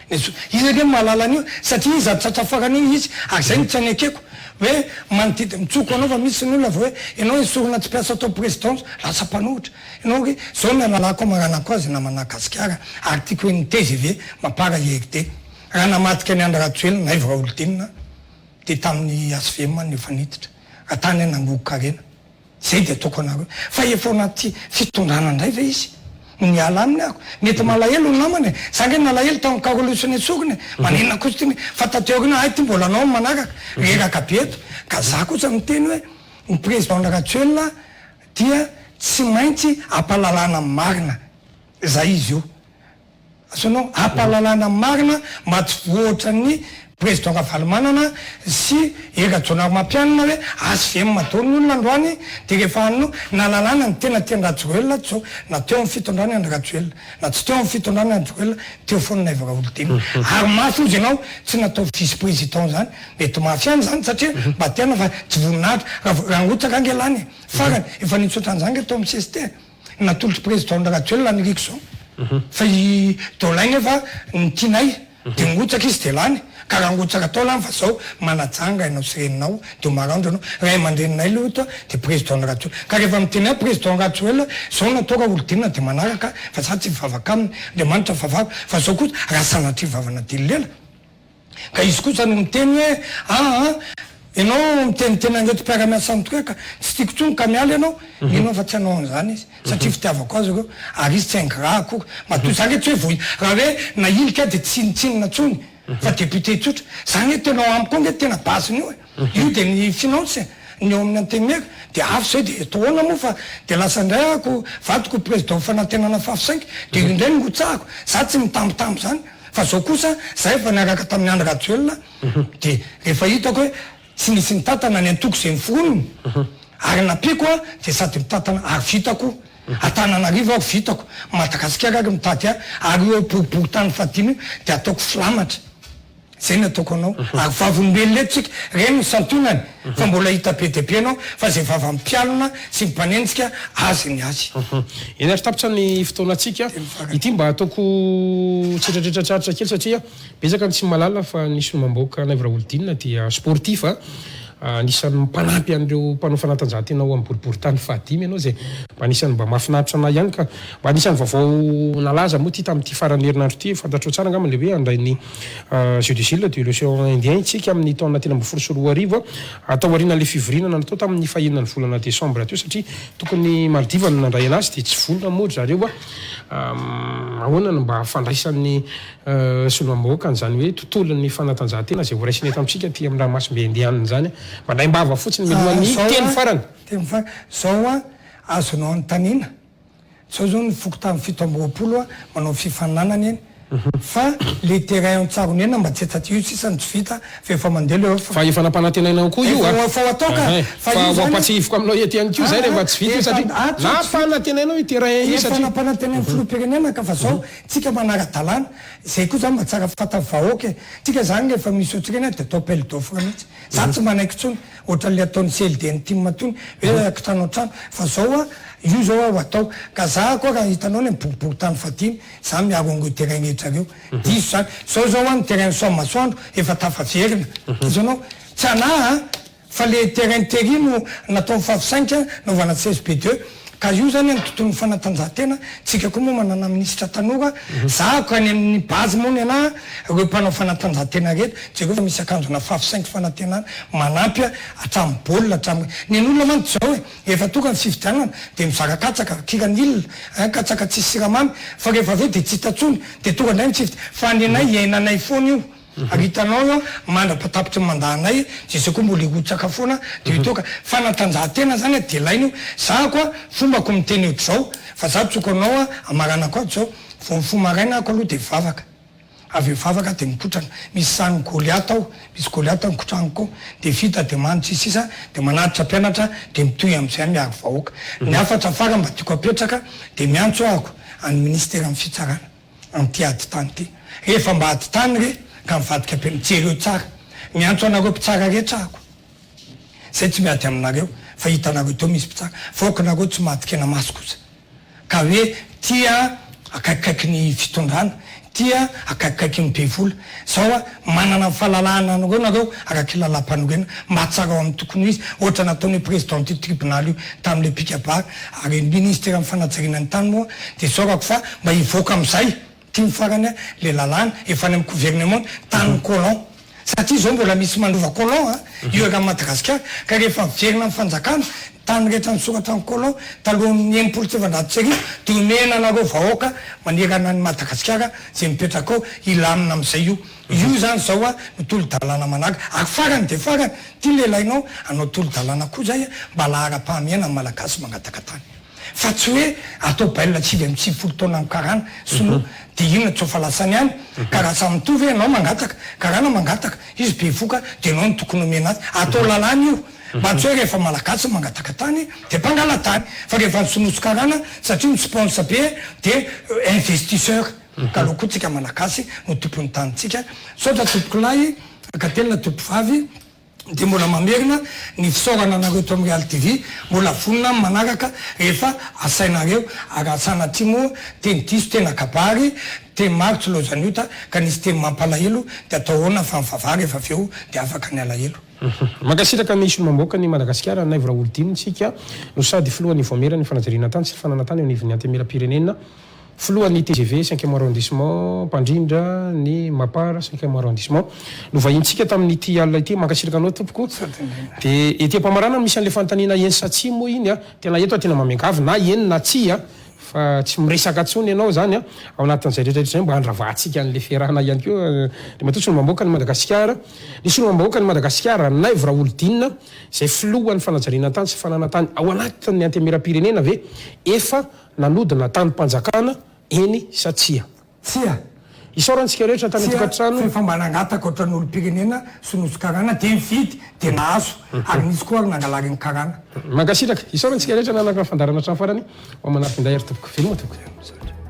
izy ake mahalalana io satria izy atsatrafarana io izy ary zay ny tsy anekeko hoe manodidi mitsoko anao fa misy ny olona va hoe ianao isorona tsy piasa atao présidence lasa mpanohitra ianao hoe zao ny alalako maranako azy na Madagasikara ary tiako hoe ny TGV mampara IRD raha namatika ny Andry Rajoelina na Ivo Raolodinina de tamin'ny ASVM ny fanititra atany nangogoka rena zay de ataoko anareo fa efa anaty fitondrana indray ve izy niala aminy ako mety malahelo ny namany sange nalahelo tamin'ny Carolus sorony manenina kosa ty fa tateorina ay ty mbola anao manaraka reraka be eto ka za kosa miteny hoe ny président Rajoelina dia tsy maintsy ampalalana marina zay izy io azonao ampalalana marina mba tsy voatra ny président Ravalomanana sy Erajonary Mampianina hoe ASVM mataony olona androany de rehefa anno nalalana ny tena tiany Rajoelina zao na teo amin'ny fitondrany Andry Rajoelina na tsy teo amin'ny fitondrany Andry Rajoelina teo foana Ivo Raolodinina ary mafy izy ianao tsy natao vice président zany mety mafy any zany satria mba tiana fa tsy voninahitra raha ngotsaka angelany farany efa nitsotra an'izany atao amin'ny CST natolotry président Rajoelina niriko zao fa i Dolaigny efa nitinay de ngotsaka izy de lany ka raha ngotsaka atao lany fa zao manajanga ianao sy reninao de marandro anao raha mandreninay loto de président Rajoelina ka rehefa miteny président Rajoelina zao natao Raolodinina de manaraka fa za tsy mivavaka aminy de manitra vavako fa zao kosa raha sanatry vavana dilela ka izy kosa no miteny hoe ianao mitenitena angeto mpiara-miasa aminy tokoa ka tsy tiako tsony ka miala ianao inao fa tsy hanao an'izany izy satria fitiavako azy reo ary izy tsy aingrahako matoy zany hoe tsy hoe voy raha hoe nailika de tsinitsinina tsony fa député tsotra zany hoe tena amiko nge tena basiny io io de ny finance ny eo amin'ny antenimeka de afo zay de toona moa fa de lasa indray ako vadiko président fanantenana fafo 5 de io indray ngotsahako za tsy mitambitamby zany fa zao kosa zay efa niaraka tamin'ny andro ratioelona de rehefa hitako hoe tsy nisy nitatana ny antoko zay mifonony ary napiko de sady mitatana ary vitako Atananarivo ako vitako Madagasikara ary mitady ary eo boriboritany fadimy de ataoko filamatra zay ny ataoko anao ary vavolombelona etsika reny santonany fa mbola hita be de be anao fa zay vava mpialona sy mipanenjika azy ny azy eny ary tapitra ny fotoanatsika ity mba ataoko tsetratretratraritra kely satria betsaka ny tsy malala fa nisy mamboaka Naivra Olodinina dia sportif anisan'ny mpanampy an'ireo mpanao fanatanjahantena ao amin'ny boriboritany fahadimy ianao zay mba anisan'ny mba mahafinaritra anay ihany ka mba anisan'ny vaovao nalaza moa ty tamin'ity farany herinandro ty fantatro tsara angamba le hoe andrain'ny Jeux du Sud de l'Océan Indien itsika amin'ny taona tena mbo folo sy roa arivo atao aorianan'le fivoriana natao tamin'ny fahinana ny volana desambra teo satria tokony Maldiva no nandray anazy de tsy volona moa zareo ahoana no mba fandraisan'ny solomamboaka an'izany hoe tontolon'ny fanatanjahantena zay voaraisiny eto amitsika ty amin'ny ranomasimbe indianina zany mba ndray mbava fotsiny milohan'ny teny farany teny farany zao azonao antanina zao zao ny foko tamin'ny 7 manao fifananana eny fa le terrain antsarony ena mba tsy etaty io sisa ny tsy vita fa efa mandeha le fa efa nampanantenaina koa io fa atoka fa ampatsihivoko aminao ety ihany koa zay rehefa tsy vita satria nampanantenainao io terrain io satria nampanantenainy filoham-pirenena ka fa zao tsika manara-dalàna zay koa zany mba tsara fata vahoaka tsika zany rehefa misy ohatsika eny de atao pelle d'offre mihitsy za tsy manaiky tsony ohatran'le ataon'ny CLD ny team tony hoe akitanao trano fa zao io zao atao ka za koa raha hitanao ny boriboritany fadimy za miaro ango terrain etrareo diso zany zao ny terrain somasoandro efa tafaverina izanao tsy ana fa le terrain tery no natao fafo 5 naovana 16B2 ka io zany ny tontolon'ny fanatanjahantena tsika koa moa manana ministra tanora za ko any amin'ny base moa ny ana reo mpanao fanatanjahantena reto tsika fa misy akanjona fafo 5 fanatenana manampy hatramin'ny baolina hatramin'ny ny olona mantsy zao efa tonga ny fividianana de mizarakatsaka kiran'ilona katsaka tsisy siramamy fa rehefa aveo de tsy hitatsony de tonga ndray mitsifity fa ny anay iainanay foana io ary hitanao io mandra-patapitra mandahanay zay koa mbola hotsaka foana de toka fanatanjahantena zany de lainy io za koa fombako miteny ohatr'izao fa za tsoko anao amarana koa zao vao fomaraina ako aloha de vavaka avy vavaka de mikotrana misy sany Goliath ao misy Goliath mikotrana de vita de manitra sisa de manatitra mpianatra de mitohy am'izay miaro vahoaka ny afatra fara mba tiako apetraka de miantso ako any ministera amin'ny fitsarana am'ty ady tany ty rehefa mba ady tany re ka mivadika ampijereo tsara miantso anareo mpitsara rehetra ako zay tsy miady aminareo fa hitanareo teo misy mpitsara vokanareo tsy madikena maso kosa ka hoe tia akaikikaiky ny fitondrana tia akaikikaiky ny be vola zao manana fahalalahana anareo nareo araky lalam-panorena mba tsara ao amin'ny tokony izy ohatra nataony président ty tribunal io tamin'le pikabary ary ministre amin'ny fanajariana ny tany moa de saorako fa mba hivoaka am'izay tia mifarany le lalàna efa any amin'ny gouvernement tany colon satria zao mbola misy mandova colon io raha Madagasikara ka rehefa miverina amin'ny fanjakana tany rehetra misoratra ny colon talohan'ny 1970 de omena anareo vahoaka manerana ny Madagasikara zay mipetraka ao ilamina am'izay io zany zao mitolo-dalàna manaraka ary farany de farany ty lelainao anao tolo-dalàna koa zay mba lahara-pahamiana ny malagasy mangataka tany fa tsy hoe atao bailina 7 taona ny karana sono de inona tsofa lasany any ka raha samy mitovy anao mangataka karana mangataka izy be voka de anao ny tokony omena azy atao lalàna io mba tsy hoe rehefa malagasy mangataka tany de mpangala tany fa rehefa nysonoso karana satria misponsa be de investisseur ka aloha koa tsika malagasy no tompony tanytsika saotra tompoko lahy ka telona tompo vavy de mbola mamerina ny fisaorana anareo to amin'ny Real TV mbola vonina manaraka rehefa asainareo ary asana ty moa teny diso tena kabary teny marotsy lozaniota ka nisy teny mampalahelo de atao hoana fa mivavary efa aveo de afaka ny alahelo mankasitraka ny solomamboaka ny Madagasikara Naivra Olodinina tsika no sady filohan'ny voamera ny fanajariana tany sy fananatany eo anivon'ny antemera pirenena filohan'ny TGV 5e arrondissement mpandrindra ny mapara 5e arrondissement no vahintsika tamin'nyity alina ity mankasiraka anao tompoko dia ety Ampamarana misy an'le fanontaniana eny sa tsia moa iny a tena eto tena mamengavy na eny na tsia fa tsy miresaka tsony ianao zany a ao anatin'izay rehetrarehetra zay mba handravahantsika an'le fiarahana ihany koa dia matoa solombamoaka ny Madagasikara ny solombamoaka ny Madagasikara Naivo Raolodina izay filohan'ny fanajariana tany sy fananantany ao anatin'ny antemera-pirenena ve efa nanodina tany-panjakana eny satsia tsia isaorantsika rehetra tany tokantrano fa manangataka ohatran'olo-pirenena sonoso-karana dia mividy dia nahazo ary nisy koa ary nangalary ny karana mankasitraka isaorantsika rehetra nanaka fandarana trano farany ao manaraka inday ary tompoko veloma tompoko